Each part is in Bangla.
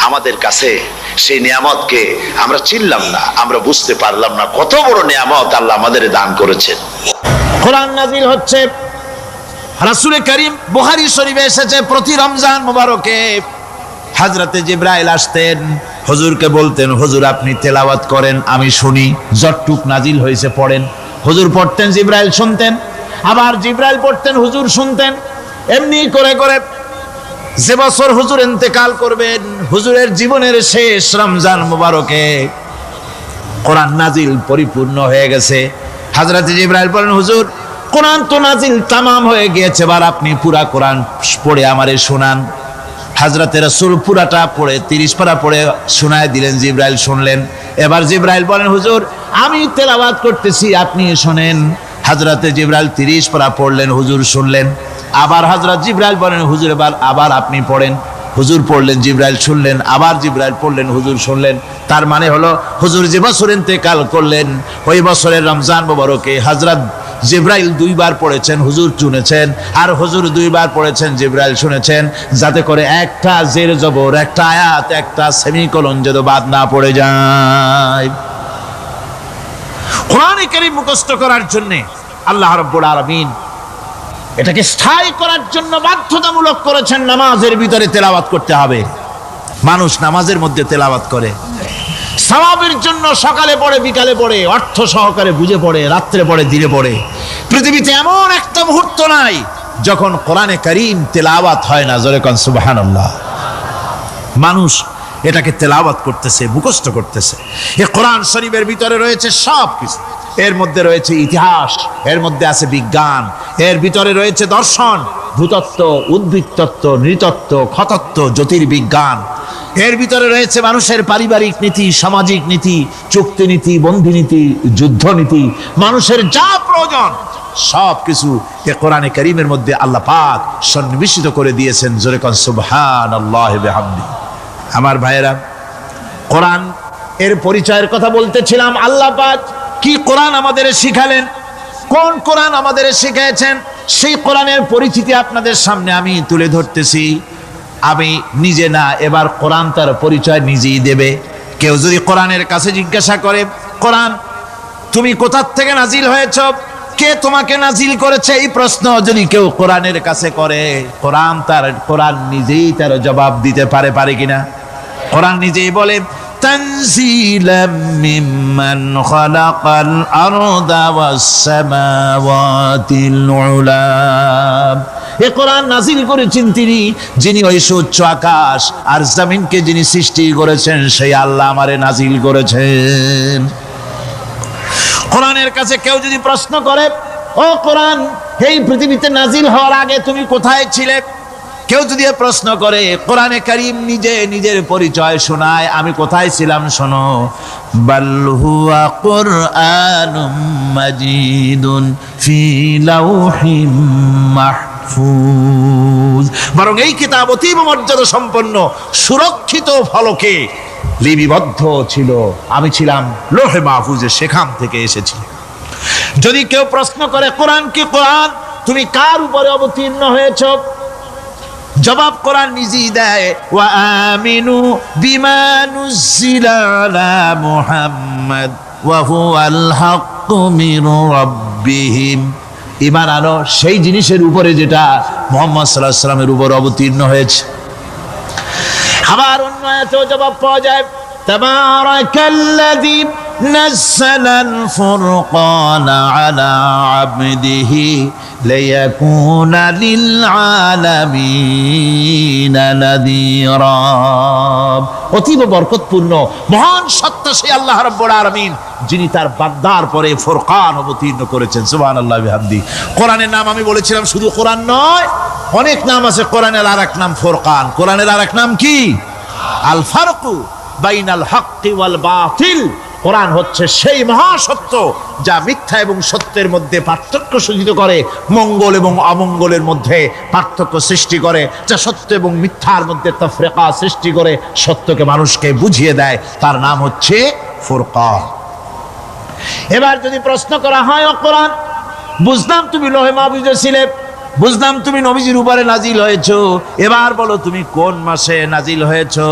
আমাদের কাছে সেই নিয়ামতকে আমরা চিনলাম না, আমরা বুঝতে পারলাম না কত বড় নিয়ামত আল্লাহ আমাদের দান করেছেন। কোরআন নাজিল হচ্ছে, রাসূল করিম বুখারী শরীফে এসেছে, প্রতি রমজান মুবারকে হযরতে জিবরাইল আসতেন, হুজুরকে বলতেন, হুজুর আপনি তেলাওয়াত করেন, আমি শুনি, যতটুক নাজিল হয়েছে পড়েন। হুজুর পড়তেন, জিবরাইল শুনতেন, আবার জিবরাইল পড়তেন, হুজুর শুনতেন। এমনি করে করে যে বছর হুজুর ইন্তেকাল করবেন, হুজুরের জীবনের শেষ রমজান মুবারকে কোরআন নাজিল পরিপূর্ণ হয়ে গেছে। হযরত জিবরাইল বলেন, হুজুর কোরআন তো নাজিল তামাম হয়ে গিয়েছে, এবার আপনি পুরা কোরআন পড়ে আমারে শোনান। হযরতে রাসূল পুরাটা পড়ে 30 পারা পড়ে শোনায় দিলেন, জিবরাইল শুনলেন। এবার জিবরাইল বলেন, হুজুর আমি তেলাওয়াত করতেছি, আপনি শোনেন। হযরতে জিবরাইল 30 পারা পড়লেন, হুজুর শুনলেন। আবার হযরত জিবরাইল বলেন, হুজুর এবার আবার আপনি পড়েন। হুজুর পড়লেন, জিবরাইল শুনলেন, আবার জিবরাইল পড়লেন, হুজুর শুনলেন। তার মানে হলো হুজুর যে বছর ইন্তেকাল করলেন, ওই বছরের রমজান মুবারকে হযরত জিবরাইল 2 বার পড়েছেন, হুজুর শুনেছেন, আর হুজুর 2 বার পড়েছেন, জিবরাইল শুনেছেন, যাতে করে একটা জের জবর, একটা আয়াত, একটা সেমিকোলন যেন বাদ না পড়ে যায়। কোরআনে কারীম মুখস্থ করার জন্য আল্লাহ রাব্বুল আলামিন এটাকে স্থায়ী করার জন্য বাধ্যতামূলক করেছেন, নামাজের ভিতরে তেলাওয়াত করতে হবে। মানুষ নামাজের মধ্যে তেলাওয়াত করে, সওয়াবের জন্য সকালে পড়ে, বিকালে পড়ে, অর্থ সহকারে বুঝে পড়ে, রাত্রে পড়ে, দিনে পড়ে। পৃথিবীতে এমন একটা মুহূর্ত নাই যখন কোরআনে কারীম তেলাওয়াত হয় না। জোরে কোন সুবহানাল্লাহ। মানুষ এটাকে তেলাওয়াত করতেছে, মুখস্থ করতেছে। এই কোরআন শরীফের ভিতরে রয়েছে সব কিছু। এর মধ্যে রয়েছে ইতিহাস, এর মধ্যে আছে বিজ্ঞান, এর ভিতরে রয়েছে দর্শন, ভূতত্ত্ব, উদ্ভিদতত্ত্ব, নৃতত্ত্ব, খতত্ত্ব, জ্যোতির্বিজ্ঞান। এর ভিতরে রয়েছে মানুষের পারিবারিক নীতি, সামাজিক নীতি, চুক্তি নীতি, বন্ধি নীতি, যুদ্ধ নীতি, মানুষের যা প্রয়োজন সব কিছু এ কোরআনে কারীমের মধ্যে আল্লাহ পাক সন্নিবেশিত করে দিয়েছেন। জোরে কোন সুবহানাল্লাহি বিহামদি। আমার ভাইয়েরা, কোরআন এর পরিচয়ের কথা বলতেছিলাম। আল্লাহ পাক কি কোরআন আমাদের শিখালেন, কোন কোরআন আমাদের শিখিয়েছেন, সেই কোরআনের পরিচিতি আপনাদের সামনে আমি তুলে ধরতেছি। আমি নিজে না, এবার কোরআন তার পরিচয় নিজেই দেবে। কেউ যদি কোরআনের কাছে জিজ্ঞাসা করে, কোরআন তুমি কোথা থেকে নাজিল হয়েছ, কে তোমাকে নাজিল করেছে, এই প্রশ্ন যদি কেউ কোরআনের কাছে করে, কোরআন নিজেই তার জবাব দিতে পারে কিনা? কোরআন নিজেই বলে, তানজিলাম মিম্মান খালাকাল আরদা ওয়াস সামাওয়াতিল উলা। এ কোরআন নাজিল করেছেন তিনি, যিনি ওই সুউচ্চ আকাশ আর জমিনকে যিনি সৃষ্টি করেছেন, সেই আল্লাহ আমারে নাজিল করেছেন। কোরআনের কাছে কেউ যদি প্রশ্ন করে, ও কোরআন এই পৃথিবীতে নাজিল হওয়ার আগে তুমি কোথায় ছিলে, কেউ যদি প্রশ্ন করে, কোরআনে কারীম নিজে নিজের পরিচয় শোনায়, আমি কোথায় ছিলাম শোনো। বাল হুয়া কুরআনুম মাজিদুন ফি লাউহিম মাহফুজ। বরং এই কিতাব অতীব মর্যাদা সম্পন্ন, সুরক্ষিত ফলকে লিপিবদ্ধ ছিল, আমি ছিলাম লৌহে মাহফুজে, সেখান থেকে এসেছি। যদি কেউ প্রশ্ন করে, কোরআন কি, কোরআন তুমি কার উপরে অবতীর্ণ হয়েছ, জবাব কোরআন নিজেই দেয়, ওয়া আমিনু বিমা নুজিলা আলা মুহাম্মাদ ওয়া হুয়াল হাক্কু মির রাব্বিহিম। ঈমান আনো সেই জিনিসের উপরে যেটা মুহাম্মদ সাল্লাল্লাহু আলাইহি ওয়াসাল্লামের উপর অবতীর্ণ হয়েছে। আবার অন্য আয়াতেও জবাব পাওয়া যায়, তাবারাকাল্লাযী নাযালাল ফুরকানা আলা আবদিহি লিয়াকুনা লিল আলামিনা নাযীরা। অতীব বরকতপূর্ণ মহান সত্তা সেই আল্লাহ রাব্বুল আলামিন, যিনি তার বান্দার পরে ফুরকান অবতীর্ণ করেছেন। সুবহানাল্লাহি বিহামদি। কোরআনের নাম আমি বলেছিলাম শুধু কোরআন নয়, অনেক নাম আছে। কোরআনের আরেক নাম ফুরকান। কোরআনের আরেক নাম কি? আল ফারকু বাইনাল হক্কি ওয়াল বাতিল। কোরআন হচ্ছে সেই মহাসত্য যা মিথ্যা এবং সত্যের মধ্যে পার্থক্য সূচিত করে, মঙ্গল এবং অমঙ্গলের মধ্যে পার্থক্য সৃষ্টি করে, যা সত্য এবং মিথ্যার মধ্যে তাফরিকা সৃষ্টি করে, সত্যকে মানুষকে বুঝিয়ে দেয়। তার নাম হচ্ছে ফুরকান। এবার যদি প্রশ্ন করা হয়, ও কোরআন বুঝলাম তুমি লৌহে মাহফুজে ছিলে, বুঝলাম তুমি নবীজির উপরে নাজিল হয়েছো, এবার বলো তুমি কোন মাসে নাজিল হয়েছো?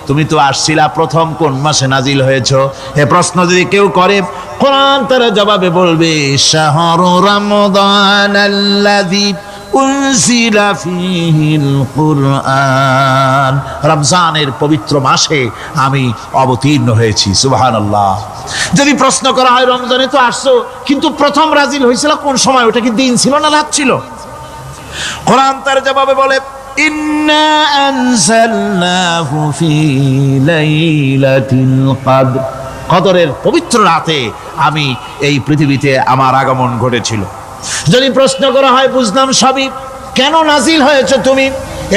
তুমি তো আসছিলা প্রথম কোন মাসে নাজিল হয়েছো? এ প্রশ্ন যদি কেউ করে, কোরআন তার জবাবে বলবে শাহরু রমাদান আল্লাযী উনজিলা ফীহিল কুরআন, রমজানের পবিত্র মাসে আমি অবতীর্ণ হয়েছি। সুবহানাল্লাহ। যদি প্রশ্ন করা হয় রমজানে তো আসছো, কিন্তু প্রথম নাজিল হয়েছিল কোন সময়? ওটা কি দিন ছিল না রাত ছিল? কোরআন তার জবাবে বলে ইন্না আনজালনাহু ফি লাইলাতিল কদর, কদরের পবিত্র রাতে আমি এই পৃথিবীতে আমার আগমন ঘটেছিল। যদি প্রশ্ন করা হয় বুঝলাম সবই, কেন নাজিল হয়েছে তুমি?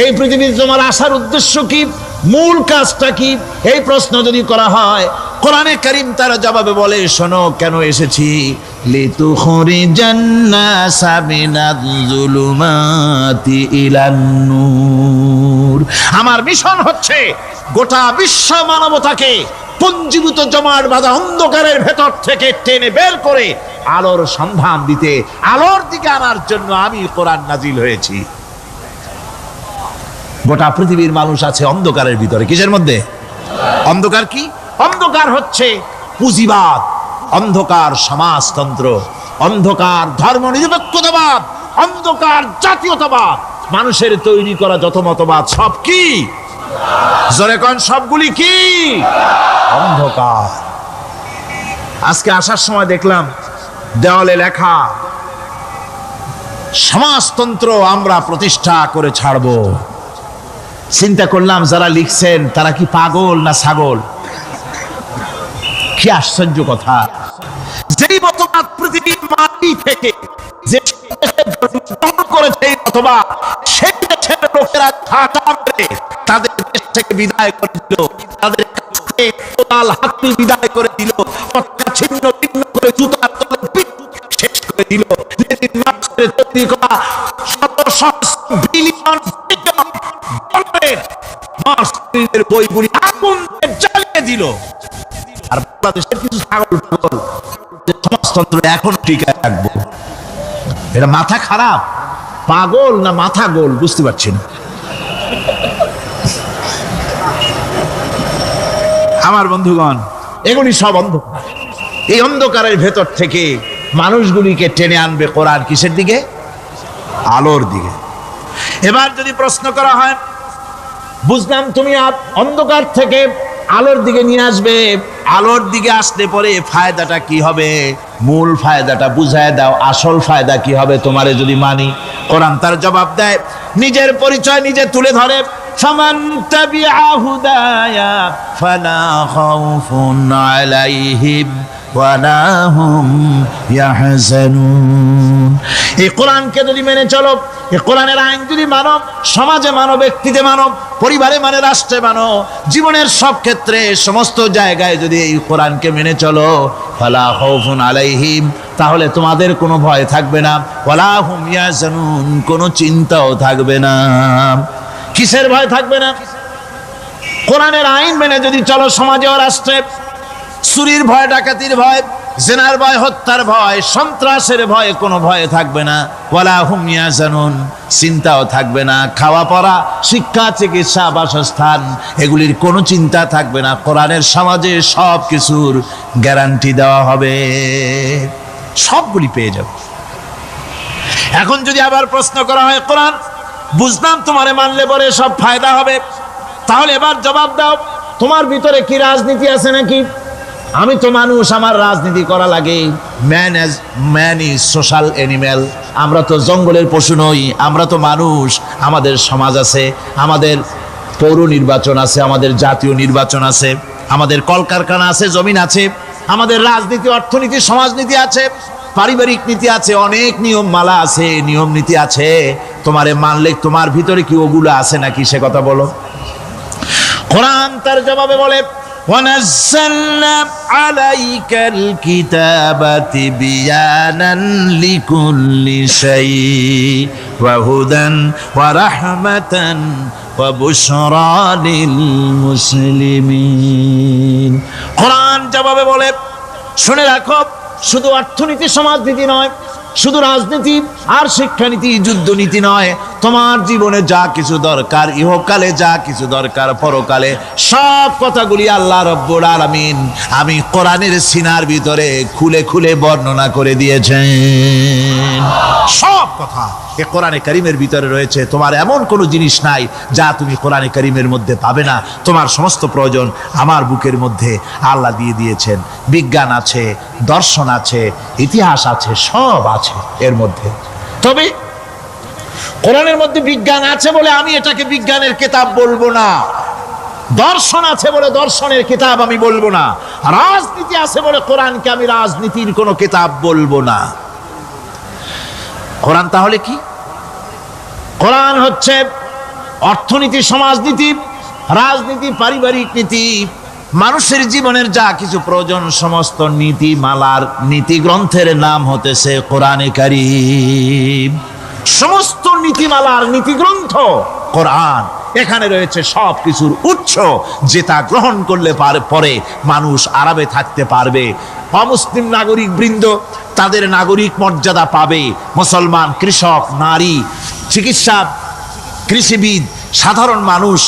এই পৃথিবীতে তোমার আসার উদ্দেশ্য কি? মূল কাজটা কি? এই প্রশ্ন যদি করা হয়, কোরআনে কারীম তার জবাবে বলে শোনো কেন এসেছি। লিতুখরিজান নাসা মিনাজ যুলুমাতি ইলান নূর, আমার মিশন হচ্ছে গোটা বিশ্ব মানবতাকে পঞ্জীভূত জমাট বাঁধা অন্ধকারের ভেতর থেকে টেনে বের করে আলোর সন্ধান দিতে, আলোর দিকে আনার জন্য আমি কোরআন নাজিল হয়েছি। গোটা পৃথিবীর মানুষ আছে অন্ধকারের ভিতরে। কিসের মধ্যে? অন্ধকার কি? অন্ধকার হচ্ছে পুঁজিবাদ, অন্ধকার সমাজতন্ত্র, অন্ধকার ধর্ম নিরপেক্ষতাবাদ, অন্ধকার জাতীয়তাবাদ। মানুষের তৈরি করা যত মতবাদ সব কি? জোরে কোন সবগুলি কি? অন্ধকার। আজকে আসার সময় দেখলাম দেওয়ালে লেখা সমাজতন্ত্র আমরা প্রতিষ্ঠা করে ছাড়বো। চিন্তা করলাম যারা লিখছেন তারা কি পাগল না ছাগল? কি আশ্চর্য কথা! যেই মতবাদ পৃথিবীর মাটি থেকে যে করেছে অথবা সেই দেশের লোকেরা ঠাটা মেরে তাদের দেশ থেকে বিদায় করে দিল, তাদের কোদাল হাতি বিদায় করে দিল, ছিন্ন ভিন্ন করে জুতার তলে শেষ করে দিল। তৈরি করা বিলিয়ন ডলারের বইগুলি আগুন জ্বালিয়ে দিল। আর বাংলাদেশের কিছু ছাগল সমাজতন্ত্র এখন টিকে রাখবো। এটা মাথা খারাপ, পাগল না মাথা গোল বুঝতে পারছি না। আমার বন্ধুগণ, এগুলি সব অন্ধকার। এই অন্ধকারের ভেতর থেকে মানুষগুলিকে টেনে আনবে কোরআন কিসের দিকে? আলোর দিকে। এবার যদি প্রশ্ন করা হয় বুঝলাম তুমি অন্ধকার থেকে আলোর দিকে নিয়ে আসবে, আলোর দিকে আসলে পরে ফায়দাটা কি হবে? মূল ফায়দাটা বুঝায় দাও, আসল ফায়দা কি হবে তোমারে যদি মানি? কোরআন তার জবাব দেয়, নিজের পরিচয় নিজে তুলে ধরে, ফামান তাবিআ হুদায়া ফালা খাউফুন আলাইহিম ওয়ালা হুম ইয়াহজানুন। এই কোরআনকে যদি মেনে চলো, এই কোরআনের আইন যদি মানো, সমাজে মানো, ব্যক্তিতে মানো, পরিবারে মানে, রাষ্ট্রে মানো, জীবনের সব ক্ষেত্রে সমস্ত জায়গায় যদি এই কোরআনকে মেনে চলো, ফালা খাউফুন আলাইহিম, তাহলে তোমাদের কোনো ভয় থাকবে না, ওয়ালা হুম ইয়াহজানুন, কোনো চিন্তাও থাকবে না। কিসের ভয় থাকবে না? কোরআনের আইন মেনে যদি চলো সমাজে ও রাষ্ট্রে, চুরির ভয়, ডাকাতির ভয়, জেনার ভয়, হত্যার ভয়, সন্ত্রাসের ভয় কোনো ভয় থাকবে না। ওয়ালা হুম ইয়াহজানুন, চিন্তাও থাকবে না। খাওয়া পড়া, শিক্ষা, চিকিৎসা, বাসস্থান, এগুলির কোনো চিন্তা থাকবে না। কোরআনের সমাজে সব কিছুর গ্যারান্টি দেওয়া হবে, সবগুলি পেয়ে যাবে। এখন যদি আবার প্রশ্ন করা হয় কোরআন বুঝলাম তোমারে মানলে পরে সব ফায়দা হবে, তাহলে এবার জবাব দাও তোমার ভিতরে কি রাজনীতি আছে নাকি? আমি তো মানুষ, আমার রাজনীতি করা লাগে। Man is social animal. আমরা তো জঙ্গলের পশু নই, আমরা তো মানুষ। আমাদের সমাজ আছে, আমাদের পৌর নির্বাচন আছে, আমাদের জাতীয় নির্বাচন আছে, আমাদের কলকারখানা আছে, জমিন আছে, আমাদের রাজনীতি, অর্থনীতি, সমাজনীতি আছে, পারিবারিক নীতি আছে, অনেক নিয়ম মালা আছে, নিয়ম নীতি আছে। তোমারে মানলে তোমার ভিতরে কি ওগুলো আছে নাকি সে কথা বলো। কোরআন তার জবাবে বলে, وَنَزَّلْنَا عَلَيْكَ الْكِتَابَ تِبْيَانًا لِكُلِّ شَيْءٍ وَهُدًى وَرَحْمَةً وَبُشْرَى لِلْمُسْلِمِينَ। কোরআন জবাবে বলে, শুনে রাখো, শুধু অর্থনীতি সমাজনীতি নয়, শুধু রাজনীতি আর শিক্ষানীতি যুদ্ধনীতি নয়, তোমার জীবনে যা কিছু দরকার, ইহকালে যা কিছু দরকার, পরকালে সব কথাগুলি আল্লাহ রব্বুল আলামিন আমি কোরআনের সিনার ভিতরে খুলে খুলে বর্ণনা করে দিয়েছেন। সব কথা এ কোরআনে কারীমের ভিতরে রয়েছে। তোমার এমন কোনো জিনিস নাই যা তুমি কোরআনে কারীমের মধ্যে পাবে না। তোমার সমস্ত প্রয়োজন আমার বুকের মধ্যে আল্লাহ দিয়ে দিয়েছেন। বিজ্ঞান আছে, দর্শন আছে, ইতিহাস আছে, সব আছে এর মধ্যে। তবে কোরআনের মধ্যে বিজ্ঞান আছে বলে আমি এটাকে বিজ্ঞানের কিতাব বলবো না, দর্শন আছে বলে দর্শনের কিতাব আমি বলবো না, রাজনীতি আছে বলে কোরআনকে আমি রাজনীতির কোনো কিতাব বলবো না। কোরআন তাহলে কি? কোরআন হচ্ছে অর্থনীতি, সমাজনীতি, রাজনীতি, পারিবারিক নীতি, মানুষের জীবনের যা কিছু প্রয়োজন সমস্ত নীতিমালার নীতি গ্রন্থের নাম হতেছে কোরআনে কারীম। সমস্ত নীতিমালার নীতি গ্রন্থ কোরআন। এখানে রয়েছে সব কিছুর উৎস, যেটা গ্রহণ করলে পরে মানুষ আরামে থাকতে পারবে। অমুসলিম নাগরিক বৃন্দ তাদের নাগরিক মর্যাদা পাবে। মুসলমান, কৃষক, নারী, চিকিৎসা, কৃষিবিদ, সাধারণ মানুষ,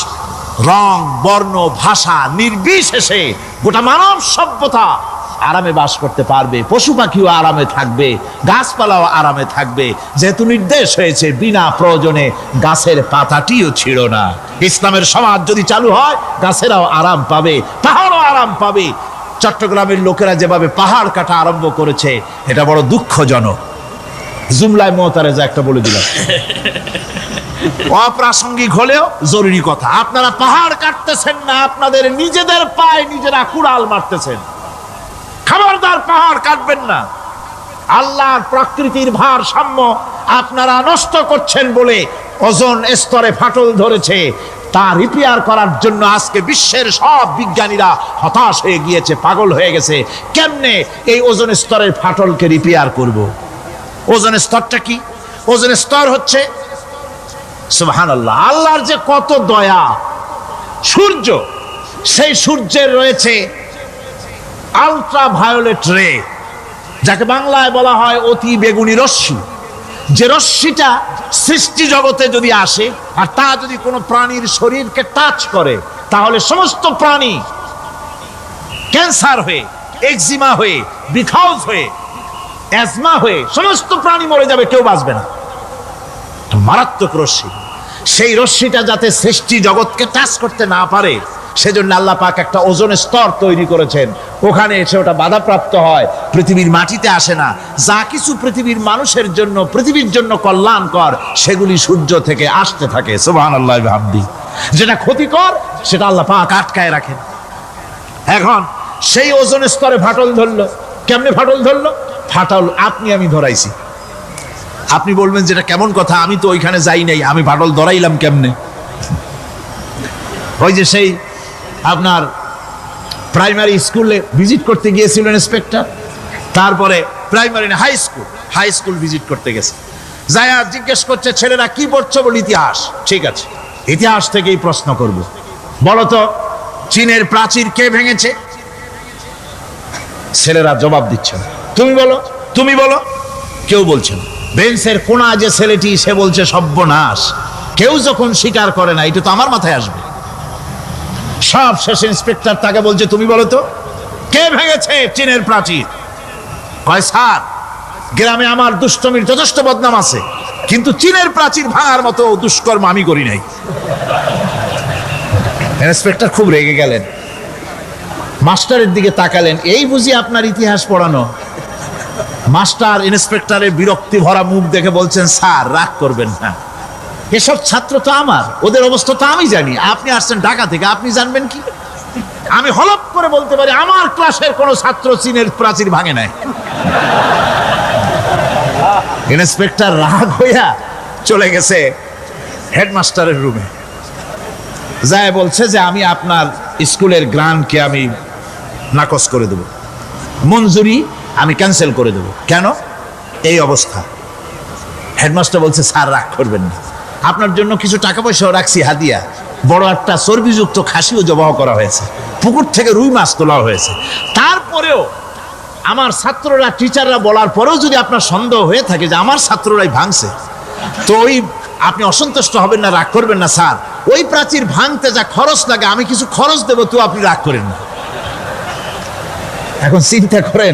রং, বর্ণ, ভাষা নির্বিশেষে গোটা মানব সভ্যতা আরামে বাস করতে পারবে। পশু পাখিও আরামে থাকবে, গাছপালাও আরামে থাকবে, যেহেতু নির্দেশ হয়েছে বিনা প্রয়োজনে গাছের পাতাটিও ছিঁড়ো না। ইসলামের সমাজ যদি চালু হয় গাছেরাও আরাম পাবে, পাহাড়ও আরাম পাবে। চট্টগ্রামের লোকেরা যেভাবে পাহাড় কাটা আরম্ভ করেছে এটা বড় দুঃখজনক। জুমলায় মুতারেজা একটা বলে দিলাম, অপ্রাসঙ্গিক হলেও জরুরি কথা। আপনারা পাহাড় কাটতেছেন না, আপনাদের নিজেদের পায়ে নিজেরা কুড়াল মারতেছেন। খবরদার পাহাড় কাটবেন না। আল্লাহর প্রকৃতির ভারসাম্য আপনারা নষ্ট করছেন বলে ওজোন স্তরে ফাটল ধরেছে। তা রিপেয়ার করার জন্য আজকে বিশ্বের সব বিজ্ঞানীরা হতাশ হয়ে গিয়েছে, পাগল হয়ে গেছে। কেমনে এই ওজোন স্তরের ফাটলকে রিপেয়ার করব? ওজোন স্তরটা কি? ওজোন স্তর হচ্ছে সুবহানাল্লাহ, আল্লাহর যে কত দয়া। সূর্য, সেই সূর্যের রয়েছে আলট্রা ভায়োলেট রে, যাকে বাংলায় বলা হয় অতি বেগুনি রশ্মি। যে রশ্মিটা সৃষ্টি জগতে যদি আসে আর তা যদি কোনো প্রাণীর শরীরকে টাচ করে তাহলে সমস্ত প্রাণী ক্যান্সার হয়ে, এক্সিমা হয়ে, বিখাউজ হয়ে, অ্যাজমা হয়ে সমস্ত প্রাণী মরে যাবে, কেউ বাঁচবে না। মারাত্মক রশ্মি। সেই রশ্মিটা যাতে সৃষ্টি জগৎকে টাচ করতে না পারে সেজন্য আল্লাহ পাক একটা ওজোন স্তর তৈরি করেছেন। ওখানে এসে ওটা বাধাপ্রাপ্ত হয়, পৃথিবীর মাটিতে আসে না। যা কিছু পৃথিবীর মানুষের জন্য, পৃথিবীর জন্য কল্যাণকর সেগুলি সূর্য থেকে আসতে থাকে। সুবহানাল্লাহ বিহামদি। যেটা ক্ষতিকর সেটা আল্লাহ পাক আটকায় রাখেন। এখন সেই ওজোন স্তরে ফাটল ধরলো। কেমনে ফাটল ধরলো? ফাটল আপনি আমি ধরাইছি। আপনি বলবেন যেটা কেমন কথা, আমি তো ওইখানে যাই নাই, আমি ফাটল ধরাইলাম কেমনে? ওই যে সেই আপনার প্রাইমারি স্কুলে ভিজিট করতে গিয়েছিলেন ইন্সপেক্টর, তারপরে প্রাইমারি না হাই স্কুল ভিজিট করতে গেছে, যায়া জিজ্ঞেস করছে ছেলেরা কি পড়ছো? বল ইতিহাস। ঠিক আছে, ইতিহাস থেকেই প্রশ্ন করব। বলো তো চীনের প্রাচীর কে ভেঙেছে? ছেলেরা জবাব দিচ্ছে না। তুমি বলো, তুমি বলো। কেউ বলছে না। বেঞ্চের কোনা যে ছেলেটি সে বলছে সর্বনাশ, কেউ যখন স্বীকার করে না এটা তো আমার মাথায় আসবে। সব শেষ ইন্সপেক্টর তাকে বলছে তুমি বলো তো কে ভেঙেছে চীনের প্রাচীর? কয় স্যার, গ্রামে আমার দুষ্টমির যথেষ্ট বদনাম আছে, কিন্তু চীনের প্রাচীর ভাঙার মতো দুষ্কর্ম আমি করি নাই। ইন্সপেক্টর খুব রেগে গেলেন, মাস্টারের দিকে তাকালেন, এই বুঝি আপনার ইতিহাস পড়ানো? মাস্টার ইন্সপেক্টরের বিরক্তি ভরা মুখ দেখে বলছেন স্যার রাগ করবেন না, এসব ছাত্র তো আমার, ওদের অবস্থা তো আমি জানি। আপনি আসছেন ঢাকা থেকে, আপনি জানবেন কি? আমি হলপ করে বলতে পারি আমার ক্লাসের কোন ছাত্র চীনের প্রাচীর ভাঙে নাই। ইন্সপেক্টর রাগ হইয়া চলে গেছে হেডমাস্টারের রুমে, যায় বলছে যে আমি আপনার স্কুলের গ্রান্টকে আমি নাকচ করে দেব, মঞ্জুরি আমি ক্যান্সেল করে দেব। কেন? এই অবস্থা। হেডমাস্টার বলছে স্যার রাগ করবেন না, আপনার জন্য কিছু টাকা পয়সাও রাখছি হাদিয়া, বড় একটা চর্বিযুক্ত খাসিও জবাহ করা হয়েছে, পুকুর থেকে রুই মাছ তোলা হয়েছে। তারপরেও আমার ছাত্ররা টিচাররা বলার পরেও যদি আপনার সন্দেহ হয়ে থাকে যে আমার ছাত্ররাই ভাঙছে, তো ওই আপনি অসন্তুষ্ট হবেন না, রাগ করবেন না। স্যার, ওই প্রাচীর ভাঙতে যা খরচ লাগে আমি কিছু খরচ দেবো, তো আপনি রাগ করেন না। এখন চিন্তা করেন,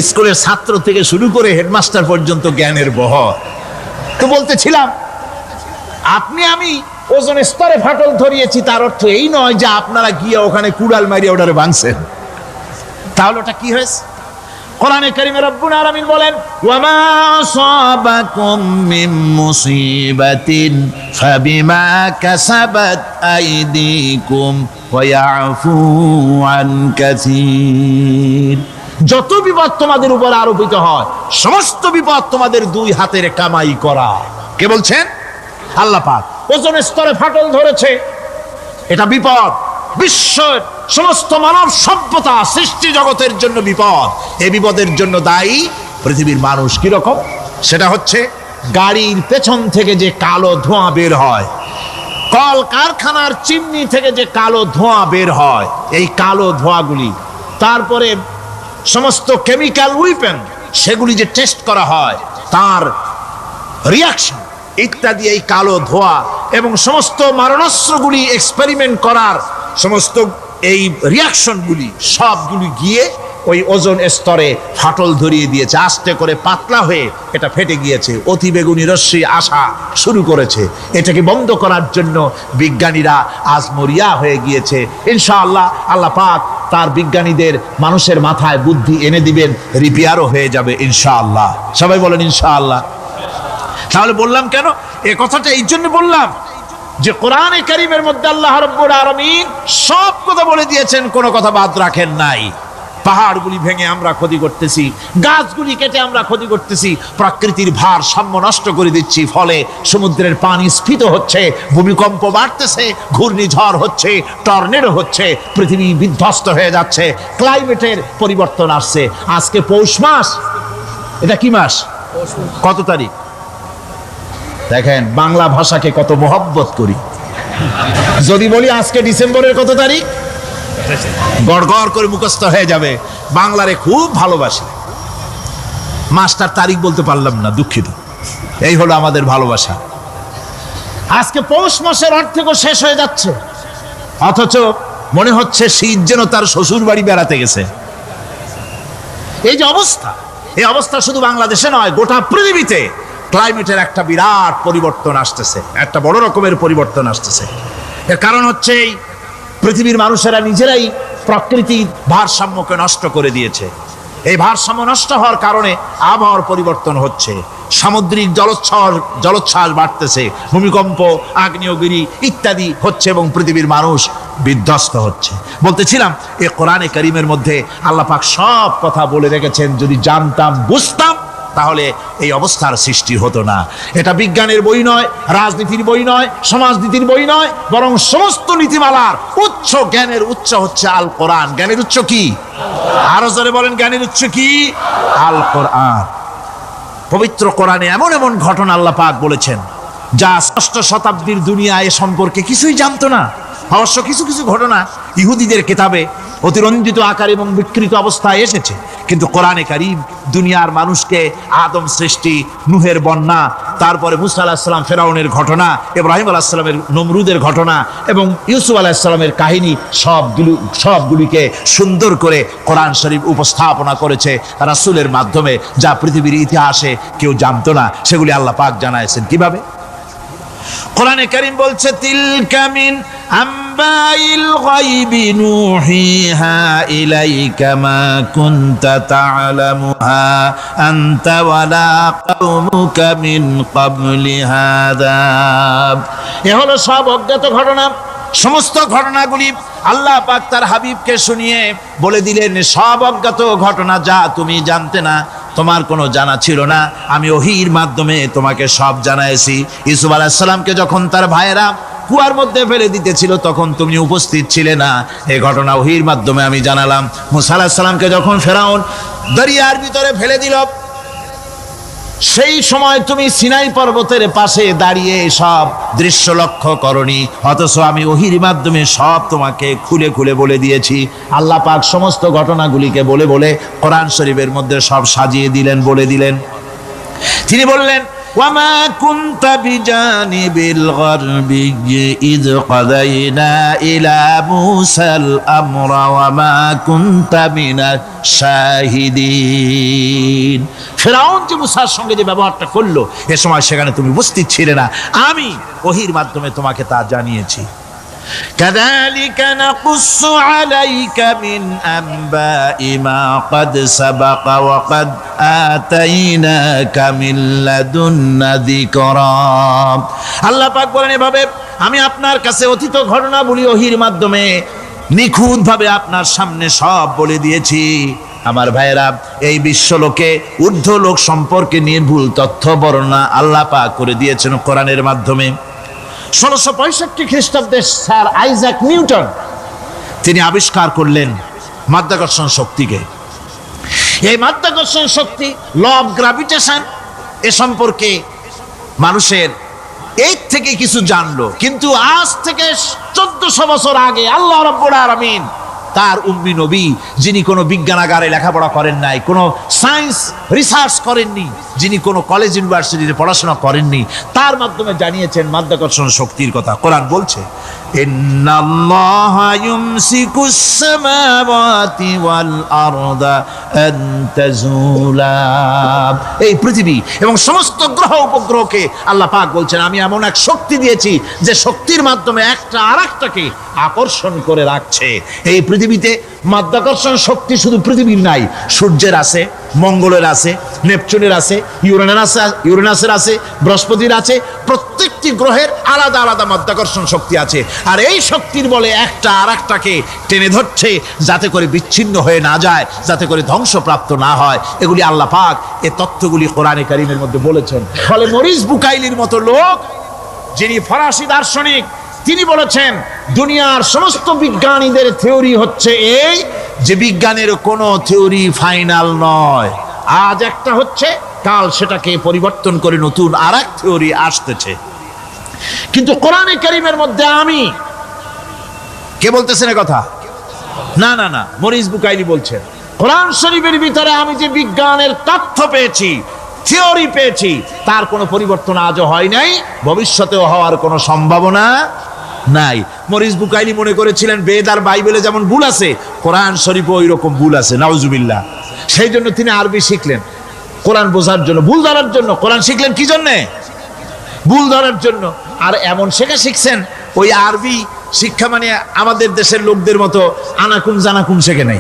স্কুলের ছাত্র থেকে শুরু করে হেডমাস্টার পর্যন্ত জ্ঞানের বহর। তো বলতেছিলাম, আপনি আমি ওজন স্তরে ফাটল ধরিয়েছি, তার অর্থ এই নয় যে আপনারা গিয়ে ওখানে কুড়াল মারিয়ে ওটারে ভাঙছেন। তাহলে ওটা কি হয়েছে? কোরআনে কারীমে রব্বুল আলামিন বলেন, ওয়ামা আসাবাকুম মিন মুসিবাতিন ফাবিমা কাসাবাত আইদিকুম ওয়া ইয়াফু আন কাসীর। যত বিপদ তোমাদের উপর আরোপিত হয়, সমস্ত বিপদ তোমাদের দুই হাতের কামাই করা। কে বলছেন? আল্লাহ পাক। ওজনের স্তরে ফাটল ধরেছে, এটা বিপদ। বিশ্বের সমস্ত মানব সভ্যতা সৃষ্টি জগতের জন্য বিপদ। এই বিপদের জন্য দায়ী পৃথিবীর মানুষ। কিরকম? সেটা হচ্ছে গাড়ির পেছন থেকে যে কালো ধোঁয়া বের হয়, কল কারখানার চিমনি থেকে যে কালো ধোঁয়া বের হয়, এই কালো ধোঁয়াগুলি, তারপরে সমস্ত কেমিক্যাল উইপেন সেগুলি যে টেস্ট করা হয়, তার রিয়াকশন ইত্যাদি, এই কালো ধোঁয়া এবং সমস্ত মারণাস্ত্রগুলি এক্সপেরিমেন্ট করার সমস্ত এই রিয়াকশনগুলি সবগুলি গিয়ে ওই ওজন স্তরে ফাটল ধরিয়ে দিয়েছে। আস্তে করে পাতলা হয়ে এটা ফেটে গিয়েছে, অতি বেগুনি রশ্মি আসা শুরু করেছে। এটাকে বন্ধ করার জন্য বিজ্ঞানীরা আজ মরিয়া হয়ে গিয়েছে। ইনশাআল্লাহ আল্লাহ পাক তার বিজ্ঞানীদের মানুষের মাথায় বুদ্ধি এনে দিবেন, রিপেয়ারও হয়ে যাবে ইনশাআল্লাহ। সবাই বলেন ইনশাআল্লাহ। তাহলে বললাম কেন এই কথাটা? এই জন্য বললাম যে কোরআনে কারীমের মধ্যে আল্লাহ রাব্বুল আলামিন সব কথা বলে দিয়েছেন, কোনো কথা বাদ রাখেন নাই। পাহাড়গুলি ভেঙে আমরা ক্ষতি করতেছি, গাছগুলি কেটে আমরা ক্ষতি করতেছি, প্রকৃতির ভারসাম্য নষ্ট করে দিচ্ছি, ফলে সমুদ্রের পানি স্ফীত হচ্ছে, ভূমিকম্প বাড়তেছে, ঘূর্ণিঝড় হচ্ছে, টর্নেডো হচ্ছে, পৃথিবী বিধ্বস্ত হয়ে যাচ্ছে, ক্লাইমেটের পরিবর্তন আসছে। আজকে পৌষ মাস, এটা কি মাস? কত তারিখ? দেখেন বাংলা ভাষাকে কত মহব্বত করি। যদি বলি আজকে ডিসেম্বরের কত তারিখ, গড়গড় করে মুখস্থ হয়ে যাবে। বাংলারে খুব ভালোবাসি, মাসটার তারিখ বলতে পারলাম না, দুঃখিত। এই হলো আমাদের ভালোবাসা। আজকে পৌষ মাসের অর্ধেকও শেষ হয়ে যাচ্ছে, অথচ মনে হচ্ছে শীত যেন তার শ্বশুর বাড়ি বেড়াতে গেছে। এই যে অবস্থা, এই অবস্থা শুধু বাংলাদেশে নয়, গোটা পৃথিবীতে ক্লাইমেটের একটা বিরাট পরিবর্তন আসতেছে, একটা বড় রকমের পরিবর্তন আসতেছে। এর কারণ হচ্ছে এই পৃথিবীর মানুষেরা নিজেরাই প্রকৃতির ভারসাম্যকে নষ্ট করে দিয়েছে। এই ভারসাম্য নষ্ট হওয়ার কারণে আবহাওয়ার পরিবর্তন হচ্ছে, সামুদ্রিক জলোচ্ছ্বাস বাড়তেছে, ভূমিকম্প, আগ্নেয়গিরি ইত্যাদি হচ্ছে এবং পৃথিবীর মানুষ বিধ্বস্ত হচ্ছে। বলতেছিলাম এই কোরআনে কারীমের মধ্যে আল্লাহ পাক সব কথা বলে রেখেছেন। যদি জানতাম, বুঝতাম, তাহলে এই অবস্থার সৃষ্টি হতো না। এটা বিজ্ঞানের বই নয়, রাজনীতির বই নয়, সমাজনীতির বই নয়, বরং সমস্ত নীতিমালার উচ্চ, জ্ঞানের উচ্চ হচ্ছে আল কোরআন। জ্ঞানের উচ্চ কি? আরো জোরে বলেন, জ্ঞানের উচ্চ কি? আল কোরআন। পবিত্র কোরআনে এমন এমন ঘটনা আল্লাহ পাক বলেছেন যা ষষ্ঠ শতাব্দীর দুনিয়া এ সম্পর্কে কিছুই জানতো না। অবশ্য কিছু কিছু ঘটনা ইহুদিদের কিতাবে অতিরঞ্জিত আকার এবং বিকৃত অবস্থায় এসেছে, কিন্তু কোরআনে কারীম দুনিয়ার মানুষকে আদম সৃষ্টি, নূহের বন্যা, তারপরে মুসা আলাইহিস সালাম ফেরাউনের ঘটনা, ইব্রাহিম আলাইহিস সালামের নমরুদের ঘটনা এবং ইউসুফ আলাইহিস সালামের কাহিনী সবগুলিকে সুন্দর করে কোরআন শরীফ উপস্থাপনা করেছে রাসূলের মাধ্যমে, যা পৃথিবীর ইতিহাসে কেউ জানতো না। সেগুলি আল্লাহ পাক জানাইছেন কিভাবে? কোরআনে কারীম বলছে, তিলকা মিন আম্বাইল গায়বি নূহিহা ইলাইকা মা কুনতা তা'লামুহা আনতা ওয়ালা কওমুকা মিন ক্বাবলি হাযা। এ হলো সব অজ্ঞাত ঘটনা। সমস্ত ঘটনাগুলি আল্লাহ পাক তার হাবিবকে শুনিয়ে বলে দিলেন, সব অজ্ঞাত ঘটনা যা তুমি জানতে না, তোমার কোনো জানা ছিল না, আমি ওহীর মাধ্যমে তোমাকে সব জানাইছি। ইউসুফ আলাইহিস সালামকে যখন তার ভাইয়েরা কুয়ার মধ্যে ফেলে দিতেছিল তখন তুমি উপস্থিত ছিলে না, এই ঘটনা ওহীর মাধ্যমে আমি জানালাম। মুসা আলাইহিস সালামকে যখন ফেরাউন দরিয়ার ভিতরে ফেলে দিল, সেই সময় তুমি সিনাই পর্বতের পাশে দাঁড়িয়ে সব দৃশ্য লক্ষ্য করনি, অথচ আমি ওহির মাধ্যমে সব তোমাকে খুলে খুলে বলে দিয়েছি। আল্লাহ পাক সমস্ত ঘটনাগুলিকে বলে বলে কোরআন শরীফের মধ্যে সব সাজিয়ে দিলেন, বলে দিলেন। তিনি বললেন, ওয়ামা কুনতা বিজানিবিল গারবি ইয কাদাইনা ইলা মুসাল আমরা ওয়ামা কুনতা মিনাশ শাহিদিন। ফিরআউন যে মুসার সঙ্গে যে ব্যবহারটা করলো, এ সময় সেখানে তুমি উপস্থিত ছিলে না, আমি ওহীর মাধ্যমে তোমাকে তা জানিয়েছি। كذلك نقص عليك من أنباء ما قد سبق وقد آتيناك من لدنا ذكرا। আল্লাহ পাক বলেন, এভাবে আমি আপনার কাছে অতীত ঘটনাবলী ওহীর মাধ্যমে নিখুঁতভাবে আপনার সামনে সব বলে দিয়েছি। আমার ভাইয়েরা, এই বিশ্বলোকে ঊর্ধ্ব লোক সম্পর্কে নির্ভুল তথ্য বর্ণনা আল্লাহ পাক করে দিয়েছেন কোরআনের মাধ্যমে। 1665 খ্রিস্টাব্দে স্যার আইজাক নিউটন তিনি আবিষ্কার করলেন মাধ্যাকর্ষণ শক্তিকে। এই মাধ্যাকর্ষণ শক্তি, ল অফ গ্র্যাভিটেশন, এ সম্পর্কে মানুষের এই থেকে কিছু জানলো, কিন্তু আজ থেকে 1400 বছর আগে আল্লাহ রাব্বুল আলামিন তার উম্মি নবী, যিনি কোনো বিজ্ঞানাগারে লেখাপড়া করেন নাই, কোনো সায়েন্স রিসার্চ করেননি, যিনি কোনো কলেজ ইউনিভার্সিটিতে পড়াশোনা করেননি, তার মাধ্যমে জানিয়েছেন মাধ্যাকর্ষণ শক্তির কথা। কোরআন বলছে, ইন্নাল্লাহা ইউমসিকুস সামাওয়াতি ওয়াল আরদা আন তাজুলা। এই পৃথিবী এবং সমস্ত গ্রহ উপগ্রহকে আল্লাহ পাক বলছেন, আমি এমন এক শক্তি দিয়েছি যে শক্তির মাধ্যমে একটা আরেকটাকে আকর্ষণ করে রাখছে। এই পৃথিবীতে মাধ্যাকর্ষণ শক্তি শুধু পৃথিবীর নাই, সূর্যের আছে, মঙ্গলের আছে, নেপচুনের আছে, ইউরেনাসের আছে, বৃহস্পতির আছে। প্রত্যেকটি গ্রহের আলাদা আলাদা মাধ্যাকর্ষণ শক্তি আছে, আর এই শক্তির বলে একটা আরেকটাকে টেনে ধরছে, যাতে করে বিচ্ছিন্ন হয়ে না যায়, যাতে করে ধ্বংসপ্রাপ্ত না হয়। এগুলি আল্লাহ পাক এই তথ্যগুলি কোরআনে কারীমের মধ্যে বলেছেন। ফলে মরিস বুকাইলির মতো লোক, যিনি ফরাসি দার্শনিক, তিনি বলেছেন দুনিয়ার সমস্ত বিজ্ঞানীদের থিওরি হচ্ছে এই যে বিজ্ঞানের কোনো থিওরি ফাইনাল নয়। আজ একটা হচ্ছে, কাল সেটাকে পরিবর্তন করে নতুন আরেক থিওরি আসতেছে। কিন্তু কোরআনে কারীমের মধ্যে আমি, কে বলতেছেন কথা? না না না, মরিস বুকাইলি বলছেন, কোরআন শরীফের ভিতরে আমি যে বিজ্ঞানের তথ্য পেয়েছি, থিওরি পেয়েছি, তার কোনো পরিবর্তন আজও হয় নাই, ভবিষ্যতেও হওয়ার কোনো সম্ভাবনা নাই। মরিস বুকাইলি মনে করেছিলেন বেদ আর বাইবেলে যেমন ভুল আছে, কোরআন শরীফে ওই রকম ভুল আছে, নাউজুবিল্লাহ। সেই জন্য তিনি আরবি শিখলেন কোরআন বোঝার জন্য, ভুল ধরার জন্য। কোরআন শিখলেন কি জন্যে? ভুল ধরার জন্য। আর এমন শেখা শিখছেন, ওই আরবি শিক্ষা মানে আমাদের দেশের লোকদের মতো আনাকুন জানাকুন শেখে নাই,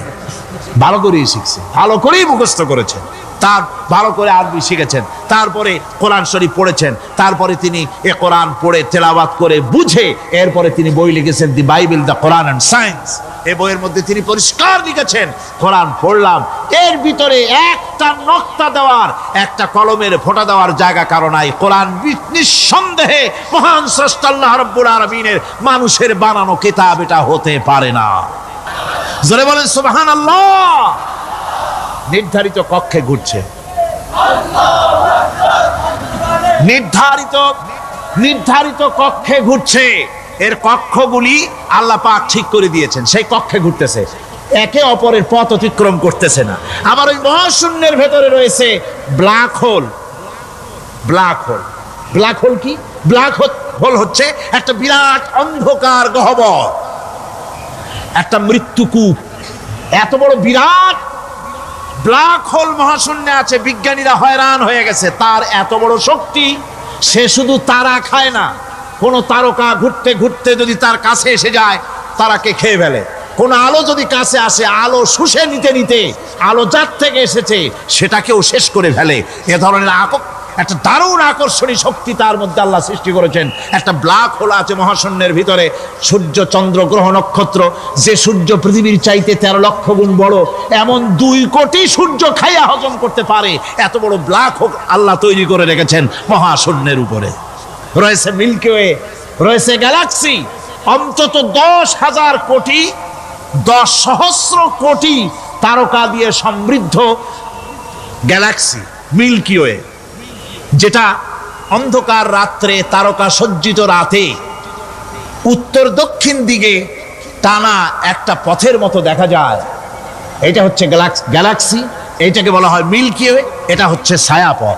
ভালো করেই শিখছে, ভালো করেই মুখস্থ করেছেন, তার ভালো করে আরবি শিখেছেন, তারপরে কোরআন শরীফ পড়েছেন, তারপরে তিনি এ কোরআন পড়ে তেলাওয়াত করে বুঝে এরপরে তিনি বই লিখেছেন দি Bible, the Quran and science. এই বইয়ের মধ্যে তিনি পরিষ্কার লিখেছেন, কোরআন পড়লাম, এর ভিতরে একটা নকতা দেওয়ার, একটা কলমের ফোঁটা দেওয়ার জায়গা কারো নাই। কোরআন নিঃসন্দেহে মহান স্রষ্টা আল্লাহ রাব্বুল আলামিনের মানুষের বানানো কিতাব, এটা হতে পারে না। জোরে বলেন সুবহানাল্লাহ। নির্ধারিত কক্ষে ঘুরছে, নির্ধারিত কক্ষে ঘুরছে। এর কক্ষগুলি আল্লাহ পাক ঠিক করে দিয়েছেন, সেই কক্ষে ঘুরতেছে, একে অপরের পথ অতিক্রম করতেছে না। আবার ওই মহাশূন্যের ভেতরে রয়েছে black hole. Black hole, black hole কি? ব্ল্যাক হোল হচ্ছে একটা বিরাট অন্ধকার গহ্বর, একটা মৃত্যুকূপ। এত বড় বিরাট ব্ল্যাক হোল মহাশূন্যে আছে, বিজ্ঞানীরা হয়রান হয়ে গেছে। তার এত বড় শক্তি, সে শুধু তারা খায় না, কোন তারকা ঘুরতে ঘুরতে যদি তার কাছে এসে যায়, তারাকে খেয়ে ফেলে। কোন আলো যদি কাছে আসে, আলো শুষে নিতে নিতে আলো যার থেকে এসেছে সেটাকেও শেষ করে ফেলে। এ ধরনের একটা দারুণ আকর্ষণীয় শক্তি তার মধ্যে আল্লাহ সৃষ্টি করেছেন। একটা ব্ল্যাক হোল আছে মহাশূন্যের ভিতরে। সূর্য, চন্দ্র, গ্রহ, নক্ষত্র, যে সূর্য পৃথিবীর চাইতে 13 লক্ষ গুণ বড়, এমন 2 কোটি সূর্য খাইয়া হজম করতে পারে, এত বড় ব্ল্যাক হোল আল্লাহ তৈরি করে রেখেছেন মহাশূন্যের উপরে। রয়েছে মিল্কি ওয়ে, রয়েছে গ্যালাক্সি, অন্তত 10,000 কোটি, 10 সহস্র কোটি তারকা দিয়ে সমৃদ্ধ গ্যালাক্সি মিল্কি ওয়ে। যেটা অন্ধকার রাত্রে তারকা সজ্জিত রাতে উত্তর দক্ষিণ দিকে টানা একটা পথের মতো দেখা যায়। এটা হচ্ছে গ্যালাক্সি, এইটাকে বলা হয় মিল্কি ওয়ে, এটা হচ্ছে ছায়াপথ।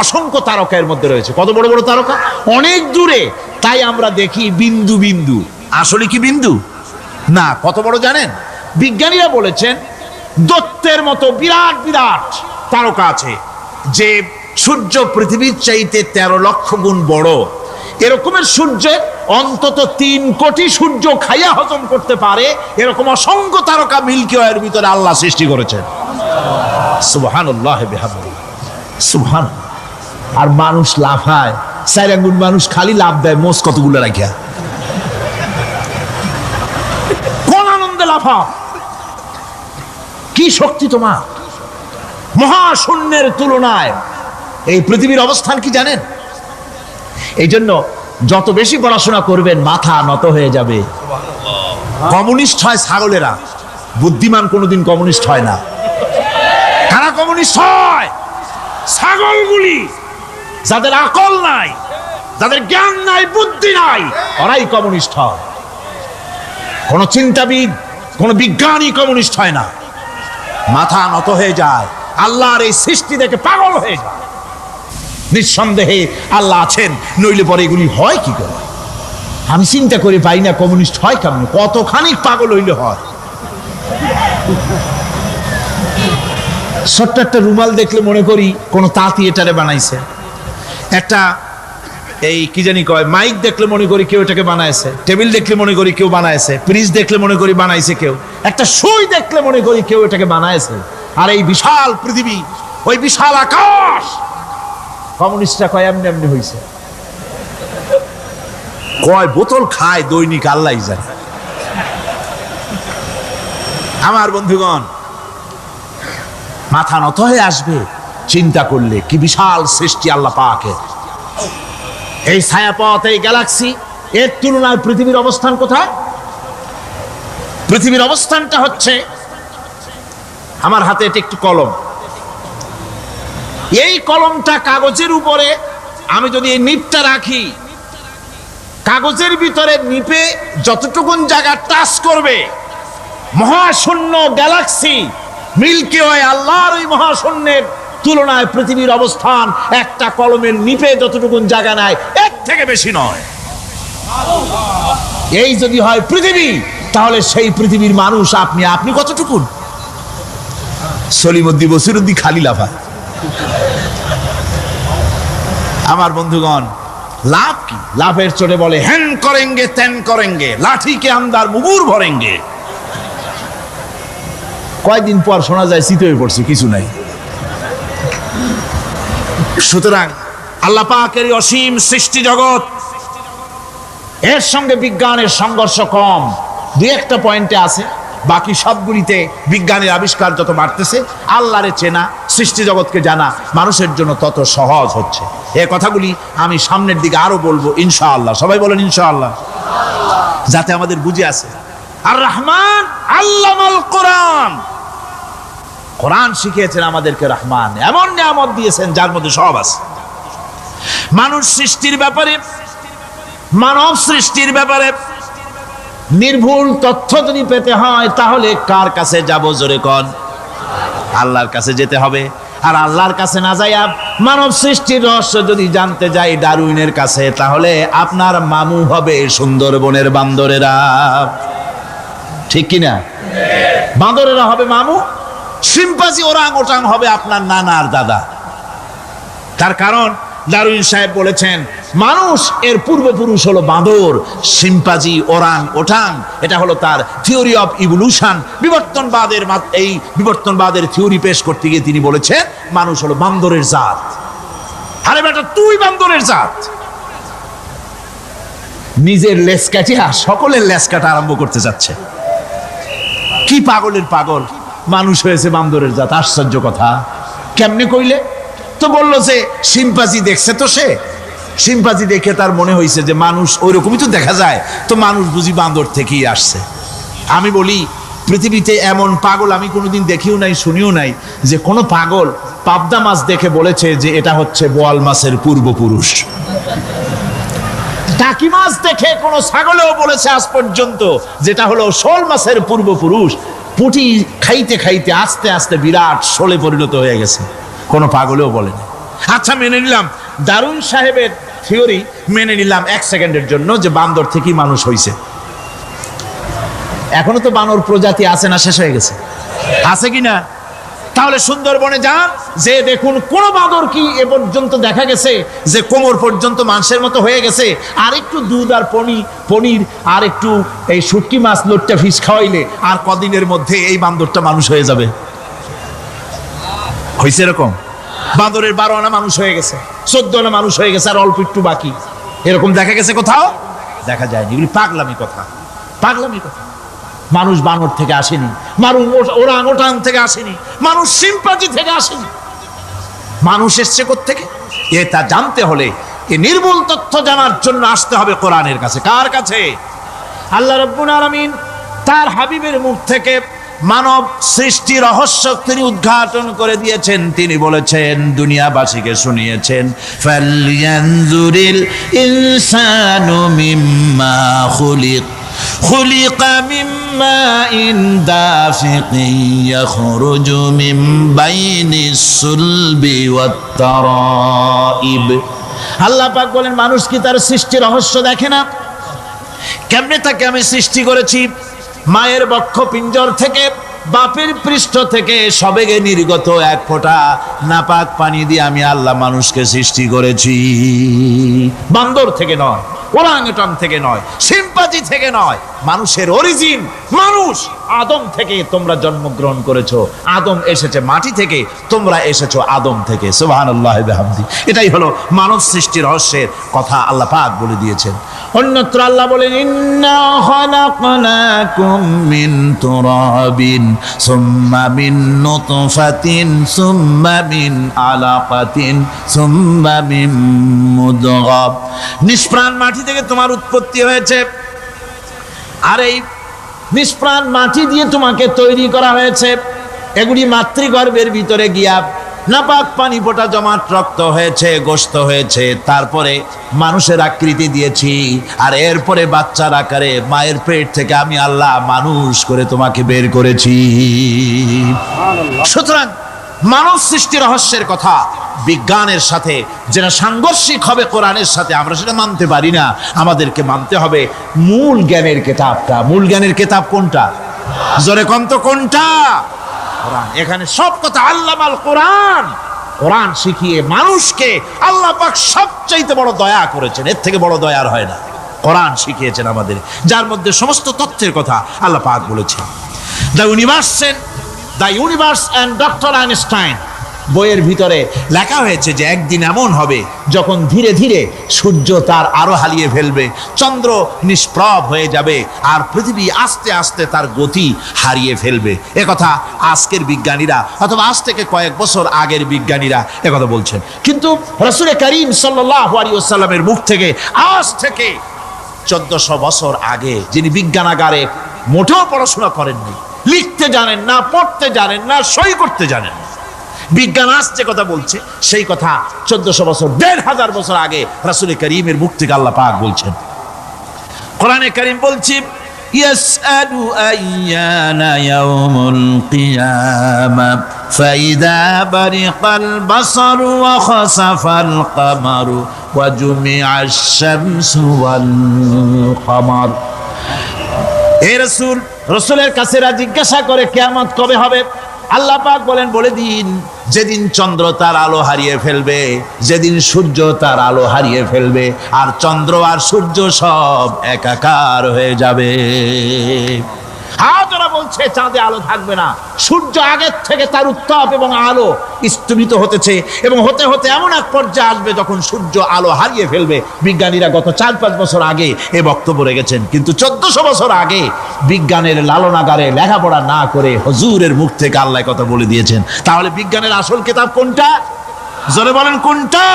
অসংখ্য তারকা এর মধ্যে রয়েছে। কত বড় বড় তারকা, অনেক দূরে, তাই আমরা দেখি বিন্দু বিন্দু। আসলে কি বিন্দু না, কত বড় জানেন? বিজ্ঞানীরা বলেছেন দৈত্যের মতো বিরাট বিরাট তারকা আছে, যে সূর্য পৃথিবীর চাইতে 13 লক্ষ গুণ বড়। এরকমের সূর্যের অন্তত 3 কোটি সূর্য খাইয়া হজম করতে পারে, এরকম অসংখ্য তারকা মিল্কি ওয়ের ভিতরে আল্লাহ সৃষ্টি করেছেন। সুবহানাল্লাহ বিহামদিহি, সুবহানাল্লাহ। আর মানুষ লাফায়, 4 আঙ্গুল মানুষ খালি লাফ দেয় মোষ কতগুলো রাখিয়া। কোন আনন্দে লাফাও, কি শক্তি তোমার! মহাশূন্যের তুলনায় এই পৃথিবীর অবস্থান কি জানেন? এই জন্য যত বেশি পড়াশোনা করবেন মাথা নত হয়ে যাবে। কমিউনিস্ট হয় ছাগলেরা, বুদ্ধিমান কোনোদিন কমিউনিস্ট হয় না। কারা কমিউনিস্ট হয়? ছাগলগুলি, যাদের আকল নাই, যাদের জ্ঞান নাই, বুদ্ধি নাই, ওরাই কমিউনিস্ট হয়। কোন চিন্তাবিদ, কোন বিজ্ঞানী কমিউনিস্ট হয় না। মাথা নত হয়ে যায়, আল্লাহর এই সৃষ্টি দেখে পাগল হয়ে যায়। নিঃসন্দেহে আল্লাহ আছেন, নইলে পরে এগুলি হয় কি করে? আমি চিন্তা করে পাই না কমিউনিস্ট হয় কেমন, কতখানি পাগল হইলে হয়। ছোট্ট একটা রুমাল দেখলে মনে করি কোন তাঁতি এটারে বানাইছে। একটা এই কি জানি কয় মাইক দেখলে মনে করি কেউ এটাকে বানাইছে। টেবিল দেখলে মনে করি কেউ বানাইছে। ফ্রিজ দেখলে মনে করি বানাইছে কেউ। একটা সুই দেখলে মনে করি কেউ এটাকে বানাইছে। আর এই বিশাল পৃথিবী, ওই বিশাল আকাশ, কমিউনিস্টরা কয় এমনি এমনি হয়েছে। কয় বোতল খায় দৈনিক আল্লাহ জানে। আমার বন্ধুগণ, মাথা নত হয়ে আসবে চিন্তা করলে কি বিশাল সৃষ্টি আল্লাহ পাকের। এই ছায়াপথ, এই গ্যালাক্সি, এর তুলনায় পৃথিবীর অবস্থান কোথায়? পৃথিবীর অবস্থানটা হচ্ছে, আমার হাতে এটা একটি কলম। এই কলমটা কাগজের উপরে আমি যদি এই নিপটা রাখি, কাগজের ভিতরে নিপে যতটুকুন জায়গা টাচ করবে, মহাশূন্য গ্যালাক্সি মিল্কি ওয়ে, আল্লাহর ওই মহাশূন্যের তুলনায় পৃথিবীর অবস্থান একটা কলমের নিপে যতটুকুন জায়গা নেয় এর থেকে বেশি নয়। এই যদি হয় পৃথিবী, তাহলে সেই পৃথিবীর মানুষ আপনি, আপনি কতটুকুন? সলিমুদ্দি বসিরুদ্দি খালি লাফায়। আমার বন্ধুগণ, লাভ কি? লাভের চোটে বলে হ্যান করেঙ্গে ত্যান করেঙ্গে, লাঠিকে আমদার মুগুর ভরেঙ্গে। কয়দিন পর শোনা যায় শীত হয়ে পড়ছে, কিছু নাই। সুতরাং আল্লাহ পাকের অসীম সৃষ্টি জগৎ, এর সঙ্গে বিজ্ঞানের সংঘর্ষ কম। 2-1টা পয়েন্টে আছে, বাকি সবগুলিতে বিজ্ঞানের আবিষ্কার যত বাড়তেছে, আল্লাহরে চেনা, সৃষ্টি জগৎকে জানা মানুষের জন্য তত সহজ হচ্ছে। এই কথাগুলি আমি সামনের দিকে আরো বলবো ইনশাআল্লাহ। সবাই বলেন ইনশাআল্লাহ, যাতে আমাদের বুঝে আসে। আর রহমান আল্লামাল কোরআন, কোরআন শিখিয়েছেন আমাদেরকে। রহমান এমন নিয়ামত দিয়েছেন যার মধ্যে সব আছে। মানুষ সৃষ্টির ব্যাপারে, মানব সৃষ্টির ব্যাপারে নির্ভুল তথ্য যদি পেতে হয়, তাহলে কার কাছে যাব? জোরে কন। আল্লাহর কাছে যেতে হবে। আর আল্লাহর কাছে না যাইয়া মানব সৃষ্টির রহস্য যদি জানতে যাই ডারউইনের কাছে, তাহলে আপনার মামু হবে সুন্দরবনের বান্দরেরা। ঠিক কিনা? বান্দরেরা হবে মামু, শিম্পাঞ্জি ওরাং ওটাং হবে আপনার নানার দাদা। তার কারণ ডারউইন সাহেব বলেছেন মানুষ এর পূর্বপুরুষ হলো বাঁদর, শিম্পাঞ্জি, ওরাং ওটাং। এটা হলো তার থিওরি অফ ইভলিউশন। বিবর্তনবাদের এই বিবর্তনবাদের থিওরি পেশ করতে গিয়ে তিনি বলেছেন মানুষ হলো বান্দরের জাত। আরে বেটা, তুই বান্দরের জাত। নিজের লেজ কাটিয়া সকলের লেজ কাটা আরম্ভ করতে যাচ্ছে। কি পাগলের পাগল, মানুষ হয়েছে বান্দরের জাত। আশ্চর্য কথা। কেমনে কইলে? তো বললো যে শিম্পাঞ্জি দেখছে, তো সে শিম্পাঞ্জি দেখে তার মনে হয়েছে যে মানুষ ওইরকমই তো দেখা যায়, তো মানুষ বুঝি বান্দর থেকেই আসছে। আমি বলি পৃথিবীতে এমন পাগল আমি কোনোদিন দেখিও নাই, শুনিও নাই যে কোনো পাগল পাবদা মাছ দেখে বলেছে যে এটা হচ্ছে বোয়াল মাছের পূর্বপুরুষ। টাকি মাছ দেখে কোন ছাগলেও বলেছে আজ পর্যন্ত যেটা হলো শোল মাছের পূর্বপুরুষ। পুঁটি খাইতে খাইতে আস্তে আস্তে বিরাট শোলে পরিণত হয়ে গেছে, কোনো পাগলেও বলেনি। আচ্ছা, মেনে নিলাম দারুন সাহেবের থিওরি, মেনে নিলাম 1 সেকেন্ডের জন্য যে বান্দর থেকেই মানুষ হয়েছে। এখনো তো বানর প্রজাতি আছে না শেষ হয়ে গেছে? আছে কিনা? তাহলে সুন্দরবনে যান, যে দেখুন কোন বাঁদর কি এ পর্যন্ত দেখা গেছে যে কোমর পর্যন্ত মানুষের মতো হয়ে গেছে? আর একটু দুধ আর পনির আর একটু এই শুটকি মাছ লোটটা ফিশ খাওয়াইলে আর কদিনের মধ্যে এই বান্দরটা মানুষ হয়ে যাবে। হয়েছে এরকম? বাঁদরের 12 আনা মানুষ হয়ে গেছে, 14 আনা মানুষ হয়ে গেছে, আর অল্প একটু বাকি। এরকম দেখা গেছে কোথাও? দেখা যায়নি। এগুলি পাগলামি কথা, পাগলামি কথা। মানুষ বানর থেকে আসেনি, মানুষ ওরাং ওটাং থেকে আসেনি, মানুষ সিম্পাজি থেকে আসেনি। মানুষ এসছে কোত্থেকে? এটা জানতে হলে এই নির্মূল তথ্য জানার জন্য আসতে হবে কোরআনের কাছে। কার কাছে? আল্লাহ রাব্বুল আলামিন তার হাবিবের মুখ থেকে মানব সৃষ্টি রহস্য তিনি উদ্ঘাটন করে দিয়েছেন। তিনি বলেছেন, দুনিয়াবাসীকে শুনিয়েছেন, ফালয়ানজুরিল ইনসানু মিম্মা খুলিক خلق من ماء دافق يخرج من بين الصلب والترائب। আল্লাহ পাক বলেন, মানুষ কি তার সৃষ্টি রহস্য দেখে না? কেমনে তাকে আমি সৃষ্টি করেছি? মায়ের বক্ষ পিঞ্জর থেকে, বাপের পৃষ্ঠ থেকে সবেগে নির্গত এক ফোঁটা নাপাক পানি দিয়ে আমি আল্লাহ মানুষকে সৃষ্টি করেছি। বান্দর থেকে নয়, ওরাংওটাং থেকে নয়, সিম্পাজি থেকে নয়। মানুষের অরিজিন মানুষ। আদম থেকে তোমরা জন্মগ্রহণ করেছো, আদম এসেছে মাটি থেকে, তোমরা এসেছো আদম থেকে। সুবহানাল্লাহ ওয়া বিহামদি। এটাই হলো মানব সৃষ্টি রহস্যের কথা আল্লাহ পাক বলে দিয়েছেন। অন্যত্র আল্লাহ বলেন, ইন্না খালাকনাকুম মিন তুরাবিন সুম্মা মিন নুতফাতিন সুম্মা মিন আলাকাতিন সুম্মা মিন মুদগা। নিষ্প্রাণ মাটি থেকে তোমার উৎপত্তি হয়েছে, আর এই নিষ্প্রাণ মাটি দিয়ে তোমাকে তৈরি করা হয়েছে। এগুলি মাতৃগর্ভের ভিতরে গিয়া নাপাক পানি ফোঁটা জমাট রক্ত হয়েছে, গোশত হয়েছে, তারপরে মানুষের আকৃতি দিয়েছি, আর এরপরে বাচ্চার আকারে মায়ের পেট থেকে আমি আল্লাহ মানুষ করে তোমাকে বের করেছি। সুতরাং মানব সৃষ্টি রহস্যের কথা বিজ্ঞানের সাথে যেটা সাংঘর্ষিক হবে কোরআনের সাথে, আমরা সেটা মানতে পারি না। আমাদেরকে মানতে হবে মূল জ্ঞানের কিতাবটা। মূল জ্ঞানের কিতাব কোনটা? জোরে কম তো, কোনটা? কোরআন। এখানে সব কথা আল্লামাল কোরআন। কোরআন শিখিয়ে মানুষকে আল্লাহ পাক সবচাইতে বড় দয়া করেছেন, এর থেকে বড় দয়ার হয় না। কোরআন শিখিয়েছেন আমাদের, যার মধ্যে সমস্ত তথ্যের কথা আল্লাহ পাক বলেছেন। The universe and doctor Einstein বইয়ের ভিতরে লেখা হয়েছে যে একদিন এমন হবে যখন ধীরে ধীরে সূর্য তার আলো হারিয়ে ফেলবে, চন্দ্র নিষ্প্রভ হয়ে যাবে, আর পৃথিবী আস্তে আস্তে তার গতি হারিয়ে ফেলবে। একথা আজকের বিজ্ঞানীরা অথবা আজ থেকে কয়েক বছর আগের বিজ্ঞানীরা একথা বলছেন। কিন্তু রাসূল করিম সাল্লাল্লাহু আলাইহি ওয়াসাল্লামের মুখ থেকে আজ থেকে 1400 বছর আগে, যিনি বিজ্ঞানাগারে মোটেও পড়াশোনা করেননি, লিখতে জানেন না, পড়তে জানেন না, সই করতে জানেন না, বিজ্ঞান আজ যে কথা বলছে সেই কথা 1400 বছর, 1500 বছর আগে রাসূল করিমের মুখ থেকে আল্লাহ পাক বলছেন। কোরআনে কারীম বলছে, ইয়াসআলু আইয়ানা ইয়াউমুল কিয়ামা ফাইদা বারিকাল বাসারু ওয়া খাসাফাল কামারু ওয়া জুমিআশ শামসু ওয়াল কামার। হে রাসূল, রাসূলের কাছেরা জিজ্ঞাসা করে কিয়ামত কবে হবে? আল্লাহ পাক বলেন, বলে দিন যেদিন চন্দ্র তার আলো হারিয়ে ফেলবে, যেদিন সূর্য তার আলো হারিয়ে ফেলবে, আর চন্দ্র আর সূর্য সব একাকার হয়ে যাবে। হাজারা বলছে চাঁদে আলো থাকবে না, সূর্য আগের থেকে তার উত্তাপ এবং আলো স্তমিত হতেছে, এবং হতে হতে এমন এক পর্যায়ে আসবে যখন সূর্য আলো হারিয়ে ফেলবে। বিজ্ঞানীরা গত 4-5 বছর আগে এ বক্তব্য রেখেছেন, কিন্তু 1400 বছর আগে বিজ্ঞানের লালনাগারে লেখাপড়া না করে হুজুরের মুখ থেকে আল্লাহ কথা বলে দিয়েছেন। তাহলে বিজ্ঞানের আসল কিতাব কোনটা? জোরে বলেন কোনটা?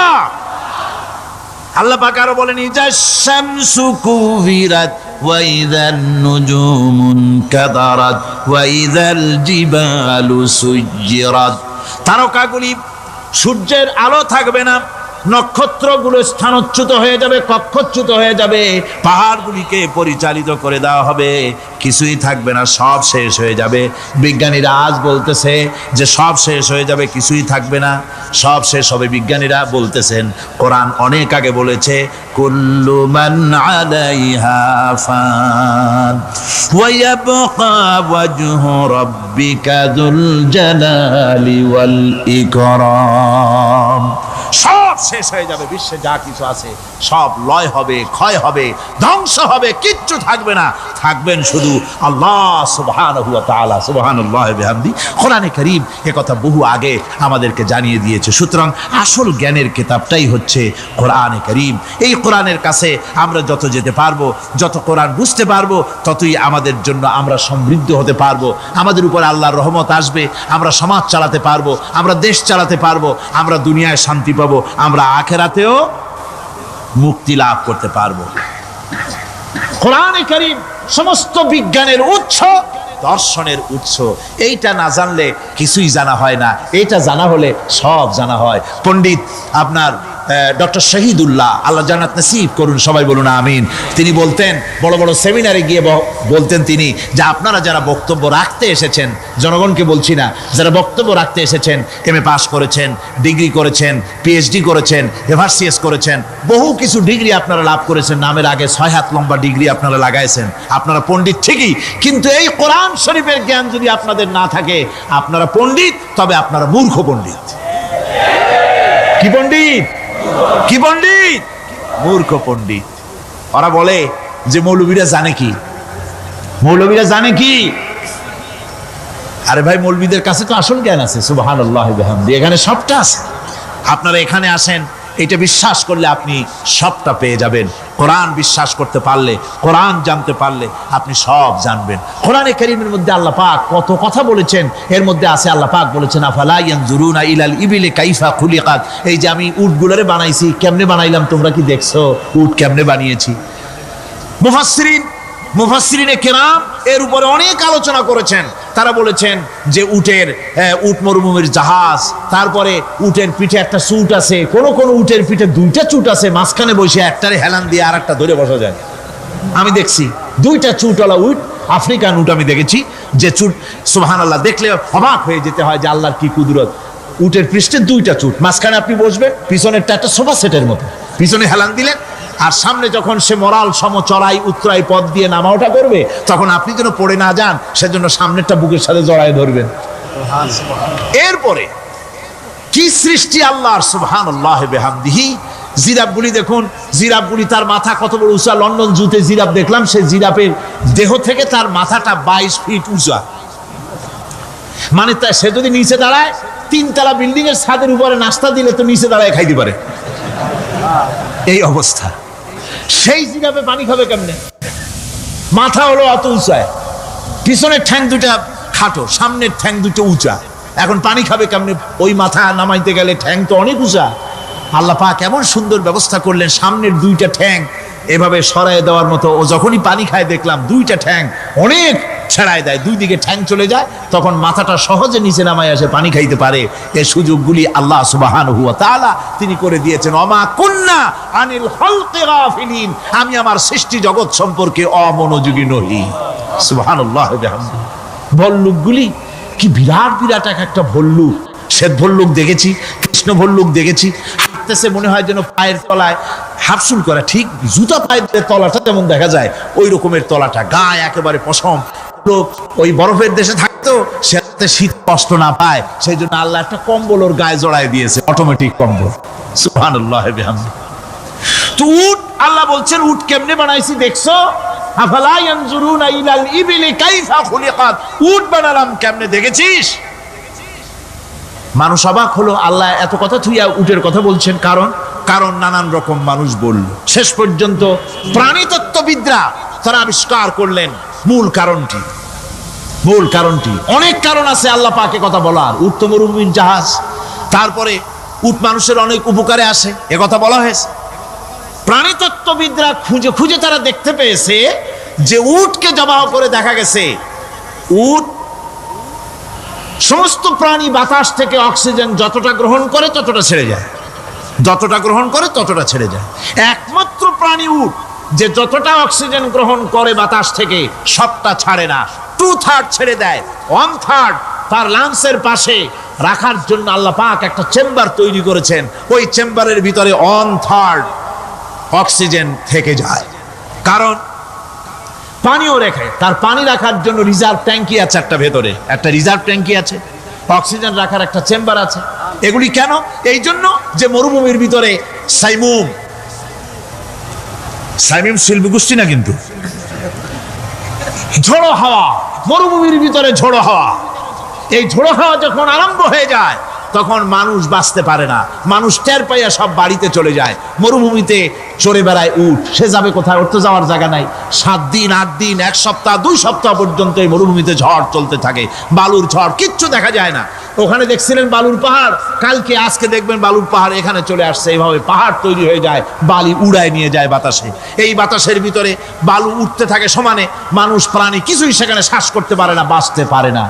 আল্লাহ পাক আরো বলেন, ইজা শামসু কুবিরাত ওয়া ইযান নুজুমুন কাদারাত ওয়া ইযাল জিবালু সুজ্জিরাত। তারকাগুলি সূর্যের আলো থাকবে না, নক্ষত্রগুলো স্থানচ্যুত হয়ে যাবে, কক্ষচ্যুত হয়ে যাবে, পাহাড়গুলিকে পরিচালিত করে দেওয়া হবে, কিছুই থাকবে না, সব শেষ হয়ে যাবে। বিজ্ঞানীরা আজ বলতেছে যে সব শেষ হয়ে যাবে, কিছুই থাকবে না, সব শেষ হবে। বিজ্ঞানীরা বলতেছেন, কোরআন অনেক আগে বলেছে, কুল্লু মান আলাইহা ফান ওয়া ইয়াবকা ওয়াজহু রাব্বিকা যুল জালালি ওয়াল ইকরাম। সব শেষ হয়ে যাবে, বিশ্বে যা কিছু আছে সব লয় হবে, ক্ষয় হবে, ধ্বংস হবে, কিচ্ছু থাকবে না, থাকবেন শুধু আল্লাহ সুবহানাহু ওয়া তাআলা। সুবহানাল্লাহি ওয়া বিহামদি। কোরআনে কারীম এ কথা বহু আগে আমাদেরকে জানিয়ে দিয়েছে। সুতরাং আসল জ্ঞানের কিতাবটাই হচ্ছে কোরআনে কারীম। এই কোরআনের কাছে আমরা যত যেতে পারবো, যত কোরআন বুঝতে পারবো, ততই আমাদের জন্য আমরা সমৃদ্ধ হতে পারবো, আমাদের উপর আল্লাহর রহমত আসবে, আমরা সমাজ চালাতে পারবো, আমরা দেশ চালাতে পারবো, আমরা দুনিয়ায় শান্তি পাবো, আমরা আখিরাতেও মুক্তি লাভ করতে পারবো। কোরআনে কারীম সমস্ত বিজ্ঞানের উৎস, দর্শনের উৎস। এইটা না জানলে কিছুই জানা হয় না, এটা জানা হলে সব জানা হয়। পণ্ডিত আপনার ডক্টর শহীদুল্লাহ, আল্লাহ জান্নাত নসিব করুন, সবাই বলুন আমিন। তিনি বলতেন, বড় বড় সেমিনারে গিয়ে বলতেন তিনি, যে আপনারা যারা বক্তব্য রাখতে এসেছেন, জনগণকে বলছি না, যারা বক্তব্য রাখতে এসেছেন, এমএ পাস করেছেন, ডিগ্রি করেছেন, পিএইচডি করেছেন, এভারসিএস করেছেন, বহু কিছু ডিগ্রি আপনারা লাভ করেছেন, নামের আগে 6 হাত লম্বা ডিগ্রি আপনারা লাগাইছেন, আপনারা পণ্ডিত ঠিকই, কিন্তু এই কোরআন শরীফের জ্ঞান যদি আপনাদের না থাকে, আপনারা পণ্ডিত, তবে আপনারা মূর্খ পণ্ডিত। কি পণ্ডিত? কি পণ্ডিত? মূর্খ পণ্ডিত। ওরা বলে যে মৌলবীরা জানে কি, মৌলবীরা জানে কি? আরে ভাই, মৌলবীদের কাছে তো আসল জ্ঞান আছে। সুবহানাল্লাহি ওয়া বিহামদি। এখানে সবটা আছে। আপনারা এখানে আসেন, এটা বিশ্বাস করলে আপনি সবটা পেয়ে যাবেন। কোরআন বিশ্বাস করতে পারলে, কোরআন জানতে পারলে আপনি সব জানবেন। কোরআনে কারীমের মধ্যে আল্লাহ পাক কত কথা বলেছেন। এর মধ্যে আছে, আল্লাহ পাক বলেছেন, আফালা ইয়ানজুরুনা ইলাল ইবিলি কাইফা খুলিকাত। এই যে আমি উটগুলোরে বানাইছি, কেমনে বানাইলাম তোমরা কি দেখছো? উট কেমনে বানিয়েছি? মুফাসসিরিনে কেরাম এর উপরে অনেক আলোচনা করেছেন। তারা বলেছেন যে উট মরুভূমির জাহাজ, তারপরে উটের পিঠে একটা চুট আছে, কোন উটের পিঠে 2টা চুট আছে, মাঝখানে বসে একটারে হেলান দিয়ে আর একটা ধরে বসা যায়। আমি দেখছি 2টা চুটওয়ালা উট, আফ্রিকান উট আমি দেখেছি, যে চুট সুবহানাল্লাহ, দেখলে অবাক হয়ে যেতে হয় যে আল্লাহর কি কুদরত। উটের পৃষ্ঠে 2টা চুট, মাঝখানে আপনি বসবেন, পিছনেরটা একটা সোফা সেটের মতো, পিছনে হেলান দিলেন, আর সামনে যখন সে মরাল সম চড়াই উত্তরাই পথ দিয়ে নামা ওঠা করবে, তখন আপনি যেন পড়ে না যান, সেজন্য সামনেরটা বুকের সাথে জড়ায় ধরবেন। এরপরে কি সৃষ্টি আল্লাহর, সুবহানাল্লাহি ওয়া বিহামদিহি। জিরাফগুলি দেখুন, জিরাফগুলি তার মাথা কত বড় উঁচা। লন্ডন জুতে জিরাফ দেখলাম, সে জিরাফের দেহ থেকে তার মাথাটা 22 ফিট উঁচা। মানে সে যদি নিচে দাঁড়ায়, 3 তলা বিল্ডিং এর ছাদের উপরে নাস্তা দিলে তো নিচে দাঁড়ায় খাইতে পারে, এই অবস্থা। সেই জিরাফে পানি খাবে কেমনে? মাথা হলো অত উঁচায়, পিছনের ঠ্যাং 2টা খাটো, সামনের ঠ্যাং 2টো উঁচা, এখন পানি খাবে কেমনে? ওই মাথা নামাইতে গেলে ঠ্যাং তো অনেক উঁচা। আল্লাহ পাক এমন সুন্দর ব্যবস্থা করলেন, সামনের 2টা ঠ্যাং এভাবে সরায় দেওয়ার মতো। ও যখনই পানি খায় দেখলাম 2টা ঠ্যাং অনেক ছেড়ায় দেয়, 2 দিকে ঠ্যাং চলে যায়, তখন মাথাটা সহজে নিচে নামায় আসে, পানি খাইতে পারে। এই সুযোগগুলি আল্লাহ সুবহানাহু ওয়া তাআলা তিনি করে দিয়েছেন। ওমা কুন্না আনিল খালকি গাফিলিন, আমি আমার সৃষ্টি জগৎ সম্পর্কে অমনোযোগী নহি। সুবহানাল্লাহি ওয়া বিহামদিহি। ভল্লুকগুলি কি বিরাট বিরাট একটা ভল্লুক। শ্বেত ভল্লুক দেখেছি, কৃষ্ণ ভল্লুক দেখেছি, হাঁটতেছে মনে হয় যেন পায়ের তলায় হাফসুল করা, ঠিক জুতা পায়ের তলাটা যেমন দেখা যায় ওই রকমের তলাটা, গায়ে একেবারে পশম। লোক ওই বরফের দেশে থাকতো, সে শীত কষ্ট না পায়, সেই জন্য আল্লাহ একটা কম্বল ওর গায়ে জড়ায় দিয়েছে, অটোমেটিক কম্বল। সুবহানাল্লাহি ওয়া বিহামদিহি। তো উট, আল্লাহ বলছেন উট কেমনে বানাইছি দেখছো? আফালা ইয়ানজুরুনা ইলাল ইবিলি কাইফা খুলিকাত। উট বানালাম কেমনে দেখেছিস? মানুষ অবাক হলো, আল্লাহ এত কথা থুইয়া উটের কথা বলছেন, কারণ নানান রকম মানুষ বলল। শেষ পর্যন্ত প্রাণীতত্ত্ববিদরা তারা আবিষ্কার করলেন মূল কারণটি। অনেক কারণ আছে আল্লাহ পাকে কথা বলার। উট তো মরুভূমির জাহাজ, তারপরে উট মানুষের অনেক উপকারে আসে, এ কথা বলা হয়েছে। প্রাণীতত্ত্ববিদরা খুঁজে খুঁজে তারা দেখতে পেয়েছে যে উটকে জবাহ করে দেখা গেছে উট সমস্ত প্রাণী বাতাস থেকে অক্সিজেন যতটা গ্রহণ করে ততটা ছেড়ে যায়, যতটা গ্রহণ করে ততটা ছেড়ে যায়। একমাত্র প্রাণী উট যে যতটা অক্সিজেন গ্রহণ করে বাতাস থেকে সবটা ছাড়ে না, 2/3 ছেড়ে দেয়, 1/3 তার লাংসের পাশে রাখার জন্য আল্লাহ পাক একটা চেম্বার তৈরি করেছেন। ওই চেম্বারের ভিতরে 1/3 অক্সিজেন থেকে যায়, কারণ পানিও রেখে, তার পানি রাখার জন্য রিজার্ভ ট্যাঙ্কি আছে, একটা ভেতরে একটা রিজার্ভ ট্যাঙ্কি আছে, অক্সিজেন রাখার একটা চেম্বার আছে। এগুলি কেন? এই জন্য যে মরুভূমির ভিতরে সাইমুম শিল্পী গোষ্ঠী না, কিন্তু ঝোড়ো হাওয়া, মরুভূমির ভিতরে ঝোড়ো হাওয়া, এই ঝোড়ো হাওয়া যখন আরম্ভ হয়ে যায় তখন মানুষ বাঁচতে পারে না, মানুষ টের পাইয়া সব বাড়িতে চলে যায়। মরুভূমিতে চড়ে বেড়ায় উট, সে যাবে কোথায়? ওর তো যাওয়ার জায়গা নাই। 7 দিন 8 দিন 1 সপ্তাহ 2 সপ্তাহ পর্যন্ত এই মরুভূমিতে ঝড় চলতে থাকে, বালুর ঝড়, কিচ্ছু দেখা যায় না। ওখানে দেখছিলেন বালুর পাহাড়, কালকে আজকে দেখবেন বালুর পাহাড় এখানে চলে আসছে। এইভাবে পাহাড় তৈরি হয়ে যায়, বালি উড়ায় নিয়ে যায় বাতাসে। এই বাতাসের ভিতরে বালু উঠতে থাকে সমানে, মানুষ প্রাণী কিছুই সেখানে শ্বাস করতে পারে না, বাঁচতে পারে না।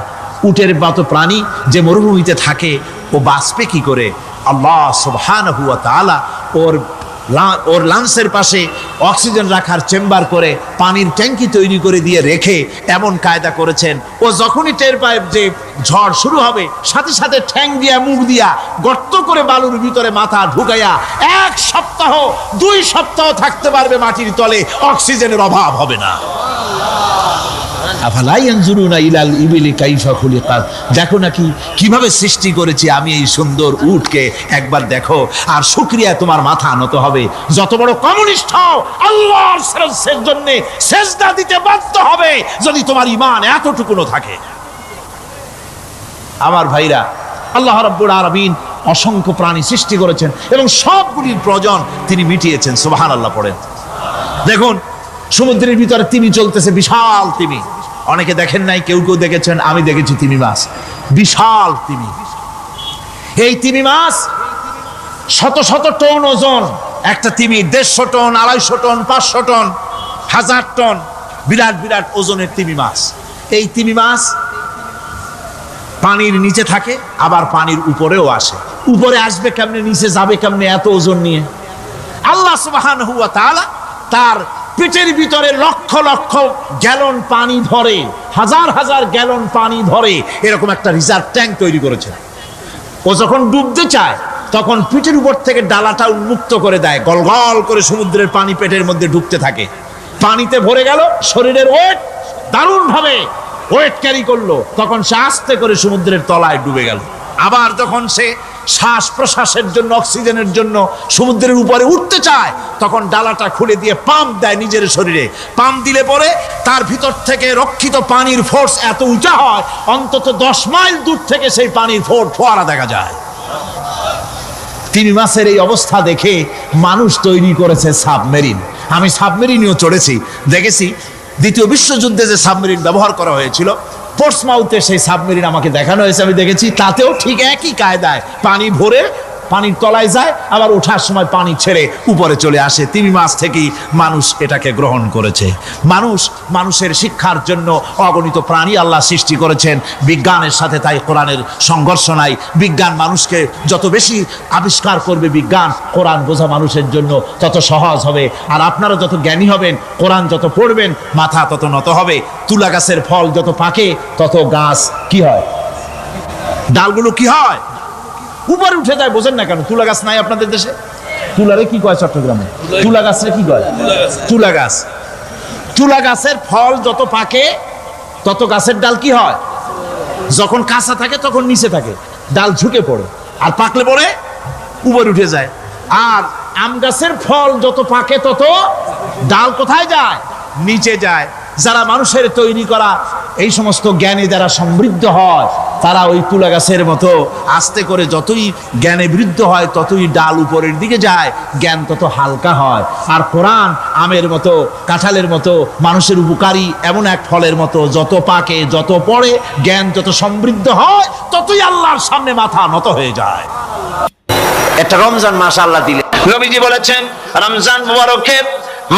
উটের মতো প্রাণী যে মরুভূমিতে থাকে ও বাঁচবে কি করে? আল্লাহ সুবহানাহু ওয়া তাআলা ওর লাংসের পাশে অক্সিজেন রাখার চেম্বার করে পানির ট্যাঙ্কি তৈরি করে দিয়ে রেখে এমন কায়দা করেছেন, ও যখনই টের পায় যে ঝড় শুরু হবে, সাথে সাথে ঠ্যাং দিয়া মুখ দিয়া গর্ত করে বালুর ভিতরে মাথা ঢুকাইয়া 1 সপ্তাহ 2 সপ্তাহ থাকতে পারবে মাটির তলে, অক্সিজেনের অভাব হবে না। আফালা ইয়ানজুরুনা ইলাল ইবিলি কাইফা খুলিকাত, দেখো নাকি কিভাবে সৃষ্টি করেছি আমি এই সুন্দর উটকে, একবার দেখো, আর শুকরিয়া তোমার মাথা নত হবে। যত বড় কমিউনিস্ট হও, আল্লাহর জন্য সেজদা দিতে বাধ্য হবে যদি তোমার ঈমান এতটুকুনো থাকে। আমার ভাইরা, আল্লাহ রাব্বুল আলামিন অসংখ্য প্রাণী সৃষ্টি করেছেন এবং সবগুলির প্রয়োজন তিনি মিটিয়েছেন। সুবহানাল্লাহ পড়েন। দেখুন সমুদ্রের ভিতরে তিমি চলতেছে, বিশাল তিমি। অনেকে দেখেন নাই, কেউ কেউ দেখেছেন, আমি দেখেছি তিমি মাছ, বিশাল তিমি। এই তিমি মাছ শত শত টন ওজন, একটা তিমি 150 টন 250 টন 500 টন 1000 টন, বিরাট বিরাট ওজনের তিমি মাছ। এই তিমি মাছ পানির নিচে থাকে, আবার পানির উপরেও আসে। উপরে আসবে কেমনে, নিচে যাবে কেমনে এত ওজন নিয়ে? আল্লাহ সুবহানাহু ওয়া তাআলা তার পেটের ভিতরে লক্ষ লক্ষ গ্যালন পানি ধরে, হাজার হাজার গ্যালন পানি ধরে এরকম একটা রিজার্ভ ট্যাঙ্ক তৈরি করেছে। ও যখন ডুবতে চায় তখন পিঠের উপর থেকে ডালাটা উন্মুক্ত করে দেয়, গলগল করে সমুদ্রের পানি পেটের মধ্যে ঢুকতে থাকে। পানিতে ভরে গেল, শরীরের ওয়েট দারুণ ভাবে ওয়েট ক্যারি করলো, তখন সে আস্তে করে সমুদ্রের তলায় ডুবে গেল। আবার যখন সে শ্বাস প্রশ্বাসের জন্য, অক্সিজেনের জন্য সমুদ্রের উপরে উঠতে চায়, তখন ডালাটা খুলে দিয়ে পাম্প দেয় নিজের শরীরে। পাম্প দিলে পরে তার ভিতর থেকে রক্ষিত পানির ফোর্স এত উঁচা হয়, অন্তত 10 মাইল দূর থেকে সেই পানির ফোয়ারা দেখা যায়। তিমি মাছের এই অবস্থা দেখে মানুষ তৈরি করেছে সাবমেরিন। আমি সাবমেরিনেও চড়েছি, দেখেছি দ্বিতীয় বিশ্বযুদ্ধে যে সাবমেরিন ব্যবহার করা হয়েছিল, পোর্টসমাউথে সেই সাবমেরিন আমাকে দেখানো হয়েছে, আমি দেখেছি। তাতেও ঠিক একই কায়দায় পানি ভরে পানির তলায় যায়, আবার ওঠার সময় পানি ছেড়ে উপরে চলে আসে। তিমি মাছ থেকেই মানুষ এটাকে গ্রহণ করেছে। মানুষের শিক্ষার জন্য অগণিত প্রাণী আল্লাহ সৃষ্টি করেছেন বিজ্ঞানের সাথে, তাই কোরআনের সংঘর্ষ নাই। বিজ্ঞান মানুষকে যত বেশি আবিষ্কার করবে, বিজ্ঞান কোরআন বোঝা মানুষের জন্য তত সহজ হবে। আর আপনারা যত জ্ঞানী হবেন, কোরআন যত পড়বেন, মাথা তত নত হবে। তুলা গাছের ফল যত পাকে তত গাছ কি হয়, ডালগুলো কি হয়, উপরে উঠে যায়। বোঝেন না কেন? তুলা গাছ নাই আপনাদের দেশে? তুলারে কি কয় চট্টগ্রামে? তুলা গাছরে কি কয়? তুলা গাছ। তুলা গাছের ফল যত পাকে তত গাছের ডাল কি হয়, যখন কাঁচা থাকে তখন নিচে থাকে, ডাল ঝুঁকে পড়ে, আর পাকলে পরে উপরে উঠে যায়। আর আম গাছের ফল যত পাকে তত ডাল কোথায় যায়? নিচে যায়। যারা মানুষের তৈরি করা এই সমস্ত জ্ঞানে যারা সমৃদ্ধ হয়, তারা ওই তুলা গাছের মতো আস্তে করে যতই জ্ঞানে বৃদ্ধ হয় ততই ডাল উপরের দিকে যায়, জ্ঞান তত হালকা হয়। আর কোরআন আমের মতো, কাঁঠালের মতো, মানুষের উপকারী এমন এক ফলের মতো, যত পাকে যত পড়ে, জ্ঞান যত সমৃদ্ধ হয়, ততই আল্লাহর সামনে মাথা নত হয়ে যায়। একটা রমজান মাস আল্লাহ দিলেন। নবীজি বলেছেন রমজান মুবারকের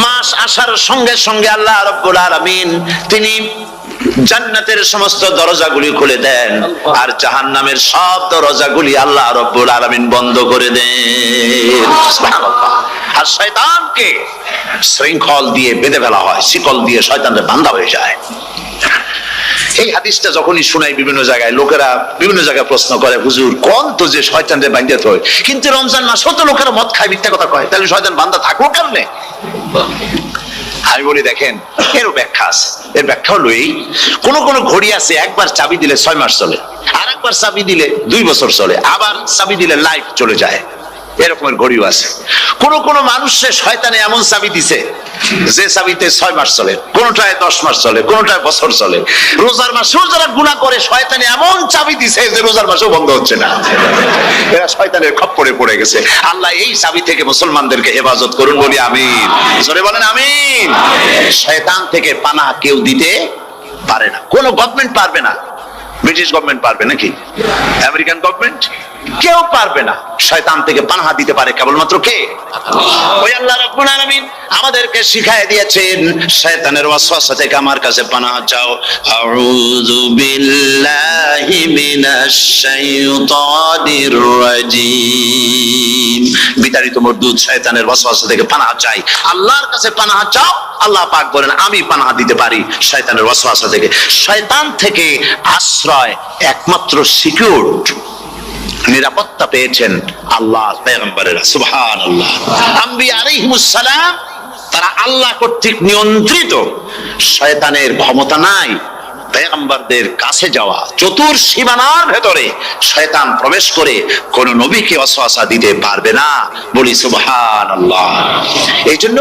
মাস আসার সঙ্গে সঙ্গে আল্লাহ রাব্বুল আলামিন তিনি জান্নাতের সমস্ত দরজাগুলি খুলে দেন, আর জাহান্নামের সব দরজাগুলি আল্লাহ রাব্বুল আলামিন বন্ধ করে দেন। সুবহানাল্লাহ। আর শয়তানকে শৃঙ্খল দিয়ে বেঁধে ফেলা হয়, শিকল দিয়ে শয়তানের বান্ধা হয়ে যায়। এই হাদিসটা যখনই শুনাই বিভিন্ন জায়গায়, লোকেরা বিভিন্ন জায়গায় প্রশ্ন করে, হুজুর কোন তো যে শয়তানরে বান্ধা হয়, কিন্তু রমজান মাস তো লোকেরা মদ খায়, মিথ্যা কথা কয়, তাহলে শয়তান বান্ধা থাকলো কেমনে? আমি বলি দেখেন, এরও ব্যাখ্যা আছে। এর ব্যাখ্যা হলো এই, কোন কোন ঘড়ি আছে একবার চাবি দিলে 6 মাস চলে, আর একবার চাবি দিলে 2 বছর চলে, আবার চাবি দিলে লাইফ চলে যায়, এরকমের ঘড়িও আছে। কোন কোন মানুষের শয়তানে এমন চাবি দিছে যে চাবিতে 6 মাস চলে, কোনটায় 10 মাস চলে, কোনটায় বছর চলে। রোজার মাসেও যারা গুনাহ করে শয়তানে এমন চাবি দিছে যে রোজার মাসেও বন্ধ হচ্ছে না, এরা শয়তানের খপ্পরে পড়ে গেছে। আল্লাহ এই চাবি থেকে মুসলমানদেরকে হেফাজত করুন, বলি আমিন। জোরে বলেন আমিন। শয়তান থেকে পানাহ কেউ দিতে পারে না, কোন গভর্নমেন্ট পারবে না। ব্রিটিশ গভর্নমেন্ট পারবে নাকি? American government? কেউ পারবে না। শয়তান থেকে পানাহ দিতে পারে কেবলমাত্র কে? ওই আল্লাহ রাব্বুল আলামিন আমাদেরকে শিখায় দিয়েছেন, শয়তানের ওয়াসওয়াসা থেকে আমার কাছে পানাহ চাও। আউযু বিল্লাহি মিনাশ শাইতানির রাজিম। বিতাড়িত মরদুদ শয়তানের ওয়াসওয়াসা থেকে পানাহ চাই, আল্লাহর কাছে পানাহ চাও। আল্লাহ পাক বলেন আমি পানাহ দিতে পারি শয়তানের ওয়াসওয়াসা থেকে। শয়তান থেকে আশ্রয় একমাত্র সিকিউরড, নিরাপত্তা পেয়েছেন আল্লাহর পয়গম্বরেরা। সুবহানাল্লাহ। আম্বিয়া আলাইহিমুস সালাম তারা আল্লাহ কর্তৃক নিয়ন্ত্রিত, শয়তানের ক্ষমতা নাই পয়গম্বরদের কাছে যাওয়া। চতুর সীমানার ভেতরে শয়তান প্রবেশ করে কোন নবীকে ওয়াসওয়াসা দিতে পারবে না, বলি সুবহানাল্লাহ। এই জন্য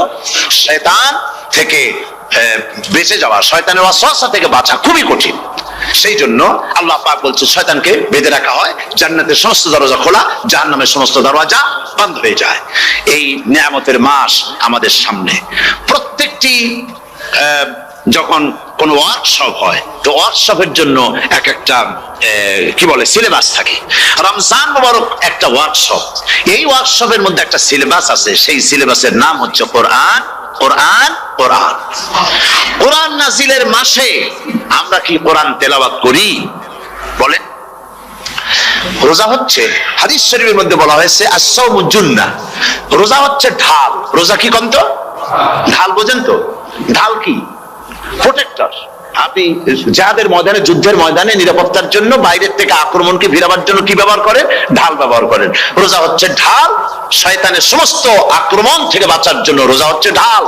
শয়তান থেকে বেঁচে যাওয়া, শয়তানের ওয়াসওয়াসা থেকে বাঁচা খুবই কঠিন। সেই জন্য আল্লাহ পাক বলছে শয়তানকে বেঁধে রাখা হয়, জান্নাতের সমস্ত দরজা খোলা, জাহান্নামের সমস্ত দরজা বন্ধ হয়ে যায়। এই নিয়ামতের মাস আমাদের সামনে। প্রত্যেকটি যখন কোন ওয়ার্কশপ হয়, তো ওয়ার্কশপের জন্য এক একটা কি বলে সিলেবাস থাকে। রমজান মোবারক একটা ওয়ার্কশপ, এই ওয়ার্কশপের মধ্যে একটা সিলেবাস আছে, সেই সিলেবাসের নাম হচ্ছে কোরআন। কোরআন কোরআন কোরআন নাজিলের মাসে আমরা কি কোরআন তেলাওয়াত করি? বলেন। রোজা হচ্ছে, হাদিস শরীফের মধ্যে বলা হয়েছে আস-সাওমু জুন্নাহ, রোজা হচ্ছে ঢাল। রোজা কি কন্ত? ঢাল। বোঝেন তো ঢাল কি? প্রোটেক্টর। আপনি জিহাদের ময়দানে, যুদ্ধের ময়দানে নিরাপত্তার জন্য বাইরের থেকে আক্রমণকে ভিড়াবার জন্য কি ব্যবহার করেন? ঢাল ব্যবহার করেন। রোজা হচ্ছে ঢাল, শয়তানের সমস্ত আক্রমণ থেকে বাঁচার জন্য রোজা হচ্ছে ঢাল।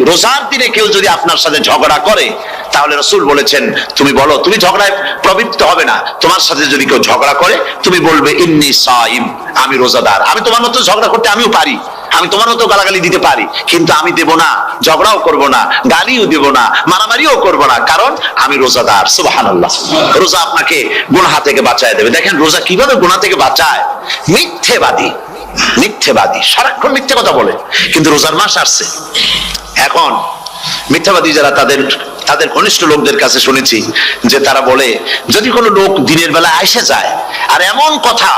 রোজার দিনে কেউ যদি আপনার সাথে ঝগড়া করে, তাহলে রাসূল বলেছেন তুমি বলো, তুমি ঝগড়ায় প্রবৃত্ত হবে না। তোমার সাথে যদি কেউ ঝগড়া করে, তুমি বলবে ইন্নী সাইম, আমি রোজাদার। আমি তোমার মতো ঝগড়া করতে আমিও পারি, আমি তোমার মতো গালাগালি দিতে পারি, কিন্তু আমি দেব না, ঝগড়াও করব না, গালিও দেব না, মারামারিও করব না, কারণ আমি রোজাদার। সুবহানাল্লাহ। রোজা আপনাকে গুনাহ থেকে বাঁচায় দেবে। দেখেন রোজা কিভাবে গুনাহ থেকে বাঁচায়। মিথ্যেবাদী, মিথ্যেবাদী সারাক্ষণ মিথ্যে কথা বলে, কিন্তু রোজার মাস আসছে। এখন মিথ্যাবাদী যারা, তাদের ঘনিষ্ঠ লোকদের কাছে শুনেছি যে তারা বলে, যদি কোনো লোক দিনের বেলা এসে যায় আর এমন কথা,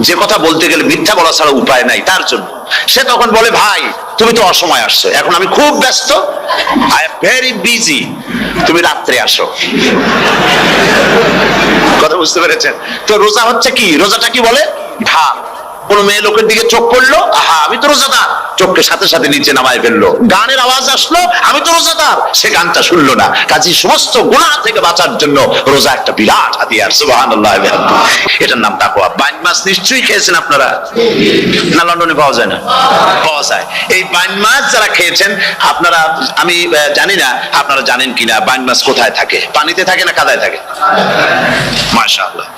যে কথা বলতে গেলে মিথ্যা বলা ছাড়া উপায় নাই তার জন্য, সে তখন বলে ভাই তুমি তো অসময় আসছো, এখন আমি খুব ব্যস্ত, আই এম ভেরি বিজি, তুমি রাত্রে আসো। কথা বুঝতে পেরেছেন তো? রোজা হচ্ছে কি? রোজাটা কি বলে? ঢাল। কোন মেয়ে লোকের দিকে চোখ পড়লো, আহা আমি তো রোজাদার, চোখকে সাথে সাথে নিচে নামায় ফেললো। গানের আওয়াজ আসলো, আমি তো রোজাদার, সে গানটা শুনলো না। কাজে সমস্ত গুনাহ থেকে বাঁচার জন্য রোজা একটা বিরাট হাতিয়ার। সুবহানাল্লাহ। এটার নাম তাকওয়া। বাইন মাছ নিশ্চয়ই খেয়েছেন আপনারা, না লন্ডনে পাওয়া যায় না? পাওয়া যায়। এই বাইন মাছ যারা খেয়েছেন আপনারা, আমি জানি না আপনারা জানেন কিনা, বাইন মাছ কোথায় থাকে? পানিতে থাকে না কাদায় থাকে? মাশাআল্লাহ।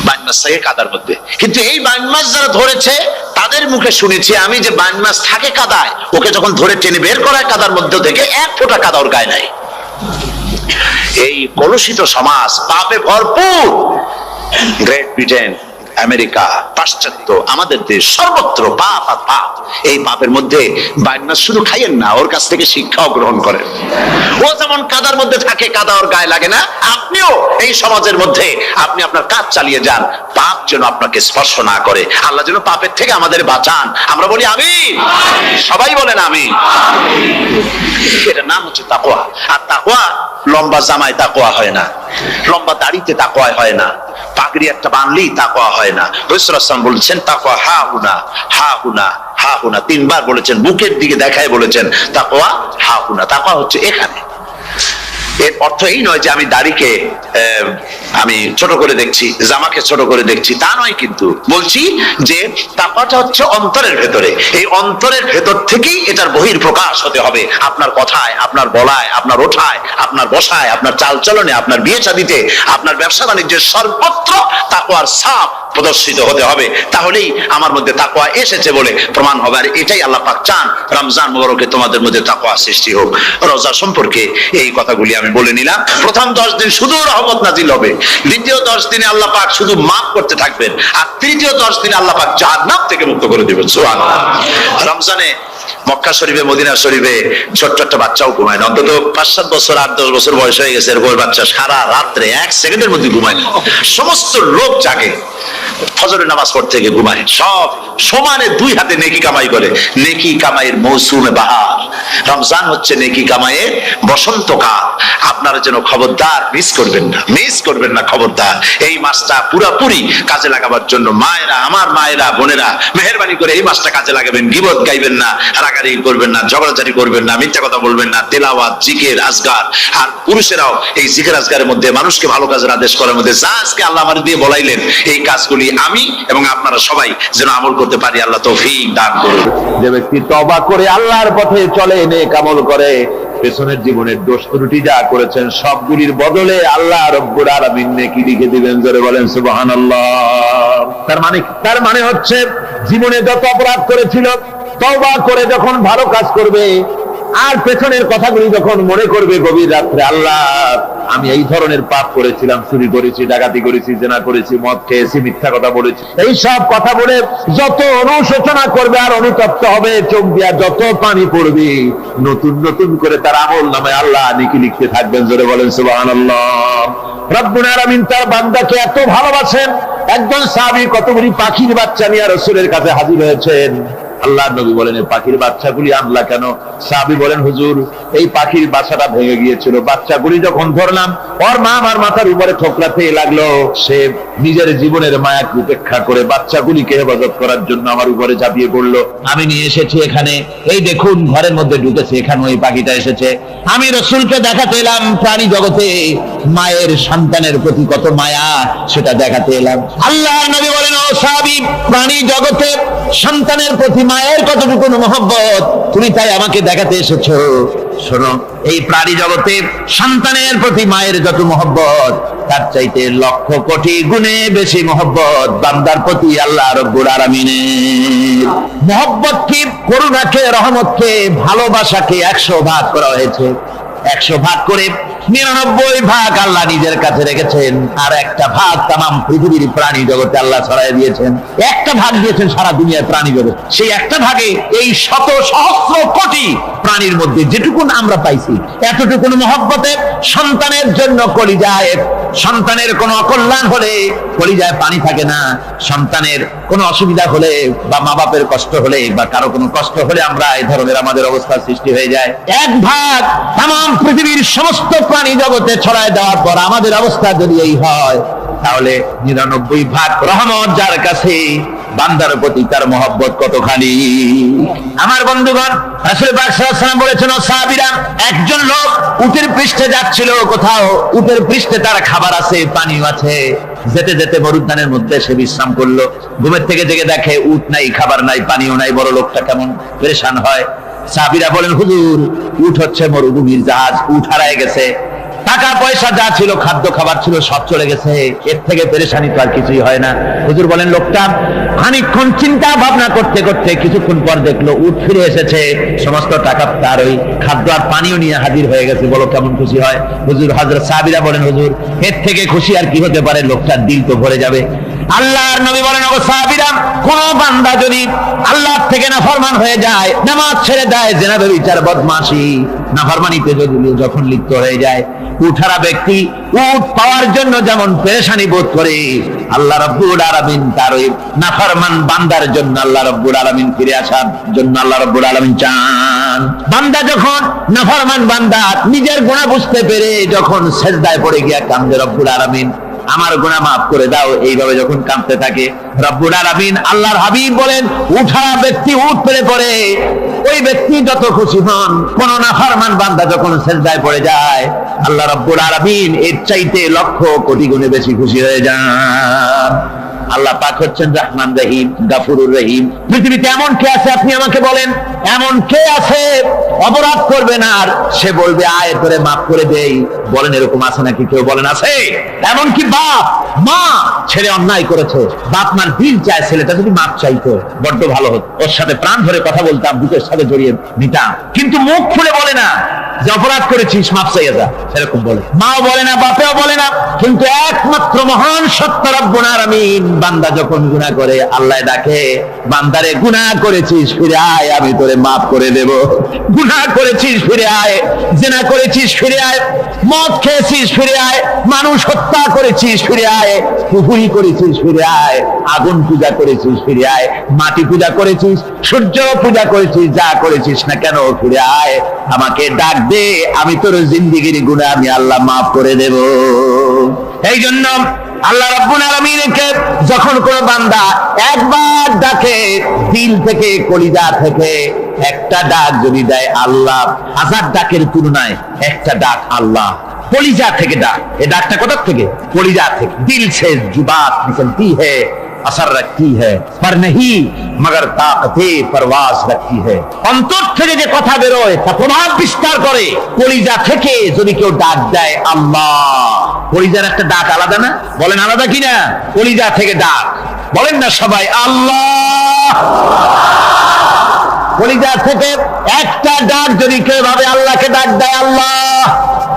বাইন মাছ থাকে কাদার মধ্যে। কিন্তু এই বাইন মাছ যারা ধরেছে তাদের মুখে শুনেছি আমি যে বাইন মাছ থাকে কাদায়, ওকে যখন ধরে টেনে বের করায় কাদার মধ্যে থেকে, এক ফোঁটা কাদা ওর গায়ে নাই। এই কলুষিত সমাজ, পাপে ভরপুর। গ্রেট ব্রিটেন, আমেরিকা, পাশ্চাত্য, আমাদের দেশ, সর্বত্র পাপ আর পাপ। এই পাপের মধ্যে বাইনা শুধু খাইয়েন না, ওর কাছ থেকে শিক্ষাও গ্রহণ করেন। ও যেমন কাদার মধ্যে থাকে, কাদা ওর গায়ে লাগে না, আপনিও এই সমাজের মধ্যে আপনি আপনার কাজ চালিয়ে যান, পাপ যেন আপনাকে স্পর্শ না করে। আল্লাহ যেন পাপের থেকে আমাদের বাঁচান। আমরা বলি আমিন, সবাই বলেন আমিন। এটার নাম হচ্ছে তাকওয়া। আর তাকওয়া লম্বা জামায় তাকওয়া হয় না, লম্বা দাড়িতে তাকওয়া হয় না, পাগড়ি একটা বানলেই তাকওয়া হয় না। রাসূলুল্লাহ সাল্লাল্লাহু আলাইহি ওয়াসাল্লাম বলেছেন তাকওয়া হা হুনা, হা হুনা, হা হুনা, তিনবার বলেছেন, বুকের দিকে দেখায় বলেছেন তাকওয়া হা হুনা। তাকওয়া হচ্ছে এখানে। এর অর্থ এই নয় যে আমি দাড়িকে আমি ছোট করে দেখছি, জামাকে ছোট করে দেখছি, তা নয়। কিন্তু বলছি যে তাকওয়াটা হচ্ছে অন্তরের ভেতরে। এই অন্তরের ভেতর থেকেই এটার বহির প্রকাশ হতে হবে। আপনার কথায়, আপনার বলায়, আপনার ওঠায়, আপনার বসায়, আপনার চালচলনে, আপনার বিয়ে শাদীতে, আপনার ব্যবসা বাণিজ্যের সর্বত্র তাকওয়ার ছাপ প্রদর্শিত হতে হবে। তাহলেই আমার মধ্যে তাকওয়া এসেছে বলে প্রমাণ হবে। আর এটাই আল্লাহ পাক চান, রমজান মুবারকে তোমাদের মধ্যে তাকওয়া সৃষ্টি হোক। রোজা সম্পর্কে এই কথাগুলি আমি বলে নিলাম। প্রথম 10 দিন শুধু রহমত নাজিল হবে, দ্বিতীয় 10 দিনে আল্লাহ পাক শুধু মাফ করতে থাকবেন, আর তৃতীয় 10 দিনে আল্লাহ পাক জাহান্নাম থেকে মুক্ত করে দিবেন। সুবহানাল্লাহ। রমজানে মক্কা শরীফে, মদিনা শরীফে ছোট্ট একটা বাচ্চাও ঘুমায় না। অন্তত 5-7 বছর, 8-10 বছর বয়স হয়ে গেছে এরকম বাচ্চা সারা রাত্রে 1 সেকেন্ডের মধ্যে ঘুমায় না। সমস্ত লোক জাগে, ফজরের নামাজ পড়তে গিয়ে ঘুমায়, সব সমানে 2 হাতে নেকি কামাই করে। নেকি কামাইয়ের মৌসুমে বাহার। রমজান হচ্ছে নেকি কামাইয়ের বসন্তকাল। আপনারা যেন খবরদার মিস করবেন না, মিস করবেন না, খবরদার। এই মাসটা পুরোপুরি কাজে লাগাবার জন্য মায়েরা, আমার মায়েরা, বোনেরা, মেহেরবানি করে এই মাসটা কাজে লাগাবেন। গীবত গাইবেন না, রাগারাগি করবেন না, ঝগড়াঝাটি করবেন না, মিথ্যা কথা বলবেন না, তেলাওয়াত, জিকির, আজকার। আর পুরুষেরাও এই জিকির আজকারের মধ্যে, মানুষকে ভালো কাজের আদেশ করার মধ্যে যা আজকে আল্লাহ আমার দিয়ে বলাইলেন, এই কাজগুলি আমি এবং আপনারা সবাই যেন আমল করতে পারি। আল্লাহ তৌফিক দান করুন। যে ব্যক্তি তওবা করে আল্লাহর পথে চলে, নেক আমল করে, পেছনের জীবনের দোষ ত্রুটি যা করেছেন সবগুলির বদলে আল্লাহ রব্বুল আলামিন নেকি লিখে দিবেন। জোরে বলেন সুবহানাল্লাহ। তার মানে হচ্ছে জীবনে যত অপরাধ করেছিল, তওবা করে যখন ভালো কাজ করবে, আর পেছনের কথাগুলি যখন মনে করবে গভীর রাত্রে, আল্লাহ আমি এই ধরনের পাপ করেছিলাম, চুরি করেছি, ডাকাতি করেছি, জেনা করেছি, মদ খেয়েছি, মিথ্যা কথা বলেছি, এই সব কথা বলে যত অনুশোচনা করবে আর অনুতপ্ত হবে, চোখ দিয়া যত পানি পড়বে, নতুন নতুন করে তার আমল নামে আল্লাহ নেকি লিখতে থাকবেন। জোরে বলেন সুবহানাল্লাহ। রব্বুল আলামিন তার বান্দাকে এত ভালোবাসেন, একজন সাহাবী কতগুলি পাখির বাচ্চা নিয়ে রাসূলের কাছে হাজির হয়েছেন। আল্লাহর নবী বলেন, এই পাখির বাচ্চাগুলি আনলা কেন? সাহাবী বলেন, হুজুর এই পাখির বাসাটা ভেঙে গিয়েছিল, বাচ্চাগুলি যখন ধরলাম ওর মা আমার মাথার উপরে ঠোকরাতে লাগলো, সে নিজের জীবনের মায়াকে উপেক্ষা করে বাচ্চাগুলিকে হেফাজত করার জন্য আমার উপরে ঝাঁপিয়ে পড়লো। আমি নিয়ে এসেছি এখানে, এই দেখুন ঘরের মধ্যে ঢুকেছে, এখানে ওই পাখিটা এসেছে। আমি রাসূলকে দেখাতে এলাম প্রাণী জগতে মায়ের সন্তানের প্রতি কত মায়া, সেটা দেখাতে এলাম। আল্লাহর নবী বলেন, ও সাহাবী, প্রাণী জগতে সন্তানের প্রতি মায়ের কতটুকু মহব্বত তুমি তাই আমাকে দেখাতে এসেছো। শোনো, এই প্রাণী জগতে সন্তানের প্রতি মায়ের যত মহব্বত, তার চাইতে লক্ষ কোটি গুণে বেশি মহব্বত বান্দার প্রতি আল্লাহ রব্বুল আলামিনের। মহব্বতকে, করুণাকে, রহমতকে, ভালোবাসাকে 100 ভাগ করা হয়েছে। 100 ভাগ করে 99 ভাগ আল্লাহ নিজের কাছে রেখেছেন, আর একটা ভাগ তামাম পৃথিবীর প্রাণী জগতে আল্লাহ ছড়াই দিয়েছেন। একটা ভাগ দিয়েছেন সারা দুনিয়ার প্রাণী জগৎ। সেই একটা ভাগে এই শত সহস্র কোটি প্রাণীর মধ্যে যেটুকুন আমরা পাইছি, এতটুকুন মহব্বতে সন্তানের জন্য কলিজায়, সন্তানের কোনো অকল্যাণ হলে কলিজায় পানি থাকে না, সন্তানের কোনো অসুবিধা হলে বা মা বাপের কষ্ট হলে বা কারো কোনো কষ্ট হলে আমরা এই ধরনের আমাদের অবস্থা সৃষ্টি হয়ে যায়। 1 ভাগ তামাম পৃথিবীর সমস্ত প্রাণী জগতে ছড়ায় দেওয়ার পর আমাদের অবস্থা যদি এই হয়, তাহলে 99 ভাগ রহমত যার কাছে, বান্দার প্রতি তার মহব্বত কতখানি। আমার বন্ধুগণ, রাসূল পাক সাল্লাল্লাহু আলাইহি ওয়াসাল্লাম বলেছেন, ও সাহাবীরা, একজন লোক উটের পৃষ্ঠে যাচ্ছিল কোথাও, উটের পৃষ্ঠে তার খাবার আছে, পানিও আছে, যেতে যেতে মরুদ্যানের মধ্যে সে বিশ্রাম করলো। ঘুমের থেকে জেগে দেখে উট নাই, খাবার নাই, পানিও নাই। বড় লোকটা কেমন পেরেশান হয়। সাহাবীরা বলেন, হুজুর উট হচ্ছে মরুভূমির জাহাজ, উট হারায় গেছে, টাকা পয়সা যা ছিল, খাদ্য খাবার ছিল, সব চলে গেছে, এর থেকে পেরেশানি তো আর কিছুই হয় না। হুজুর বলেন, লোকটা খানিকক্ষণ চিন্তা ভাবনা করতে করতে কিছুক্ষণ পর দেখলো উট ফিরে এসেছে, সমস্ত টাকা তার ওই খাদ্য আর পানিও নিয়ে হাজির হয়ে গেছে। বলো কেমন খুশি হয়? হুজুর, হযরত সাহাবীরা বলেন, হুজুর এর থেকে খুশি আর কি হতে পারে? লোকটার দিল তো ভরে যাবে। আল্লাহর নবী বলেন, ওগো সাহাবীরা, কোন বান্দা যদি আল্লাহর থেকে নাফরমান হয়ে যায়, নামাজ ছেড়ে দেয়, জিনা ব্যভিচার বদমাশি নাফরমানিতে যদি যখন লিপ্ত হয়ে যায়, উঠারা ব্যক্তি উট পাওয়ার জন্য যেমন পেরেশানি বোধ করে, আল্লাহ রাব্বুল আলামিন তার ওই নাফরমান বান্দার জন্য আল্লাহ রাব্বুল আলামিন ফিরে আসার জন্য আল্লাহ রাব্বুল আলামিন চান। বান্দা যখন নাফরমান বান্দা নিজের গুনাহ বুঝতে পেরে যখন সিজদায় পড়ে গিয়া কান্দে, রব্বুল আলামিন আমার গুনাহ মাফ করে দাও, এইভাবে যখন কাঁদতে থাকে, রব্বুল আলামিন আল্লাহর হাবিব বলেন, উঠা ব্যক্তি উঠ পেরে পড়ে, ওই ব্যক্তি যত খুশি হন। কোন নাফরমান বান্দা যখন সিজদায় পড়ে যায়, আল্লাহ রব্বুল আলামিন এর চাইতে লক্ষ কোটি গুণে বেশি খুশি হয়ে যান। আল্লাহ পাক হচ্ছেন রহমান রহিম, গাফুরুর রহিম। পৃথিবীতে এমন কে আছে আপনি আমাকে বলেন, এমন কে আছে অপরাধ করবে না আর সে বলবে আয় তোরে মাফ করে দেই? বলেন এরকম আছে নাকি? কেউ বলেন আছে? এমন কি বাপ মা ছেলে অন্যায় করেছে, বাপ মার দিল চায় ছেলেটা যদি মাফ চাইতো বড্ড ভালো হতো, ওর সাথে প্রাণ ধরে কথা বলতাম, বুকের সাথে জড়িয়ে নিতাম, কিন্তু মুখ খুলে বলে না যে অপরাধ করেছিস মাফ চাইয়া যা, সেরকম বলে। মাও বলে না, বাপেও বলে না, কিন্তু একমাত্র মহান সত্য রব্বুল আলামিন বান্দা যখন গুনাহ করে আল্লাহ ডাকে, বান্দারে গুনাহ করেছিস ফিরে আয়, আমি তোরে মাফ করে দেব। গুনাহ করেছিস ফিরে আয়, জিনা করেছিস ফিরে আয়, মদ খেয়েছিস ফিরে আয়, মানুষ হত্যা করেছিস ফিরে আয়, কুফরি করেছিস ফিরে আয়, আগুন পূজা করেছিস ফিরে আয়, মাটি পূজা করেছিস, সূর্য পূজা করেছিস, যা করেছিস না কেন ফিরে আয়, আমাকে ডাক দে, আমি তোর জিন্দেগির গুনাহ আমি আল্লাহ মাফ করে দেব। এই জন্য আল্লাহ রাব্বুল আলামিনকে যখন কোন বান্দা একবার ডাকে, দিল থেকে কলিজা থেকে একটা ডাক যদি দেয়, আল্লাহ হাজার ডাকের তুলনায় একটা ডাক আল্লাহ কলিজা থেকে ডাক। এই ডাকটা কোথা থেকে? কলিজা থেকে। দিল সে जुबात निकलती है, असर रखती है, पर नहीं मगर ताकते परवाज रखती है। অন্তর থেকে যে কথা বেরোয় তা প্রভাব বিস্তার করে। কলিজা থেকে যদি কেউ ডাক দেয় আল্লাহ, কলিজার একটা ডাক আলাদা না? বলেন আলাদা কিনা? কলিজা থেকে ডাক বলেন না সবাই আল্লাহ। কলিজা থেকে একটা ডাক যদি কেউ ভাবে আল্লাহকে ডাক দেয় আল্লাহ,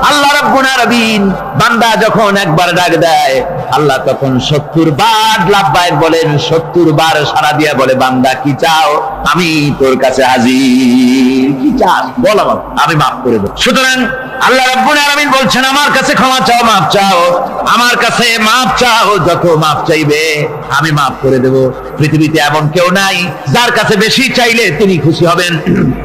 আল্লাহ রাব্বুল আলামিন বান্দা যখন একবার ডাক দেয়, আল্লাহ তখন 70 বার লাব্বাইক বলেন, 70 বার সাড়া দিয়া বলে, বান্দা কি চাও? আমি তোর কাছে হাজির। কি চাস বল, আমি মাফ করে দেব। সুতরাং আল্লাহ রাব্বুল আলামিন বলছেন, আমার কাছে ক্ষমা চাও, মাফ চাও, আমার কাছে মাফ চাও, যত মাফ চাইবে আমি মাফ করে দেব। পৃথিবীতে এমন কেউ নাই যার কাছে বেশি চাইলে তিনি খুশি হবেন।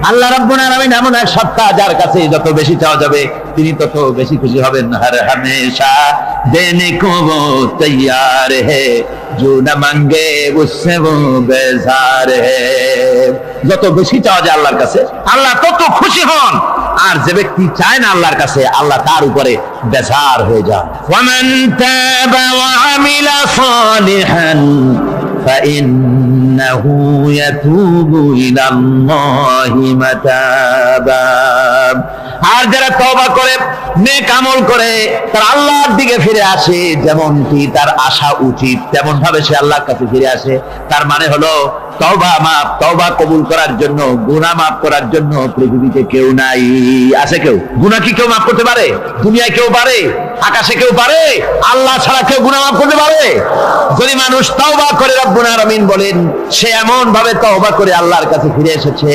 আল্লাহ রাব্বুল আলামিন এমন এক সত্তা যার কাছে যত বেশি চাওয়া যাবে তিনি তত বেশি খুশি হবেন। হর হমেশা দেনে কো वो तैयार है, जो न मांगे उससे वो बेजार है। যত বেশি চাওয়া যায় আল্লাহর কাছে আল্লাহ তত খুশি হন, আর যে ব্যক্তি চায় না আল্লাহর কাছে আল্লাহ তার উপরে বেজার হয়ে যান। ওয়ামান তাবা ওয়া আমিলা সালিহান ফাইন্নাহু ইয়াতুবু ইলাল্লাহি মাতাবা। আর যারা তওবা করে, নেক আমল করে, তার আল্লাহর দিকে ফিরে আসে, যেমনটি তার আশা উচিত তেমন ভাবে সে আল্লাহর কাছে ফিরে আসে, তার মানে হলো তওবা মাফ, তওবা কবুল করার জন্য, গুনাহ মাফ করার জন্য পৃথিবীতে কেউ নাই। আছে কেউ? গুনাহ কি কেউ মাফ করতে পারে? দুনিয়ায় কেউ পারে? আকাশে কেউ পারে? আল্লাহ ছাড়া কেউ গুনাহ মাফ করতে পারে? যদি মানুষ তওবা করে, রব্বুল আলামিন বলেন সে এমন ভাবে তওবা করে আল্লাহর কাছে ফিরে এসেছে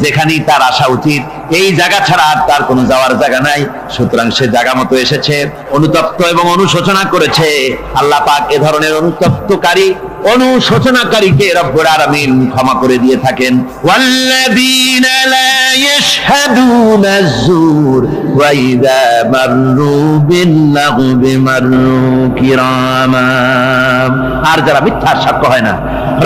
যেখানেই তার আসা উচিত, এই জায়গা ছাড়া আর তার কোনো যাওয়ার জায়গা নাই। সুতরাং সে জায়গা মতো এসেছে, অনুতপ্ত এবং অনুশোচনা করেছে। আল্লাহ পাক এ ধরনের অনুতপ্তকারী, অনুশোচনাকারীকে রব্বুল আলামিন ক্ষমা করে দিয়ে থাকেন। ওয়াল্লাযীনা লা ইয়াশহাদুনা আয-যুর ওয়া ইযা মাররু বিল-লাগবি মাররু কিরামা। আর যারা মিথ্যার সাক্ষ্য হয় না,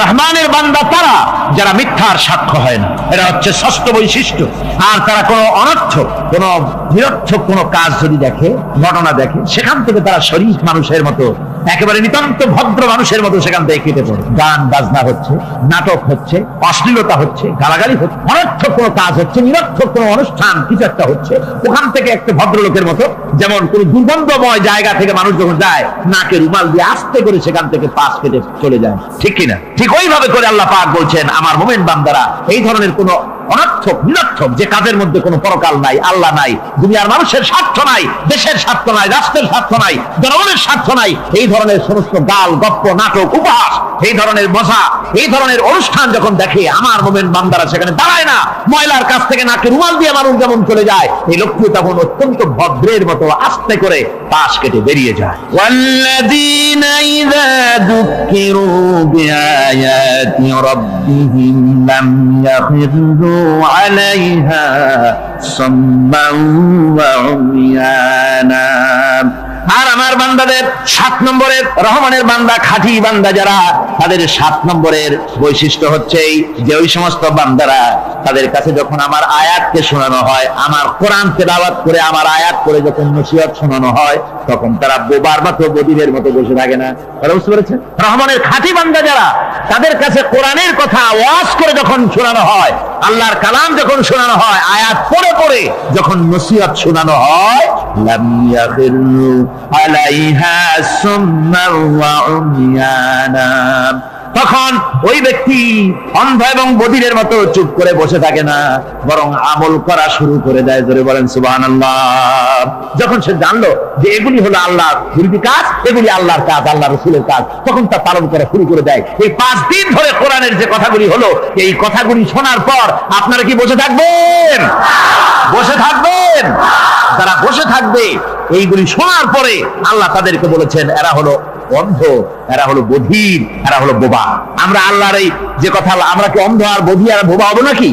রহমানের বান্দা তারা যারা মিথ্যার সাক্ষ্য হয় না, এটা হচ্ছে ষষ্ঠ বৈশিষ্ট্য। আর তারা কোনো অনর্থক, কোনো নিরর্থক কোনো কাজ যদি দেখে, ঘটনা দেখে, সেখান থেকে তারা শরীফ মানুষের মতো, একেবারে নিতান্ত ভদ্র মানুষের মতো সেখান থেকে কেটে পড়ে। গান বাজনা হচ্ছে, নাটক হচ্ছে, অশ্লীলতা হচ্ছে, গালাগালি হচ্ছে, অনর্থক কোনো কাজ হচ্ছে, নিরর্থক কোনো অনুষ্ঠান কিছু একটা হচ্ছে, ওখান থেকে একটা ভদ্রলোকের মতো, যেমন কোন দুর্গন্ধময় জায়গা থেকে মানুষ যখন যায়, নাকে রুমাল দিয়ে আস্তে করে সেখান থেকে পাশ কেটে চলে যায়, ঠিক কিনা? ঠিক ওইভাবে করে আল্লাহ পাক বলছেন, আমার মুমিন বান্দারা এই ধরনের কোনো অনর্থক নিরর্থক যে কাজের মধ্যে কোনো পরকাল নাই, আল্লাহ নাই, দুনিয়ার মানুষের স্বার্থ নাই, দেশের স্বার্থ নাই, রাষ্ট্রের স্বার্থ নাই, জনগণের স্বার্থ নাই, এই ধরনের সমস্ত গাল গপ্প নাটক উপহাস, এই ধরনের মজা, এই ধরনের অনুষ্ঠান যখন দেখে আমার মোমেন বান্দারা সেখানে দাঁড়ায় না। ময়লার কাছ থেকে নাকে রুমাল দিয়ে মানুষ যেমন চলে যায়, এই লোকটি তখন অত্যন্ত ভদ্রের মতো আস্তে করে পাশ কেটে বেরিয়ে যায়। والذين إذا ذكروا بآيات ربهم لم يخروا عليها صما وعميانا। আর আমার বান্দাদের 7 নম্বরের রহমানের বান্দা, খাঁটি বান্দা যারা, তাদের 7 নম্বরের বৈশিষ্ট্য হচ্ছে এই যে ওই সমস্ত বান্দারা তাদের কাছে যখন আমার আয়াতকে শোনানো হয়, আমার কোরআন তেলাওয়াত করে আমার আয়াত করে যখন নসিহত শোনানো হয়, তখন তারা বোবার মতো বদিরের মতো বসে থাকে না। তারা বুঝতে পেরেছে? রহমানের খাঁটি বান্দা যারা, তাদের কাছে কোরআনের কথা ওয়াজ করে যখন শোনানো হয়, আল্লাহর কালাম যখন শোনানো হয়, আয়াত পড়ে পড়ে যখন নসিহত শোনানো হয়, লাম ইয়াখিরু আলাইহা সুম্মান ওয়া উমিয়ানা, তখন ওই ব্যক্তি অন্ধ এবং বধিরের মতো চুপ করে বসে থাকে না, বরং আমল করা শুরু করে দেয়। জোরে বলেন সুবহানাল্লাহ। যখন সে জানলো যে এগুলি হলো আল্লাহর বিরোধী কাজ, এগুলি আল্লাহর কাজ, আল্লাহ রাসূলের কাজ, তখন তা পালন করা শুরু করে দেয়। এই 5 দিন ধরে কোরআনের যে কথাগুলি হলো, এই কথাগুলি শোনার পর আপনারা কি বসে থাকবেন? বসে থাকবেন? যারা বসে থাকবে এইগুলি শোনার পরে আল্লাহ তাদেরকে বলেছেন এরা হলো অন্ধ, এরা হলো বধির, এরা হলো বোবা। আমরা আল্লাহর এই যে কথা, আমরা কি অন্ধ আর বধির আর বোবা হবো নাকি?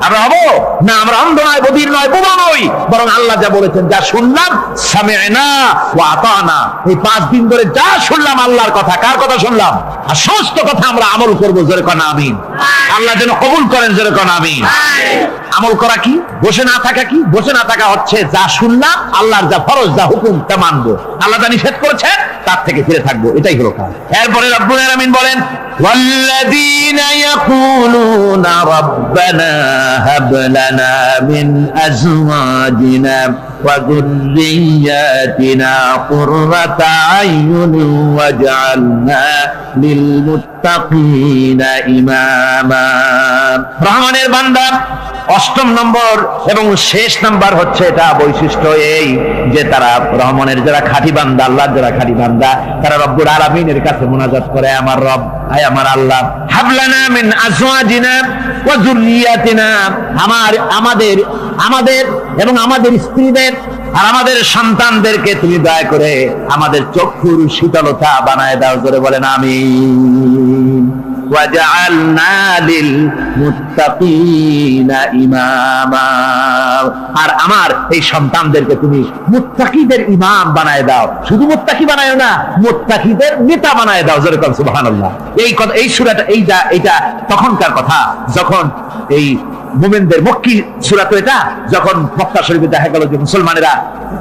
আমরা হবো না? আমরা অন্ধ নয়, বধির নয়, বোবা নই, বরং আল্লাহ যা বলেছেন, যা শুনলাম সামি'না ওয়া আতানা, এই 5 দিন ধরে যা শুনলাম আল্লাহর কথা, কার কথা শুনলাম? আর সমস্ত কথা আমরা আমল করবো। জোরে কোন আমিন। আল্লাহ যেন কবুল করেন। জোরে কোন আমিন। আমল করা কি? বসে না থাকা কি? বসে না থাকা হচ্ছে যা শুনলাম, আল্লাহর যা ফরজ, যা হুকুম, তা মানবো। আল্লাহ যা নিষেধ করেছেন তার থেকে ফিরে থাকবো, এটাই হলো কাজ। এরপরে রব্বুল আলামিন বলেন, والذين يقولون ربنا هب لنا من أزواجنا وذرياتنا قرة أعين واجعلنا للمتقين إماما। রহমানের বান্দা 8ম নম্বর এবং শেষ নাম্বার হচ্ছে এটা বৈশিষ্ট্য এই যে তারা রহমানের যারা খাঁটি বান্দা, আল্লাহর যারা খাঁটি বান্দা, তারা রব্বুল আলামিনের কাছে মুনাজাত করে, আমার রব, আয় আমার আল্লাহ, হাবলানা মিন আজওয়াজিনা ওয়া যুররিয়াতিনা, আমাদের এবং আমাদের স্ত্রীদের আর আমাদের সন্তানদেরকে তুমি দয়া করে আমাদের চক্ষুর শীতলতা বানায় দাও। জোরে বলেন আমিন। ওয়াজআলনা লিল মুত্তাকিনা ইমামা, আর আমার এই সন্তানদেরকে তুমি মুত্তাকিদের ইমাম বানায় দাও। শুধু মুত্তাকি বানায়ো না, মুত্তাকিদের নেতা বানায় দাও। জোরে বলেন সুবহানাল্লাহ। এই সূরাটা এইটা তখনকার কথা যখন এই মুমিনদের মক্কি সূরা, তো এটা যখন মক্কা শরীফে দেখা গেল যে মুসলমানেরা,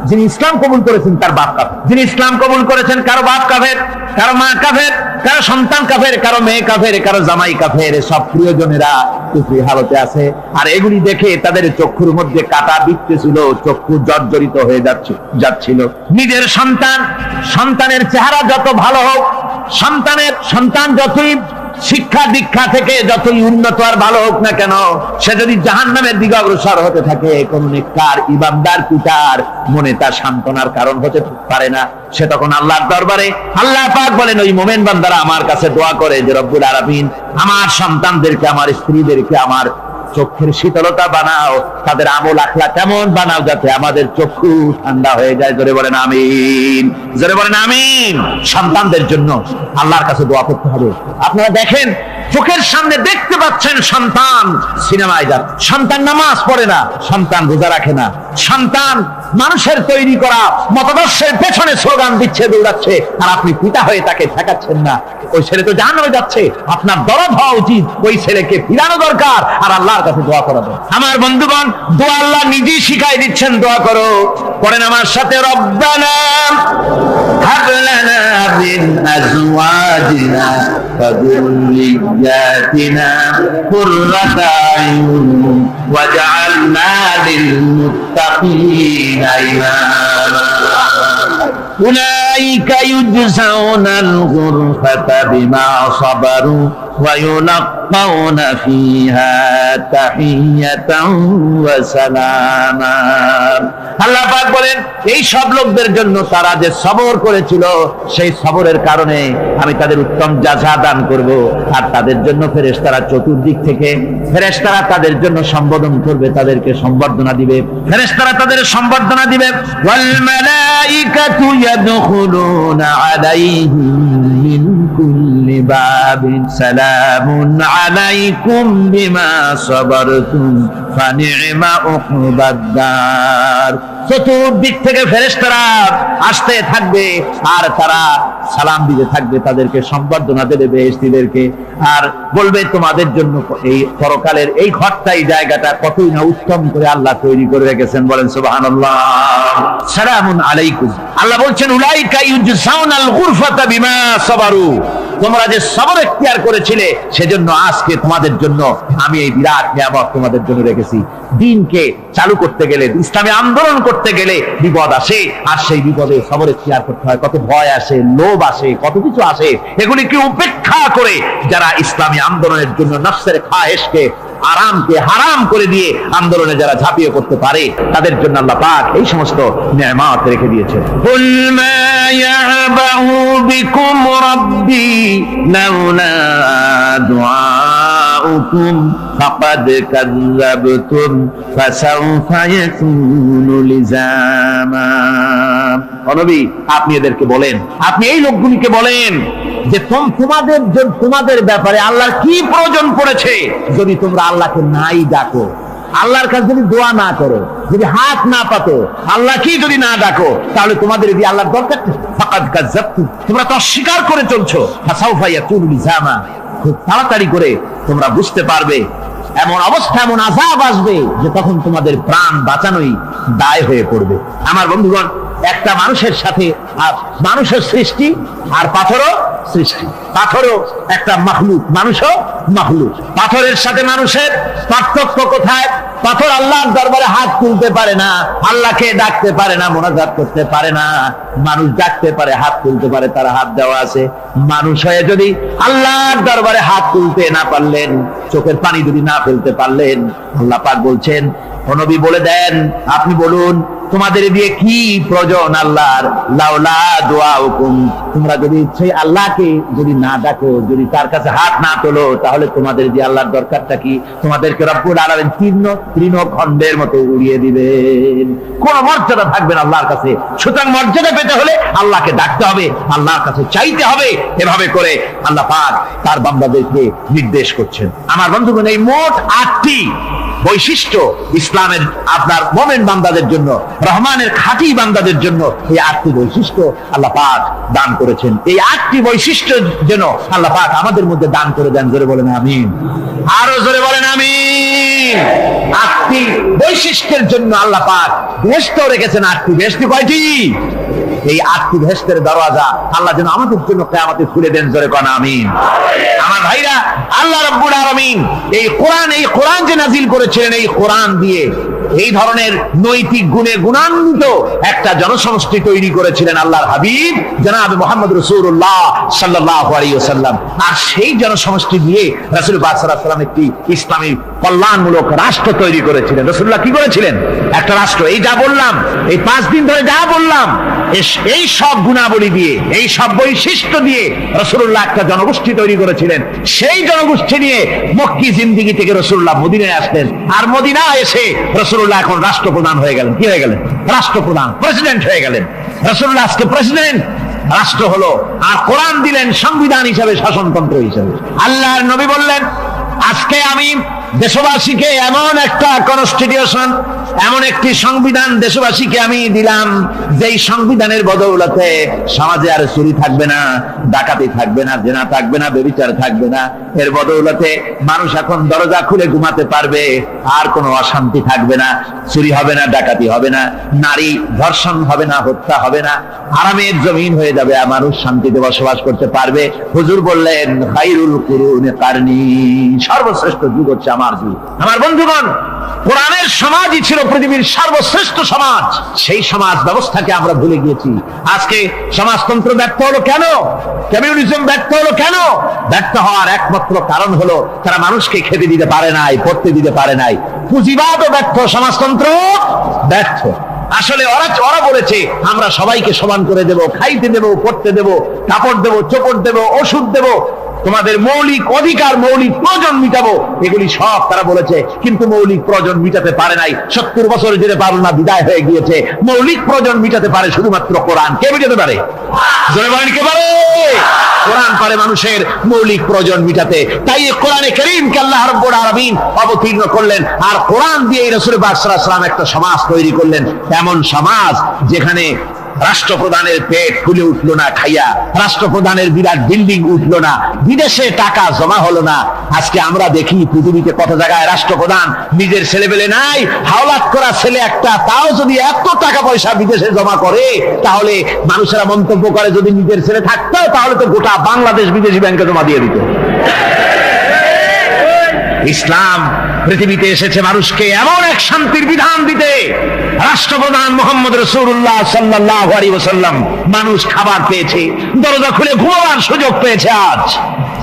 যিনি ইসলাম কবুল করেছেন তার বাপ কাফের, যিনি ইসলাম কবুল করেছেন কারো বাপ কাফের, কারো মা কাফের, কারো সন্তান কাফের, কারো মেয়ে কাফের, কারো জামাই কাফের, সব প্রিয়জনেরা কুফরি হালতে আছে। আর এগুলি দেখে তাদের চক্ষুর মধ্যে কাঁটা বিঁধতেছিল, চক্ষু জর্জরিত হয়ে যাচ্ছিল। নিজের সন্তানের চেহারা যত ভালো হোক, সন্তান যতই শিক্ষা দীক্ষা থেকে যতই উন্নত আর ভালো হোক না কেন, সে যদি জাহান্নামের দিকে অগ্রসর হতে থাকে, কোন নেককার ইমানদার পিতার মনে তা সান্ত্বনার কারণ হতে পারে না। সে তখন আল্লাহর দরবারে, আল্লাহ পাক বলেন ওই মুমিন বান্দারা আমার কাছে দোয়া করে যে রব্বুল আলামিন আমার সন্তানদেরকে, আমার স্ত্রীদেরকে আমার চোখের শীতলতা বানাও, তাদের আমল আখলাক কেমন বানাও যাতে আমাদের চক্ষু ঠান্ডা হয়ে যায়। জোরে বলেন আমিন। জোরে বলেন আমিন। সন্তানদের জন্য আল্লাহর কাছে দোয়া করতে হবে। আপনারা দেখেন, চোখের সামনে দেখতে পাচ্ছেন সন্তান সিনেমায় যান, সন্তান নামাজ পড়ে না, সন্তান রোজা রাখে না, সন্তান মানুষের তৈরি করা মতাদর্শের পেছনে স্লোগান দিচ্ছে, দৌড়াচ্ছে, আর আপনি পিতা হয়ে তাকে ঠেকাচ্ছেন না। ওই ছেলে তো জাহান্নামে যাচ্ছে, আপনার দরদ হওয়া উচিত, ওই ছেলেকে ফিরানো দরকার আর আল্লাহর কাছে দোয়া করাবো। আমার বন্ধুগণ, দোয়া আল্লাহ নিজেই শিখাই দিচ্ছেন, দোয়া করো। পড়েন আমার সাথে, রব্বানা হাব লানা মিন আজওয়াজিনা ওয়া যুররিয়াতিনা কুররাতা আয়ুন ওয়াজআলনা লিল মুত্তাকিনা ইমামা। উলাইকা ইউজজাউনাল গুরফাতা বিমা সাবারু ওয়া ইউলাক্কাউনা ফিহা তাহিয়াতান ওয়া সালামা। আল্লাহ পাক বলেন এই সব লোকদের জন্য তারা যে সবর করেছিল সেই সবরের কারণে আমি তাদের উত্তম জাযা দান করব। আর তাদের জন্য ফেরেশতারা চতুর্দিক থেকে ফেরেশতারা তাদের জন্য সম্বোধন করবে, তাদেরকে সম্বর্ধনা দিবে, ফেরেশতারা তাদের সম্বর্ধনা দিবে। ওয়াল মালাইকাতু ইয়াদখুলুনা আলাইহিম মিন কুল্লি বাবিন সালামুন আলাইকুম বিমা সাবারতুম ফানি'মা উকবাদ-দার। চতুর্দিক থেকে ফেরেশতারা আসতে থাকবে আর তারা সালাম দিতে থাকবে, তাদেরকে সম্বর্ধনা দেবে বেহেশতীদেরকে, আর বলবে তোমাদের জন্য এই পরকালের এই ঘরটা, এই জায়গাটা কতই না উত্তম করে আল্লাহ তৈরি করে রেখেছেন। বলেন সুবহানাল্লাহ। সালামুন আলাইকুম। আল্লাহ বলছেন উলাইকা ইউজজাউনাল গুরফাতা বিমা সাবারু, তোমরা যে সবর এখতিয়ার করেছিলে সেজন্য আজকে তোমাদের জন্য আমি এই বিরাট নিয়ামত তোমাদের জন্য রেখেছি। দ্বীনকে চালু করতে গেলে, ইসলামী আন্দোলন করতে গেলে বিপদ আসে, আর সেই বিপদে সবর এখতিয়ার করতে হয়। কত ভয় আসে, লোভ আসে, কত কিছু আসে, এগুলিকে উপেক্ষা করে যারা ইসলামী আন্দোলনের জন্য নফসের খায়েশকে, আরামকে হারাম করে দিয়ে আন্দোলনে যারা ঝাঁপিয়ে পড়তে পারে তাদের জন্য আল্লাহ পাক এই সমস্ত নিয়ামত রেখে দিয়েছেন। কুল মা ইয়াবাউ বিকুম রাব্বি লাউলা দুআউকুম ফাকাদ কাযাবতুম ফাসাউফা ইয়াকুনু লিজামা। নবী আপনি এদেরকে বলেন, আপনি এই লোকগুলিকে বলেন যে তোমাদের ব্যাপারে আল্লাহর কি প্রয়োজন পড়েছে যদি তোমরা আল্লাহকে নাই ডাকো, আল্লাহর কাছে যদি দোয়া না করো, যদি হাত না পাতো, আল্লাহ কি যদি না ডাকো, তাহলে তোমাদের যদি আল্লাহর দরকার, ফাকাদ কাযাবতুম, তোমরা তো অস্বীকার করে চলছো। ফাসাউফা ইয়াকুনু লিজামা, খুব তাড়াতাড়ি করে তোমরা বুঝতে পারবে, এমন অবস্থা, এমন আযাব আসবে যে তখন তোমাদের প্রাণ বাঁচানোই দায় হয়ে পড়বে। আমার বন্ধুগণ, একটা মানুষের সাথে মানুষের সৃষ্টি আর পাথরও সৃষ্টি, পাথরও একটা মাখলুক, মানুষও মাখলুক। পাথরের সাথে মানুষের পার্থক্য কোথায়? পাথর আল্লাহর দরবারে হাত তুলতে পারে না, আল্লাহকে ডাকতে পারে না, মোনাজাত করতে পারে না। মানুষ ডাকতে পারে, হাত তুলতে পারে, তার হাত দেওয়া আছে। মানুষ হয়ে যদি আল্লাহর দরবারে হাত তুলতে না পারলেন, চোখের পানি যদি না ফেলতে পারলেন, আল্লাহ পাক বলছেন, ও নবী বলে দেন, আপনি বলুন তোমাদের দিয়ে কি প্রয়োজন আল্লাহর? লাউলা দুআউকুম, তোমরা যদি সেই আল্লাহকে যদি না ডাকো, যদি তার কাছে হাত না তোলো, তাহলে তোমাদের দিয়ে আল্লাহর দরকারটা কি? তোমাদেরকে রব্বুল আলামিন তৃণখণ্ডের মতো উড়িয়ে দিবেন, কোন মর্যাদা থাকবে না আল্লাহর কাছে। সুতরাং মর্যাদা পেতে হলে আল্লাহকে ডাকতে হবে, আল্লাহর কাছে চাইতে হবে। এভাবে করে আল্লাহ পাক তার বান্দাদেরকে নির্দেশ করছেন। আমার বন্ধুগণ, এই মোট 8টি বৈশিষ্ট্য ইসলামের আপনার মুমিন বান্দাদের জন্য, রহমানের খাঁটি বান্দাদের জন্য এই 8টি বৈশিষ্ট্য আল্লাহ পাক দান করেছেন। এই 8টি বৈশিষ্ট্য যেন আল্লাহ পাক আমাদের মধ্যে দান করে দেন। জোরে বলেন আমিন, আরো জোরে বলেন আমিন। 8টি বৈশিষ্ট্যের জন্য আল্লাহ পাক বেহেশত রেখেছেন। 8টি বেহেশত কয়টি? এই 8টি বেহেশতের দরওয়াজা আল্লাহ যেন আমাদের জন্য কিয়ামতে খুলে দেন। জোরে কোন আমিন। আমার ভাইরা, আল্লাহ রাব্বুল আলামিন এই কোরআন যে নাজিল করেছিলেন, এই কোরআন দিয়ে এই ধরনের নৈতিক গুণে গুণান্বিত একটা জনসমষ্টি তৈরি করেছিলেন আল্লাহর হাবিব জনাব মুহাম্মদ রাসূলুল্লাহ সাল্লাল্লাহু আলাইহি ওয়াসাল্লাম। আর সেই জনসমষ্টি দিয়ে রাসূল পাক সাল্লাল্লাহু আলাইহি ওয়াসাল্লাম একটি ইসলামী কল্যাণমূলক রাষ্ট্র তৈরি করেছিলেন। রাসূলুল্লাহ কি করেছিলেন? একটা রাষ্ট্র। এই যা বললাম, এই 5 দিন ধরে যা বললাম, এই সব গুণাবলী দিয়ে, এই সব বৈশিষ্ট্য দিয়ে রাসূলুল্লাহ একটা জনগোষ্ঠী তৈরি করেছিলেন। সেই জনগোষ্ঠী নিয়ে মক্কি জিন্দেগি থেকে রাসূলুল্লাহ মদিনায় আসলেন। আর মদিনায় এসে রাসূলুল্লাহ এখন রাষ্ট্রপ্রধান হয়ে গেলেন। কি হয়ে গেলেন? রাষ্ট্রপ্রধান, প্রেসিডেন্ট হয়ে গেলেন। রাসূলুল্লাহ আজকে প্রেসিডেন্ট, রাষ্ট্র হলো। আর কোরআন দিলেন সংবিধান হিসাবে, শাসনতন্ত্র হিসাবে। আল্লাহর নবী বললেন, আজকে আমি দেশবাসীকে এমন একটা কনস্টিটিউশন, এমন একটি সংবিধান দেশবাসীকে আমি দিলাম, যেই সংবিধানের বদৌলতে সমাজে আর চুরি থাকবে না, ডাকাতি থাকবে না, জেনা থাকবে না, ব্যভিচার থাকবে না। এর বদৌলতে মানুষ এখন দরজা খুলে ঘুমাতে পারবে, আর কোনো অশান্তি থাকবে না, চুরি হবে না, ডাকাতি হবে না, নারী ধর্ষণ হবে না, হত্যা হবে না, আরামের জমিন হয়ে যাবে, মানুষ শান্তিতে বসবাস করতে পারবে। হুজুর বললেন, খায়রুল কুরুনি কারনি, সর্বশ্রেষ্ঠ যুগ হচ্ছে আমার যুগ। আমার বন্ধুগণ, কোরআনের সমাজই ছিল পৃথিবীর সর্বশ্রেষ্ঠ সমাজ। সেই সমাজ ব্যবস্থাকে আমরা ভুলে গিয়েছি। আজকে সমাজতন্ত্র ব্যর্থ হলো কেন? কমিউনিজম ব্যর্থ হলো কেন? ব্যর্থ হওয়ার একমাত্র কারণ হলো তারা মানুষকে খেতে দিতে পারে নাই, পড়তে দিতে পারে নাই। পুঁজিবাদও ব্যর্থ, সমাজতন্ত্র ব্যর্থ। আসলে ওরা বলেছে আমরা সবাইকে সমান করে দেব, খাইতে দেব, পড়তে দেব, কাপড় দেব, চোপড় দেব, ওষুধ দেব, তোমাদের মৌলিক অধিকার, মৌলিক প্রয়োজন মিটাবো, এগুলি সব তারা বলেছে। কিন্তু মৌলিক প্রয়োজন মিটাতে পারে নাই। 70 বছর যেতে পারল না, বিদায় হয়ে গিয়েছে। মৌলিক প্রয়োজন মিটাতে পারে শুধুমাত্র কোরআন। কে মিটাতে পারে? জোরে বলেন, কে পারে? কোরআন পারে মানুষের মৌলিক প্রয়োজন মিটাতে। তাই কোরআনে কারীমকে আল্লাহ রাব্বুল আলামিন অবতীর্ণ করলেন, আর কোরআন দিয়ে রাসূল পাক সাল্লাল্লাহু আলাইহি ওয়াসাল্লাম একটা সমাজ তৈরি করলেন। এমন সমাজ যেখানে রাষ্ট্রপ্রধানের পেট ফুলে উঠলো না খাইয়া, রাষ্ট্রপ্রধানের বিরাট বিল্ডিং উঠলো না, বিদেশে টাকা জমা হলো না। আজকে আমরা দেখি পৃথিবীতে কত জায়গায় রাষ্ট্রপ্রধান নিজের ছেলে পেলে নাই, হাওলাত করা ছেলে একটা, তাও যদি এত টাকা পয়সা বিদেশে জমা করে, তাহলে মানুষেরা মন্তব্য করে যদি নিজের ছেলে থাকতো তাহলে তো গোটা বাংলাদেশ বিদেশি ব্যাংকে জমা দিয়ে দিত। ইসলাম পৃথিবীতে এসেছে মানুষকে এমন এক শান্তির বিধান দিতে। রাষ্ট্রপ্রধান মুহাম্মদ রাসূলুল্লাহ সাল্লাল্লাহু আলাইহি ওয়াসাল্লাম মানুষ খাবার পেয়েছে, দরজা খুলে ঘুমাবার সুযোগ পেয়েছে। আজ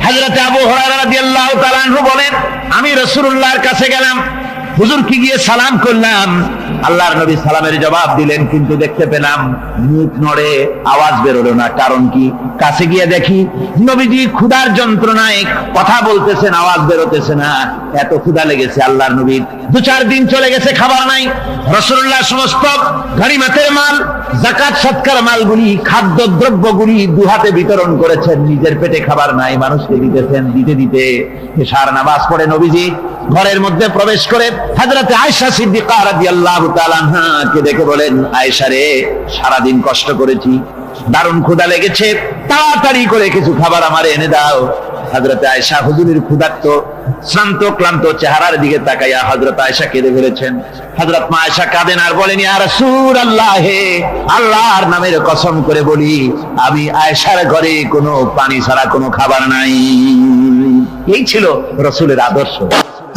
হযরত আবু হুরায়রা রাদিয়াল্লাহু তাআলা আনহু বলেন, আমি রাসূলুল্লাহর কাছে গেলাম, হুজুরকে গিয়ে সালাম করলাম। আল্লাহর নবী সালামের জবাব দিলেন, কিন্তু দেখতে পেলাম মুখ নড়ে, আওয়াজ বেরোলো না। কারণ কি? কাছে গিয়ে দেখি নবীজি ক্ষুধার যন্ত্রণায় কথা বলতেছেন, আওয়াজ বেরোতেছে না। এত ক্ষুধা লেগেছে আল্লাহর নবীর। 2-4 দিন চলে গেছে, খাবার নাই। রাসূলুল্লাহ সমস্ত গনিমতের মাল, যাকাত সদকার মালগুলি, খাদ্য দ্রব্যগুলি দুহাতে বিতরণ করেছেন। নিজের পেটে খাবার নাই, মানুষকে দিতেছেন। দিতে দিতে এশার নামাজ পড়ে নবীজি ঘরের মধ্যে প্রবেশ করে হযরত আয়েশা সিদ্দিকা রাদিয়াল্লাহু তাআলা আনহাকে দেখে বলেন, আয়েশা রে, সারাদিন কষ্ট করেছি, দারুণ ক্ষুধা লেগেছে, তাড়াতাড়ি করে কিছু খাবার আমারে এনে দাও। হযরত আয়েশা হুজুরের ক্ষুধার্ত শ্রান্ত ক্লান্ত চেহারার দিকে তাকাইয়া হযরত আয়েশা কেঁদে ফেলেছেন। হযরত মা আয়েশা কাঁদেন আর বলেন, ইয়া রাসূলুল্লাহ, হে আল্লাহর নামের কসম করে বলি, আমি আয়েশার ঘরে কোনো পানি ছাড়া কোনো খাবার নাই। এই ছিল রাসূলের আদর্শ।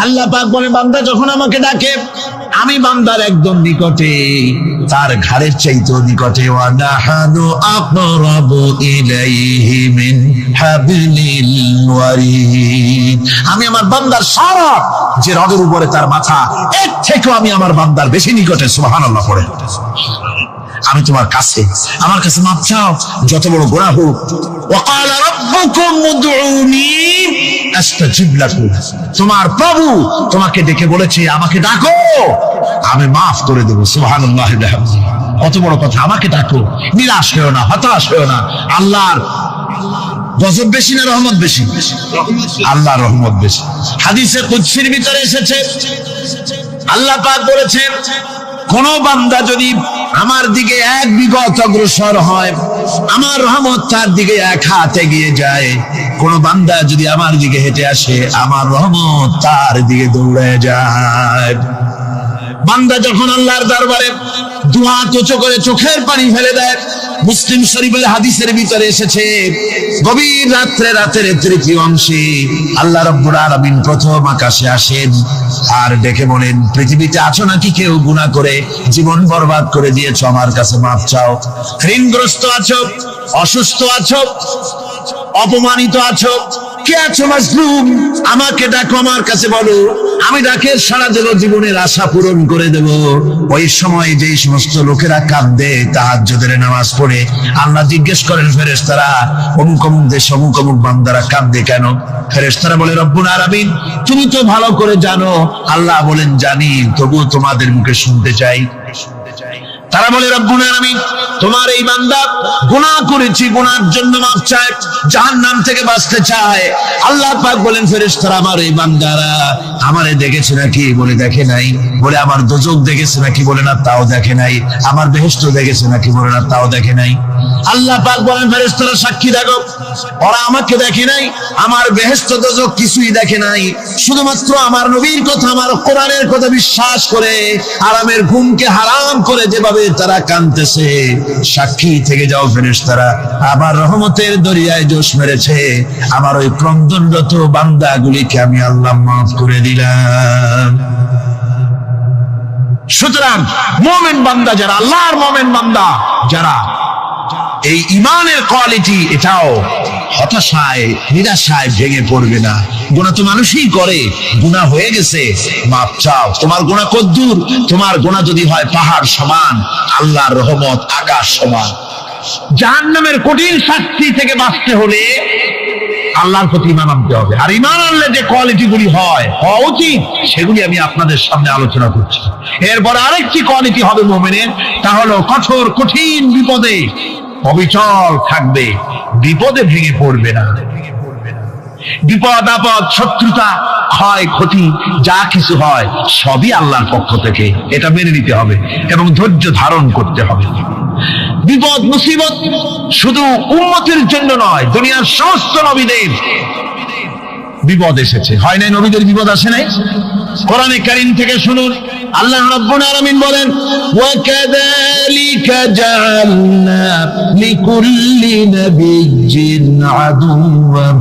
আল্লাহ পাক বলেন, বান্দা যখন আমাকে ডাকে, আমি বান্দার একদম নিকটে, তার ঘাড়ের চাইতেও নিকটে। ওয়া নাহানু আকরাবু ইলাইহি মিন হাবলিল ওয়ারিদ। আমি আমার বান্দার সারা যে রগের উপরে তার মাথা, এর থেকেও আমি আমার বান্দার বেশি নিকটে। সুবহানাল্লাহ পড়ে। আমি তোমার কাছে, আমার কাছে মাপ চাও, যত বড় গুনাহ হোক। ওয়া ক্বালা রাব্বুকুম উদউনি আস্তাজিব লাকুম। তোমার প্রভু তোমাকে ডেকে বলেছে, আমাকে ডাকো, আমি মাফ করে দেব। সুবহানাল্লাহ। কত বড় কথা! আমাকে ডাকো, নিরাশ হয়েও না, হতাশ হয়েও না। আল্লাহর গজব বেশি না রহমত বেশি? আল্লাহর রহমত বেশি। হাদিসে কুদসির ভিতরে এসেছে, আল্লাহ পাক বলেছেন, কোন বান্দা যদি আমার দিকে 1 বিঘত অগ্রসর হয়, আমার রহমত তার দিকে 1 হাত এগিয়ে যায়। কোন বান্দা যদি আমার দিকে হেঁটে আসে, আমার রহমত তার দিকে দৌড়ে যায়। বান্দা যখন আল্লাহর দরবারে 2 হাত উঁচু করে চোখের পানি ফেলে দেয়, মুসলিম শরীফের হাদিসের ভিতরে এসেছে, গভীর রাতের তৃতীয় অংশে আল্লাহ রাব্বুল আলামিন প্রথম আকাশে আসেন আর ডেকে বলেন, পৃথিবীতে আছো নাকি কেউ গুনাহ করে জীবন বরবাদ করে দিয়েছো? আমার কাছে মাফ চাও। ঋণগ্রস্ত আছো, অসুস্থ আছো, অপমানিত আছো, কে আছো মাজলুম? আমাকে ডাকো, আমার কাছে বলো, আমি ডাকে সারা দেব, জীবনের আশা পূরণ করে দেব। ওই সময় যেই সমস্ত লোকেরা কাঁদে তাহাজ্জুদের নামাজ পড়ে, আল্লাহ জিজ্ঞেস করেন ফেরেশতারা, অমুক অমুক দেশ অমুক অমুক বান্দারা কাঁদে কেন? ফেরেশতারা বলে, রব্বুল আলামিন তুমি তো ভালো করে জানো। আল্লাহ বলেন, জানি, তবুও তোমাদের মুখে শুনতে চাই। তারা বলে, রব্বুল আলামিন তোমার এই বান্দা গুনাহ করেছি, গুনার জন্য মাফ চায়, জাহান্নাম থেকে বাঁচতে চায়। আল্লাহ পাক বলেন, ফেরেশতারা আমার এই বান্দারা আমারে দেখেছে নাকি? বলে, দেখে নাই। বলে, আমার দোজখ দেখেছে নাকি? বলে, না, তাও দেখে নাই। আমার বেহেশত দেখেছে নাকি? বলে, না, তাও দেখে নাই। আল্লাহ পাক বলেন, ফেরেশতারা সাক্ষী থাকো, ওরা আমাকে দেখে নাই, আমার বেহেশত দোজখ কিছুই দেখে নাই। শুধুমাত্র আমার নবীর কথা, আমার কোরআনের কথা বিশ্বাস করে আরামের ঘুমকে হারাম করে যেভাবে তারা কাঁদতেছে, সাক্ষী থেকে যাও ফেরেশতারা, আমার রহমতের দরিয়ায় জোশ মেরেছে, আমার ওই ক্রন্দনরত বান্দাগুলিকে আমি আল্লাহ মাফ করে দিলাম। সুতরাং মুমিন বান্দা যারা, আল্লাহর মুমিন বান্দা যারা, এই ইমানের কোয়ালিটি, এটাও হতাশায় নিরাশায় ভেঙে পড়বে না। গুনাহ তো মানুষই করে, গুনাহ হয়ে গেছে, মাপ চাও। তোমার গুনাহ কদ্দুর? তোমার গুনাহ যদি হয় পাহাড় সমান, আল্লাহর রহমত আকাশ সমান। জাহান্নামের কঠিন শাস্তি থেকে বাঁচতে হলে আল্লাহর প্রতি ঈমান আনতে হবে। আর ঈমান আনলে যে কোয়ালিটি গুলি হওয়া উচিত, সেগুলি আমি আপনাদের সামনে আলোচনা করছি। এরপর আরেকটি কোয়ালিটি হবে মুমিনের, তা হলো কঠোর কঠিন বিপদে অবিচল থাকবে, বিপদে ভেঙে পড়বে না। বিপদ আপদ, শত্রুতা, ক্ষয় ক্ষতি যা কিছু হয় সবই আল্লাহর পক্ষ থেকে, এটা মেনে নিতে হবে এবং ধৈর্য ধারণ করতে হবে। বিপদ মুসিবত শুধু উম্মতের জন্য নয়, দুনিয়ার সমস্ত নবীদের বিপদ এসেছে, হয় নাই? নবীদের বিপদ আসে নাই? কোরআনে কারীম থেকে শুনুন, আল্লাহ রাব্বুল আলামিন বলেন, ওয়া কাযালিকা জাআলনা লিকুল্লি নাবিয়্যিন আদুওয়াম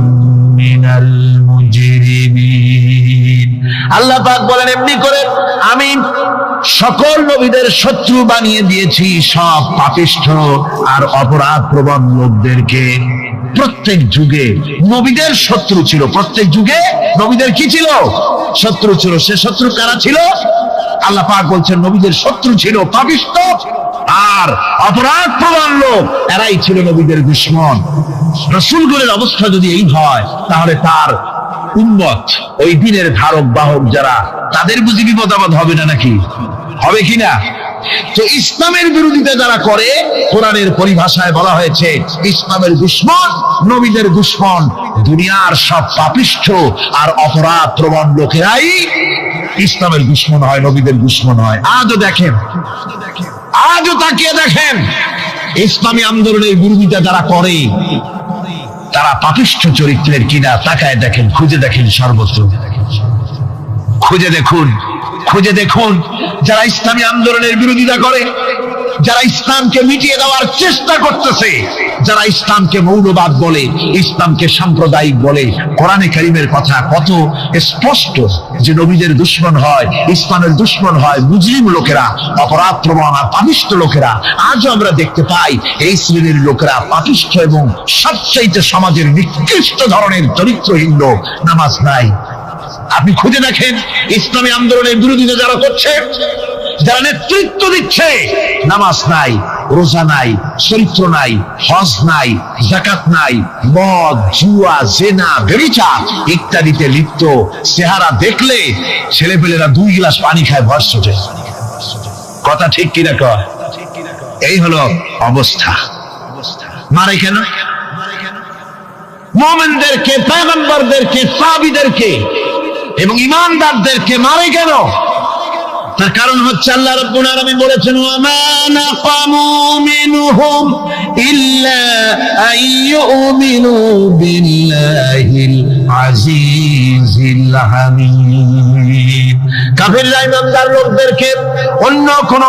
মিনাল মুজরিমিন। আল্লাহ পাক বলেন, এমনি করে আমি সকল নবীদের শত্রু বানিয়ে দিয়েছি সব পাপিষ্ঠ আর অপরাধ প্রবণ লোকদেরকে। প্রত্যেক যুগে নবীদের শত্রু ছিল, প্রত্যেক যুগে নবীদের কি ছিল? শত্রু ছিল। সে শত্রু কারা ছিল? আল্লাহ পাক বলছেন নবীদের শত্রু ছিল পাপিষ্ঠ আর অপরাধ প্রবণ লোক, এরাই ছিল নবীদের দুশমন। রাসূলগণের অবস্থা যদি এই হয়, তাহলে তার উম্মত, ওই দিনের ধারক বাহক যারা, তাদের বুঝি বিপদ আপদ হবে না? নাকি হবে কিনা? তো ইসলামের বিরোধিতা যারা করে, কোরআনের পরিভাষায় বলা হয়েছে ইসলামের দুশমন, নবীদের দুশমন। দুনিয়ার সব পাপিষ্ঠ আর অপরাধ প্রবণ লোকেরাই ইসলামের দুশমন হয়, নবীদের দুশমন হয়। আজও দেখেন, আজও তাকিয়ে দেখেন, ইসলামী আন্দোলনের বিরোধিতা যারা করে তারা পাপিষ্ঠ চরিত্রের কিনা তাকায় দেখেন, খুঁজে দেখেন, সর্বত্র খুঁজে দেখুন, খুঁজে দেখুন। যারা ইসলামী আন্দোলনের বিরোধিতা করে, যারা ইসলামকে মিটিয়ে দেওয়ার চেষ্টা করতেছে, যারা ইসলামকে মৌলবাদ বলে, ইসলামকে সাম্প্রদায়িক বলে, কোরআনে কারীমের কথা কত স্পষ্ট যে নবীদের দুশমন হয়, ইসলামের দুশমন হয় মুজরিম লোকেরা, অপরাধ প্রবণ আর পাপিষ্ঠ লোকেরা। আজও আমরা দেখতে পাই এই শ্রেণীর লোকেরা পাপিষ্ঠ এবং সবচাইতে সমাজের নিকৃষ্ট ধরনের চরিত্রহীন লোক। নামাজ নাই। আপনি খুঁজে দেখেন ইসলামী আন্দোলনের বিরোধিতা যারা করছে, যারা নেতৃত্ব দিচ্ছে, নামাজ নাই, রোজা নাই, চরিত্র নাই, হজ নাই, যাকাত নাই, মদ, জুয়া, জেনা, ব্যভিচার ইত্যাদিতে লিপ্ত। চেহারা দেখলে ছেলেপেলেরা 2 গ্লাস পানি খায় ভস্ম ওঠে। কথা ঠিক কিনা কয়? এই হলো অবস্থা। মারে কেন? মুমিনদেরকে, পয়গম্বরদেরকে, সাহাবীদেরকে এবং ঈমানদারদেরকে মারে কেন? তার কারণ হচ্ছে আল্লাহ রাব্বুল আলামিন বলেছেন, ওয়া মা নাকামু মিনহুম ইল্লা আইয়ুমিনু বিল্লাহিল আজিজিল হামিদ। কাফিররা ঈমানদার লোকদেরকে অন্য কোন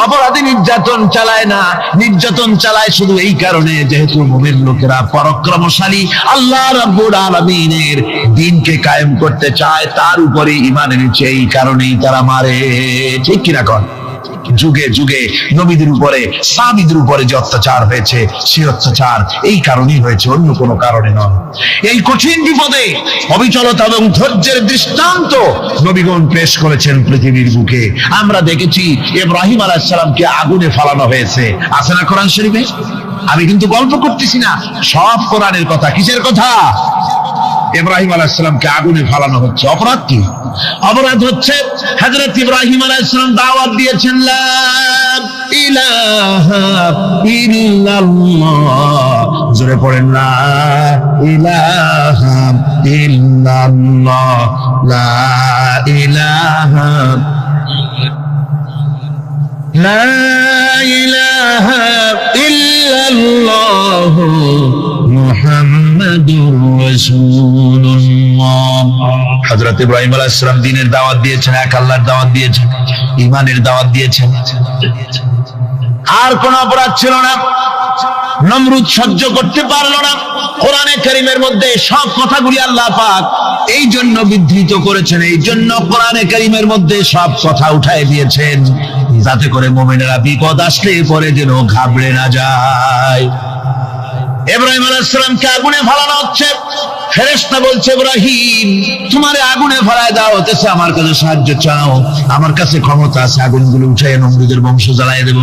অপরাধী নির্যাতন চালায় না, নির্যাতন চালায় শুধু এই কারণে যেহেতু মুমিন লোকেরা পরাক্রমশালী, আল্লাহ রাব্বুল আলামিনের দ্বীনকে কায়েম করতে চায়, তার উপরে ঈমান এনেছে, এই কারণেই তারা মারে। ঠিক কিনা কন? যুগে যুগে নবীদের উপরে, সাহাবীদের উপরে যে অত্যাচার হয়েছে, সেই অত্যাচার এই কারণেই হয়েছে, অন্য কোনো কারণে নয়। এই কঠিন বিপদে অবিচলতা এবং ধৈর্যের দৃষ্টান্ত নবীগণ পেশ করেছেন পৃথিবীর বুকে। আমরা দেখেছি ইব্রাহিম আলাইহিস সালামকে আগুনে ফালানো হয়েছে, আছে না কোরআন শরীফে? আমি কিন্তু গল্প করতেছি না, সব কোরআনের কথা। কিসের কথা? ইব্রাহিম আলাইহিস সালামকে আগুনে ফালানো হচ্ছে। অপরাধ কি? অপরাধ হচ্ছে হযরত ইব্রাহিম আলাইহিস সালাম দাওয়াত দিয়েছেন, লা ইলাহা ইল্লাল্লাহ। জোরে পড়েন, লা ইলাহা ইল্লাল্লাহ, লা ইলাহা, লা ইলাহা ইল্লাল্লাহ মুহাম্মাদুর রাসূলুল্লাহ। হযরত ইব্রাহিম আলাইহিস সালাম দ্বীনের দাওয়াত দিয়েছেন, এক আল্লাহর দাওয়াত দিয়েছেন, ঈমানের দাওয়াত দিয়েছেন। আর কোন অপরাধ ছিল না। নমরুদ সহ্য করতে পারলো না। কোরআনে কারীমের মধ্যে সব কথাগুলি আল্লাহ পাক এই জন্য বিধৃত করেছেন, এই জন্য কোরআনে কারীমের মধ্যে সব কথা উঠায় দিয়েছেন, যাতে করে মুমিনেরা বিপদ আসলে পরে যেন ঘাবড়ে না যায়। ইব্রাহিম আলাইহিস সালামকে আগুনে ফেলানো হচ্ছে, ফেরেশতা বলছে ইব্রাহিম তোমারে আগুনে ফেলায় দাও, হতেছে আমার কাছে সাহায্য চাও, আমার কাছে ক্ষমতা আছে, আগুনগুলো উঠায় নমরুদের বংশ জ্বালায় দেব।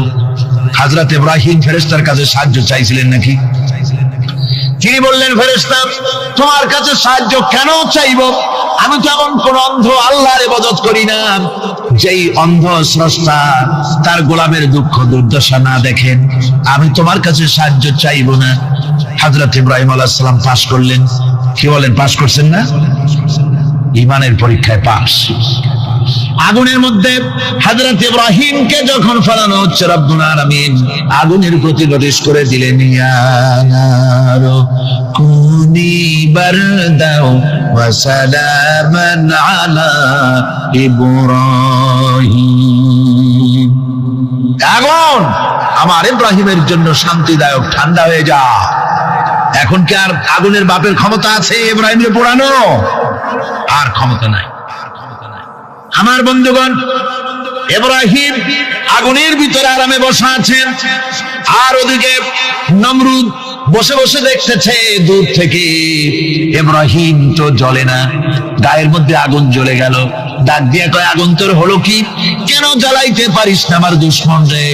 হযরত ইব্রাহিম ফেরেশতার কাছে সাহায্য চাইছিলেন নাকি? তিনি বললেন ফেরেশতা তোমার কাছে সাহায্য কেন চাইবো, আমি তো এমন কোন অন্ধ আল্লাহর ইবাদত করি না যেই অন্ধ স্রষ্টা তার গোলামের দুঃখ দুর্দশা না দেখেন, আমি তোমার কাছে সাহায্য চাইবো না। হযরত ইব্রাহিম আলাইহিস সালাম পাস করলেন। কি বলেন, পাস করছেন না? ঈমানের পরীক্ষায় পাস। আগুনের মধ্যে হযরত ইব্রাহিমকে যখন ফেলানো হচ্ছে, রব্বুল আলামিন আগুনের প্রতি নোটিশ করে দিলেন, ইয়া নারু কুনি বারদাও ওয়া সালামান আলা ইব্রাহিম। আগুন আমার ইব্রাহিমের জন্য শান্তিদায়ক, ঠান্ডা হয়ে যা। এখন কি আর আগুনের বাপের ক্ষমতা আছে ইব্রাহিমকে পোড়ানো? আর ক্ষমতা নাই। আমার বন্ধুগণ, ইব্রাহিম আগুনের ভিতরে আরামে বসা আছেন, আর ওদিকে নমরুদ বসে বসে দেখতেছে দূর থেকে। ইব্রাহিম তো জ্বলে না, গায়ের মধ্যে আগুন জ্বলে গেল। ডাক দিয়ে কয়, আগুন তোর হলো কি? কেন জ্বালাইতে পারিস না আমার দুশমন রে?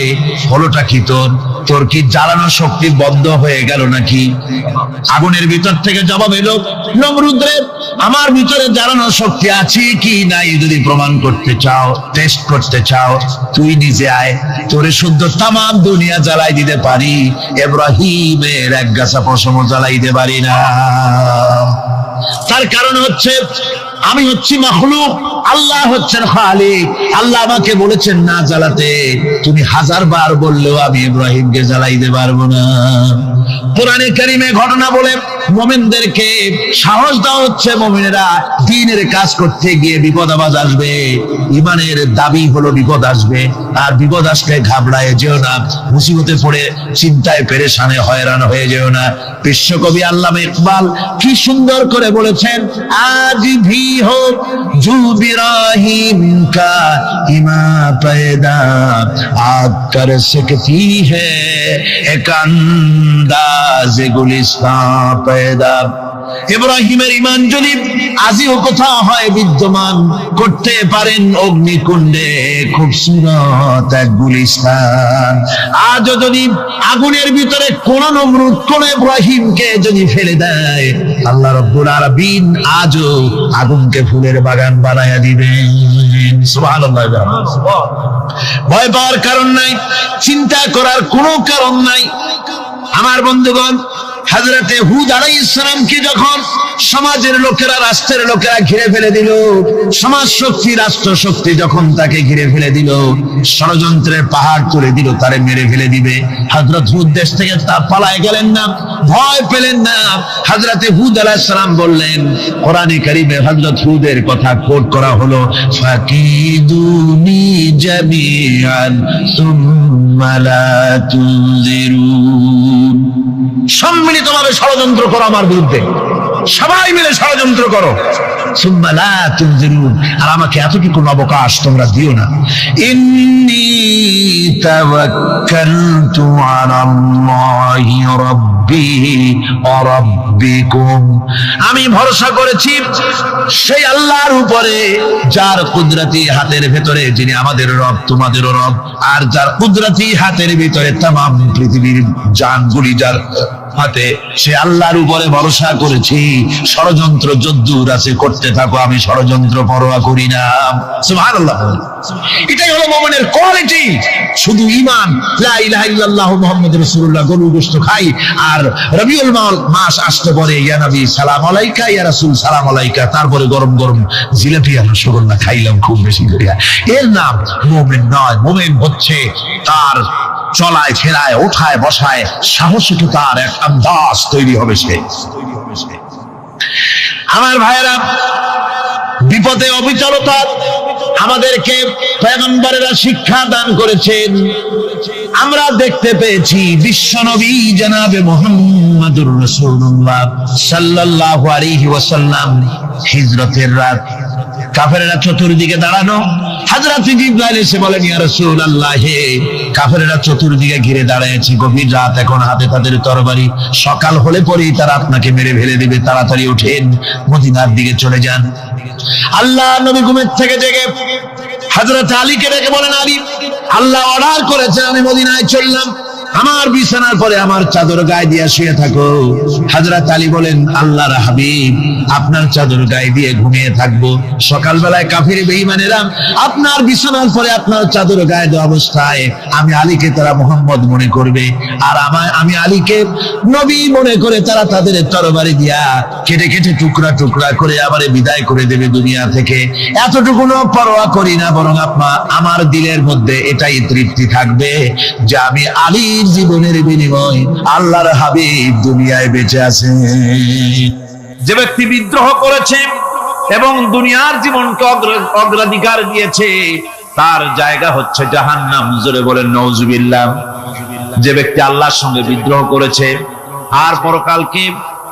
হলোটা কি তোর? তোর কি জ্বালানো শক্তি বন্ধ হয়ে গেল নাকি? আগুনের ভিতর থেকে জবাব এলো, নমরুদ রে আমার ভিতরে জ্বালানো শক্তি আছে কি নাই যদি প্রমাণ করতে চাও, টেস্ট করতে চাও, তুই নিজে আয়, তোরে শুদ্ধ তামাম দুনিয়া জ্বালাই দিতে পারি, ইব্রাহিমের এক গাছা পশমও জ্বালাইতে পারি না। তার কারণ হচ্ছে আমি হচ্ছি মাখলুক, আল্লাহ হচ্ছেন খালিক। আল্লাহ আমাকে বলেছেন না জ্বালাতে, তুমি 1000 বার বললেও আমি ইব্রাহিমকে জ্বালাইতে পারবো না। কোরআনে কারীমে ঘটনা বলে মুমিনদেরকে সাহস দেওয়া হচ্ছে, মুমিনেরা দ্বীনের কাজ করতে গিয়ে বিপদ আবাজ আসবে, ঈমানের দাবি হলো বিপদ আসবে, আর বিপদ আসলে ঘাবড়ায় যেও না, মুসিবতে পড়ে চিন্তায় পেরেশানে হয়রান হয়ে যেও না। বিশ্বকবি আল্লামা ইকবাল কি সুন্দর করে বলেছেন, আজ ভি हो जो इब्राहिम का इमा पैदा आग कर सकती है एक अंदाज गुलिस्तां पैदा। ইব্রাহিমের ঈমান যদি আজিও কোথাও হয় বিদ্যমান, করতে পারেন অগ্নিকুণ্ডে খুবসুরত এক গুলিস্তান। আজও যদি আগুনের ভিতরে কোন নমরুদ কোন ইব্রাহিমকে যদি ফেলে দেয়, আল্লাহ রাব্বুল আলামিন আজও আগুনকে ফুলের বাগান বানায়া দিবেন। সুবহানাল্লাহ। ভয় পাওয়ার কারণ নাই, চিন্তা করার কোনো কারণ নাই। আমার বন্ধুগণ, হযরতে হুদ আলাইহিস সালামকে যখন সমাজের লোকেরা, রাষ্ট্রের লোকেরা ঘিরে ফেলে দিল, সমাজ শক্তি, রাষ্ট্র শক্তি যখন তাকে ঘিরে ফেলে দিল, ষড়যন্ত্রের পাহাড় তুলে দিল, তারে মেরে ফেলে দিবে, হযরত হুদ দেশ থেকে তা পালায় গেলেন না, ভয় পেলেন না। হযরতে হুদ আলাইহিস সালাম বললেন, কোরআনে কারীমে হযরত হুদের কথা কোট করা হলো, ফাকিদুনি জামিআন সুম্মা লা তুনজিরুন। সম্মিলিতভাবে ষড়যন্ত্র করো আমার বিরুদ্ধে, সবাই মিলে ষড়যন্ত্র করো, সুম্মা লা তুনজিরুন, আর আমাকে এতটুকু অবকাশ তোমরা দিও না। ইন্নী তাওয়াক্কালতু আলাল্লাহি রাব্বি ওয়া রাব্বিকুম, আমি ভরসা করেছি সেই আল্লাহর উপরে যার কুদরতি হাতের ভেতরে, যিনি আমাদের রব তোমাদেরও রব, আর যার কুদরতি হাতের ভিতরে তামাম পৃথিবীর জানগুলি যার হাতে, সে আল্লাহর উপরে ভরসা করেছি। ষড়যন্ত্র যদ্দূর আছে করতে থাকো, আমি ষড়যন্ত্র পরোয়া করি না। সুবহানাল্লাহ। এটাই হলো মুমিনের কোয়ালিটি। শুধু ঈমান, লা ইলাহা ইল্লাল্লাহ মুহাম্মাদুর রাসূলুল্লাহ, গরু গোশত খাই, আর রবিউল মাস আসতে পরে ইয়া নবী সালাম আলাইকা, ইয়া রাসূল সালাম আলাইকা, তারপরে গরম গরম জিলাপি আর রসগোল্লা খাইলাম খুব বেশি করে, এর নাম মুমিন নয়। মুমিন হচ্ছে তার চলায় ফেরায়, ওঠায় বসায় সাহসিকতার এক আন্দাজ তৈরি হবে সে। আমার ভাইয়েরা, বিপদে অবিচলতা আমাদেরকে পয়গম্বরেরা শিক্ষা দান করেছেন। আমরা দেখতে পেয়েছি বিশ্বনবী জনাবে মুহাম্মদুর রাসূলুল্লাহ সাল্লাল্লাহু আলাইহি ওয়াসাল্লাম হিজরতের রাত কাফেররা চতুর্দিকে দাঁড়ানো, হযরত জিবরাইল এসে বলেন, ইয়া রাসূলুল্লাহ, কাফেররা চতুর্দিকে ঘিরে দাঁড়িয়েছে, গভীর রাত, এখন হাতে তাদের তরবারি, সকাল হলে পরেই তারা আপনাকে মেরে ফেলে দিবে, তাড়াতাড়ি উঠেন, মদিনার দিকে চলে যান। আল্লাহ নবী ঘুমের থেকে জেগে হযরত আলীকে ডেকে বলেন, আলী, আল্লাহ অর্ডার করেছেন আমি মদিনায় চললাম, আমার বিছানার পরে আমার চাদর গায়ে দিয়ে শুয়ে থাকো। হযরত আলী বলেন, আল্লাহর হাবিব, আপনার চাদর গায়ে দিয়ে ঘুমিয়ে থাকবো, সকালবেলায় কাফির বেঈমানেরা আপনার বিছানার পরে আপনার চাদর গায়ে দেওয়া অবস্থায় আমি আলীকে তারা মুহাম্মদ মনে করবে, আর আমি আলীকে নবী মনে করে তারা তাদের তরবারি দিয়া কেটে কেটে টুকরা টুকরা করে আবার বিদায় করে দেবে দুনিয়া থেকে। এতটুকুনো পরোয়া করি না, বরং আমার দিলের মধ্যে এটাই তৃপ্তি থাকবে যে আমি আলী জীবনের বিনিময় আল্লাহর হাবিব দুনিয়ায় বেঁচে আছেন। যে ব্যক্তি বিদ্রোহ করেছে এবং দুনিয়ার জীবনকে অগ্রাধিকার দিয়েছে তার জায়গা হচ্ছে জাহান্নাম। জোরে বলেন নাউজুবিল্লাহ। যে ব্যক্তি আল্লাহর সঙ্গে বিদ্রোহ করেছে আর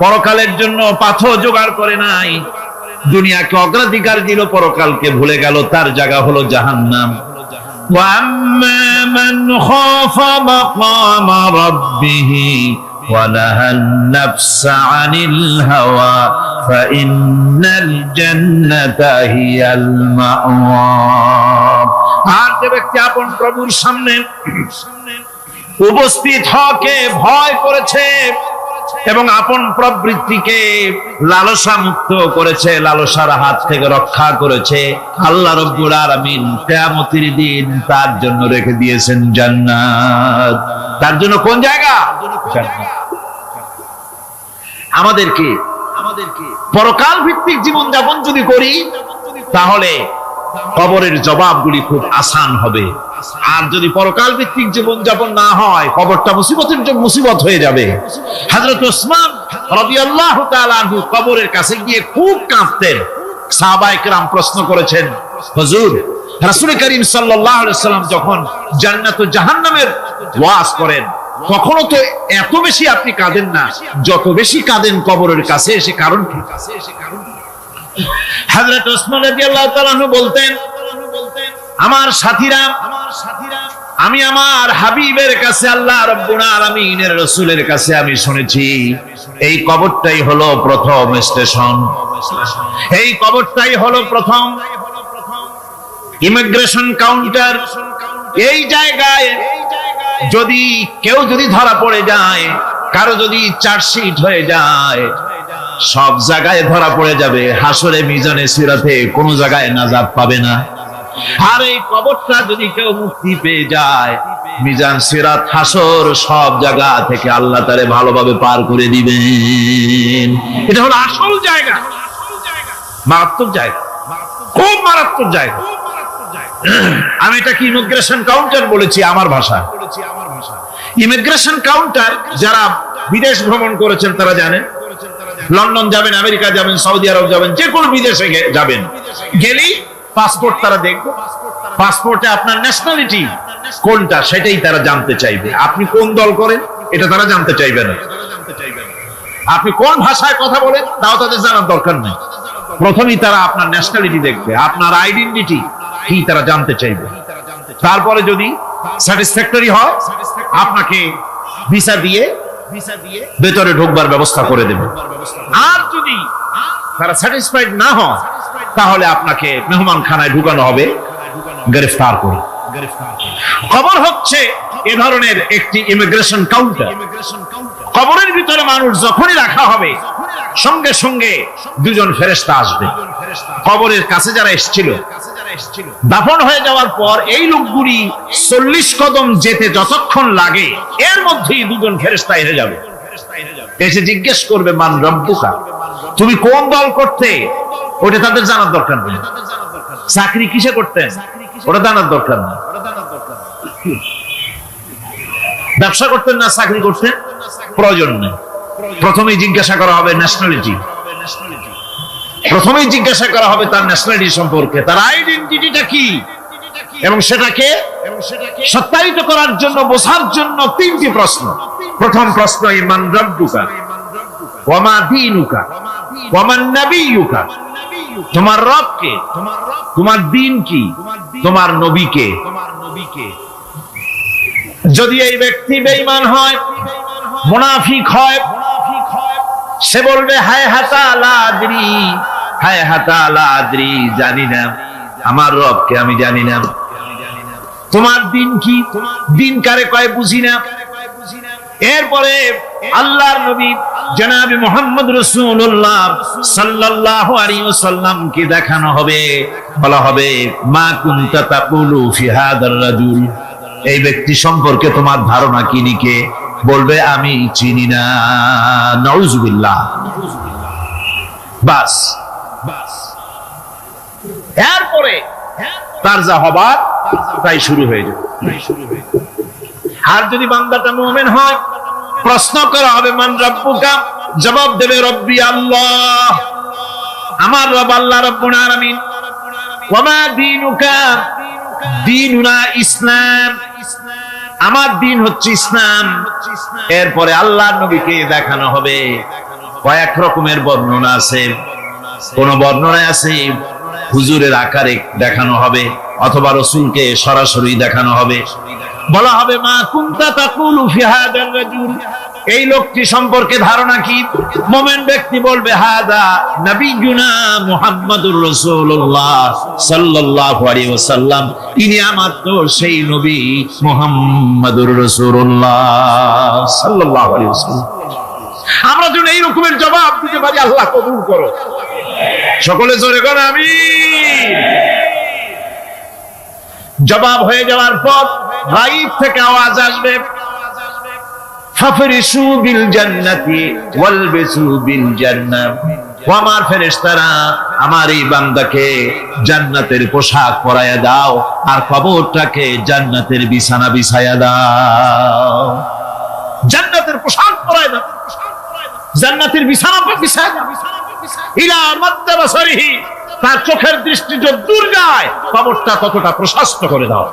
পরকালের জন্য পাথর জোগাড় করে নাই, দুনিয়াকে অগ্রাধিকার দিল, পরকালকে ভুলে গেল, তার জায়গা হলো জাহান্নাম। وَأَمَّا مَنْ خَافَ مَقَامَ رَبِّهِ وَنَهَى النَّفْسَ عَنِ الْهَوَى فَإِنَّ الْجَنَّةَ هِيَ الْمَأْوَى। আর যে ব্যক্তি আপন প্রভুর সামনে উপস্থিত হওয়াকে ভয় করেছে এবং আপন প্রবৃত্তিকে লালসা মুক্ত করেছে, লালসার হাত থেকে রক্ষা করেছে, আল্লাহ রাব্বুল আলামিন কিয়ামতের দিন তার জন্য রেখে দিয়েছেন জান্নাত। তার জন্য কোন জায়গা? জান্নাত। আমাদেরকে পরকাল ভিত্তিক জীবন যাপন যদি করি তাহলে কবরের জবাবগুলি খুব আসান হবে। আর যদি পরকাল ভিত্তিক জীবন যাপন না হয়, কবরটা মুসিবত হয়ে যাবে। হযরত ওসমান রাদিয়াল্লাহু তাআলা আনহু কবরের কাছে গিয়ে খুব কাঁদতেন। সাহাবায়ে কেরাম প্রশ্ন করেছেন, হুজুর, রাসূল করিম সাল্লাল্লাহু আলাইহি ওয়াসাল্লাম যখন জান্নাত ও জাহান্নামের ওয়াজ করেন কখনো তো এত বেশি আপনি কাঁদেন না, যত বেশি কাঁদেন কবরের কাছে এসে, কারণ কি? হযরত ওসমান রাদিয়াল্লাহু তাআলা আনহু বলতেন, আমার সাথীরা, আমি আমার হাবিবের কাছে, আল্লাহ রাব্বুল আলামিনের রাসূলের কাছে আমি শুনেছি এই কবরটাই হলো প্রথম স্টেশন, এই কবরটাই হলো প্রথম ইমিগ্রেশন কাউন্টার। এই জায়গায় কেউ যদি ধরা পড়ে যায়, কারো যদি চার্জশিট হয়ে যায়, সব জায়গায় ধরা পড়ে যাবে, হাসরে মিজানে সিরাতে কোনো জায়গায় নাজাত পাবে না। আর এই কবরটা যদি কেউ মুক্তি পেয়ে যায়, মিজান সিরাত হাসর সব জায়গা থেকে আল্লাহ তারে ভালোভাবে পার করে দিবেন। এটা হলো আসল জায়গা, মারাত্মক জায়গা, খুব মারাত্মক জায়গা। আমি এটাকে ইমিগ্রেশন কাউন্টার বলেছি আমার ভাষা। ইমিগ্রেশন কাউন্টার যারা বিদেশ ভ্রমণ করেছেন তারা জানেন। লন্ডন যাবেন, আমেরিকা যাবেন, সৌদি আরব যাবেন, যে কোনো বিদেশে যাবেন, গেলেই পাসপোর্ট তারা দেখবে। পাসপোর্টে আপনার ন্যাশনালিটি কোনটা সেটাই তারা জানতে চাইবে। আপনি কোন দল করেন এটা তারা জানতে চাইবে না। আপনি কোন ভাষায় কথা বলেন তাও তাদের জানার দরকার নেই। প্রথমেই তারা আপনার ন্যাশনালিটি দেখবে, আপনার আইডেন্টিটি কি তারা জানতে চাইবে। তারপরে যদি স্যাটিসফ্যাক্টরি হয় আপনাকে ভিসা দিয়ে ভেতরে ঢোকবার ব্যবস্থা করে দেবে। আর যদি তারা স্যাটিসফাইড না হয় তাহলে আপনাকে মেহমানখানায় ঢুকানো হবে গ্রেফতার করে। কবর হচ্ছে এ ধরনের একটি ইমিগ্রেশন কাউন্টার। কবরের ভিতরে মানুষ যখনই রাখা হবে সঙ্গে সঙ্গে দুজন ফেরেশতা আসবে। কবরের কাছে যারা এসেছিল দাফন হয়ে যাওয়ার পর এই লোকগুলি 40 কদম যেতে যতক্ষণ লাগে এর মধ্যেই দুজন ফেরেশতা এসে যাবে, এসে জিজ্ঞেস করবে, মান রব্বুকা, তুমি কোন দল করতে? ওটা তাদের জানার দরকার নেই। চাকরি কিসে করতেন ওটা জানার দরকার নেই। ব্যবসা করতেন না চাকরি করতেন প্রয়োজন নেই। প্রথমেই জিজ্ঞাসা করা হবে ন্যাশনালিটি। প্রথমেই জিজ্ঞাসা করা হবে তার ন্যাশনালিটি সম্পর্কে, তার আইডেন্টিটিটা কি, এবং সেটাকে সত্যায়িত করার জন্য, বোঝার জন্য তিনটি প্রশ্ন। প্রথম প্রশ্ন, মান রাব্বুকা ওয়া মা দীনুকা ওয়া মান নাবিয়্যুকা, তোমার রব কে, তোমার দ্বীন কি, তোমার নবী কে। যদি এই ব্যক্তি বেঈমান হয়, মুনাফিক হয়, সে বলবে হায় হাতা লা আদরি, হায় হাতা লা আদরি, জানি না আমার রবকে, আমি জানি না। তোমার দিন কি, দিন কারে কয় বুঝি না। এরপরে আল্লাহর নবী জনাবে মুহাম্মদ রাসূলুল্লাহ সাল্লাল্লাহু আলাইহি ওয়াসাল্লাম কে দেখানো হবে, বলা হবে মা কুনতা তাকুলু ফি হাদার রাজুল, এই ব্যক্তি সম্পর্কে তোমার ধারণা কি নিকে, বলবে আমি চিনি না। নাউযুবিল্লাহ। বাস, এরপরে তার যা হবার তাই শুরু হয়ে যাবে। আর যদি বান্দাটা মুমিন হয়, প্রশ্ন করা হবে মান রাব্বুকা, জবাব দেবে রব্বি আল্লাহ, আমার রব আল্লাহ রাব্বুল আলামিন। ওয়া মা দীনুকা, দীনুনা ইসলাম, আমার দিন হচ্ছে ইসলাম। এরপরে আল্লাহর নবীকে দেখানো হবে। কয়েক রকমের বর্ণনা আছে, কোন বর্ণনায় আছে হুজুরের আকারে দেখানো হবে, অথবা রাসূলকে সরাসরি দেখানো হবে। বলা হবে মা কুনতা তাকুলু ফি হাদার রাজুল, এই লোকটি সম্পর্কে ধারণা কি। মুমিন ব্যক্তি বলবে হাদা নবিয়ুনা মুহাম্মাদুর রাসূলুল্লাহ সাল্লাল্লাহু আলাইহি ওয়াসাল্লাম, ইনি আমার তো সেই নবী মুহাম্মাদুর রাসূলুল্লাহ সাল্লাল্লাহু আলাইহি ওয়াসাল্লাম। আমরা যদি এই রকমের জবাব দিতে পারি, আল্লাহ কবুল করো। সকলে জোরে করো আমিন। জবাব হয়ে যাওয়ার পর গায়ব থেকে আওয়াজ আসবে, ফাফরিসু বিল জান্নাতি ওয়ালবিসু বিল জান্নাহ, ও আমার ফেরেশতারা, আমার এই বান্দাকে জান্নাতের পোশাক পরায়া দাও, আর কবরটাকে জান্নাতের বিছানা বিছায়া দাও। জান্নাতের পোশাক পরায়া দাও, জান্নাতের বিছানা বিছায়া দাও। ইলা মাদ্দা বাসারিহি, তার চোখের দৃষ্টি যতদূর যায় কবরটা ততটা প্রশস্ত করে দাও।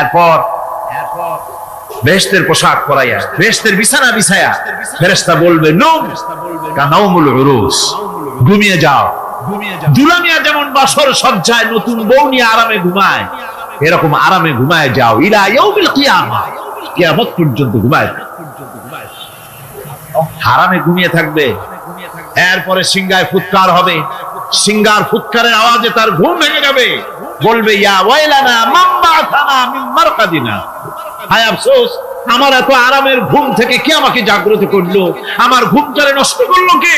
এরপর বেহেশতের পোশাক পরাইয়া, বেহেশতের বিছানা বিছায়া ফেরেশতা বলবে নূম কানাউমুল উরুস, ঘুমিয়ে যাও। দুলামিয়া যেমন বাসর সজ্জায় নতুন বউ নিয়ে আরামে ঘুমায়, এরকম আরামে ঘুমায় যাও। ইলা ইয়াউমিল কিয়ামা, কিয়ামত পর্যন্ত ঘুমায়, আরামে ঘুমিয়ে থাকবে। এরপরে সিংহায় ফুৎকার হবে, সিংহার ফুৎকারের আওয়াজে তার ঘুম ভেঙে যাবে। বলবে ইয়া ওয়াইলানা মান বা'আথানা মিন মারকাদিনা, হায় আফসোস, আমার এত আরামের ঘুম থেকে কে আমাকে জাগ্রত করলো, আমার ঘুমটারে নষ্ট করলো কে।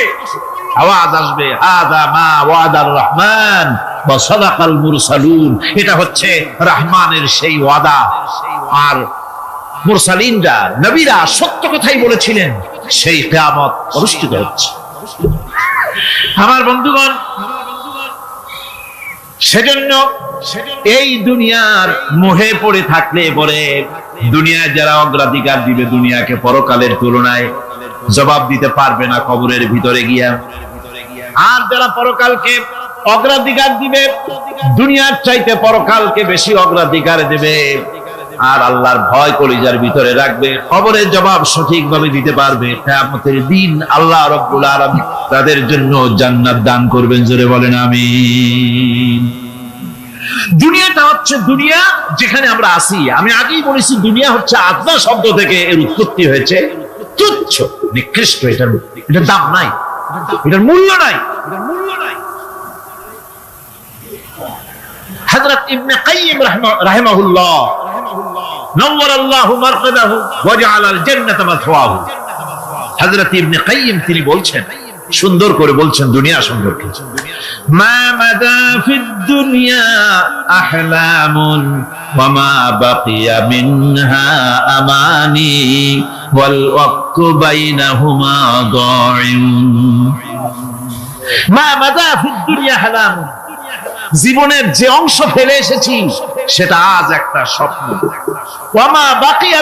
আওয়াজ আসবে হাযা মা ওয়াদার রহমান ওয়া সাদাকাল মুরসালুন, এটা হচ্ছে রহমানের সেই ওয়াদা, আর মুরসালিনরা, নবীরা সত্য কথাই বলেছিলেন, সেই কিয়ামত অনুষ্ঠিত হচ্ছে। আমার বন্ধুগণ, সেজন্য এই দুনিয়ার মোহে পড়ে থাকলে পরে দুনিয়ায় যারা অগ্রাধিকার দিবে দুনিয়াকে পরকালের তুলনায়, জবাব দিতে পারবে না কবরের ভিতরে গিয়া। আর যারা পরকালকে অগ্রাধিকার দিবে, দুনিয়ার চাইতে পরকালকে বেশি অগ্রাধিকার দেবে, আর আল্লাহর ভয় কলিজার ভিতরে রাখবে, কবরের জবাব সঠিকভাবে দিতে পারবে, কিয়ামতের দিন আল্লাহ রাব্বুল আলামিন তাদের জন্য জান্নাত দান করবেন। জোরে বলেন আমিন। দুনিয়াটা হচ্ছে দুনিয়া যেখানে আমরা আছি। আমি আগেই বলেছি দুনিয়া হচ্ছে আদনা শব্দ থেকে এর উৎপত্তি হয়েছে। তুচ্ছ, নিকৃষ্ট, এটার দাম নাই, এটার মূল্য নাই। হযরত ইবনে কাইয়িম রাহিমাহুল্লাহ নওয়ারাল্লাহু মারকাদাহু ওয়া জাআলাল জান্নাতা মাথওয়াহু, হযরত ইবনে কাইয়িম তিনি বলছেন, সুন্দর করে বলছেন দুনিয়া সম্পর্কে, মা মাদা ফিদ দুনিয়া আহলামুন ওয়া মা বাকিয়া মিনহা আমানি ওয়াল ওয়াক্তু বাইনাহুমা দাইম। মা মাদা ফিদ দুনিয়া আহলামুন, জীবনের যে অংশ ফেলে এসেছি সেটা আজ একটা স্বপ্ন। ওয়া মা বাকিয়া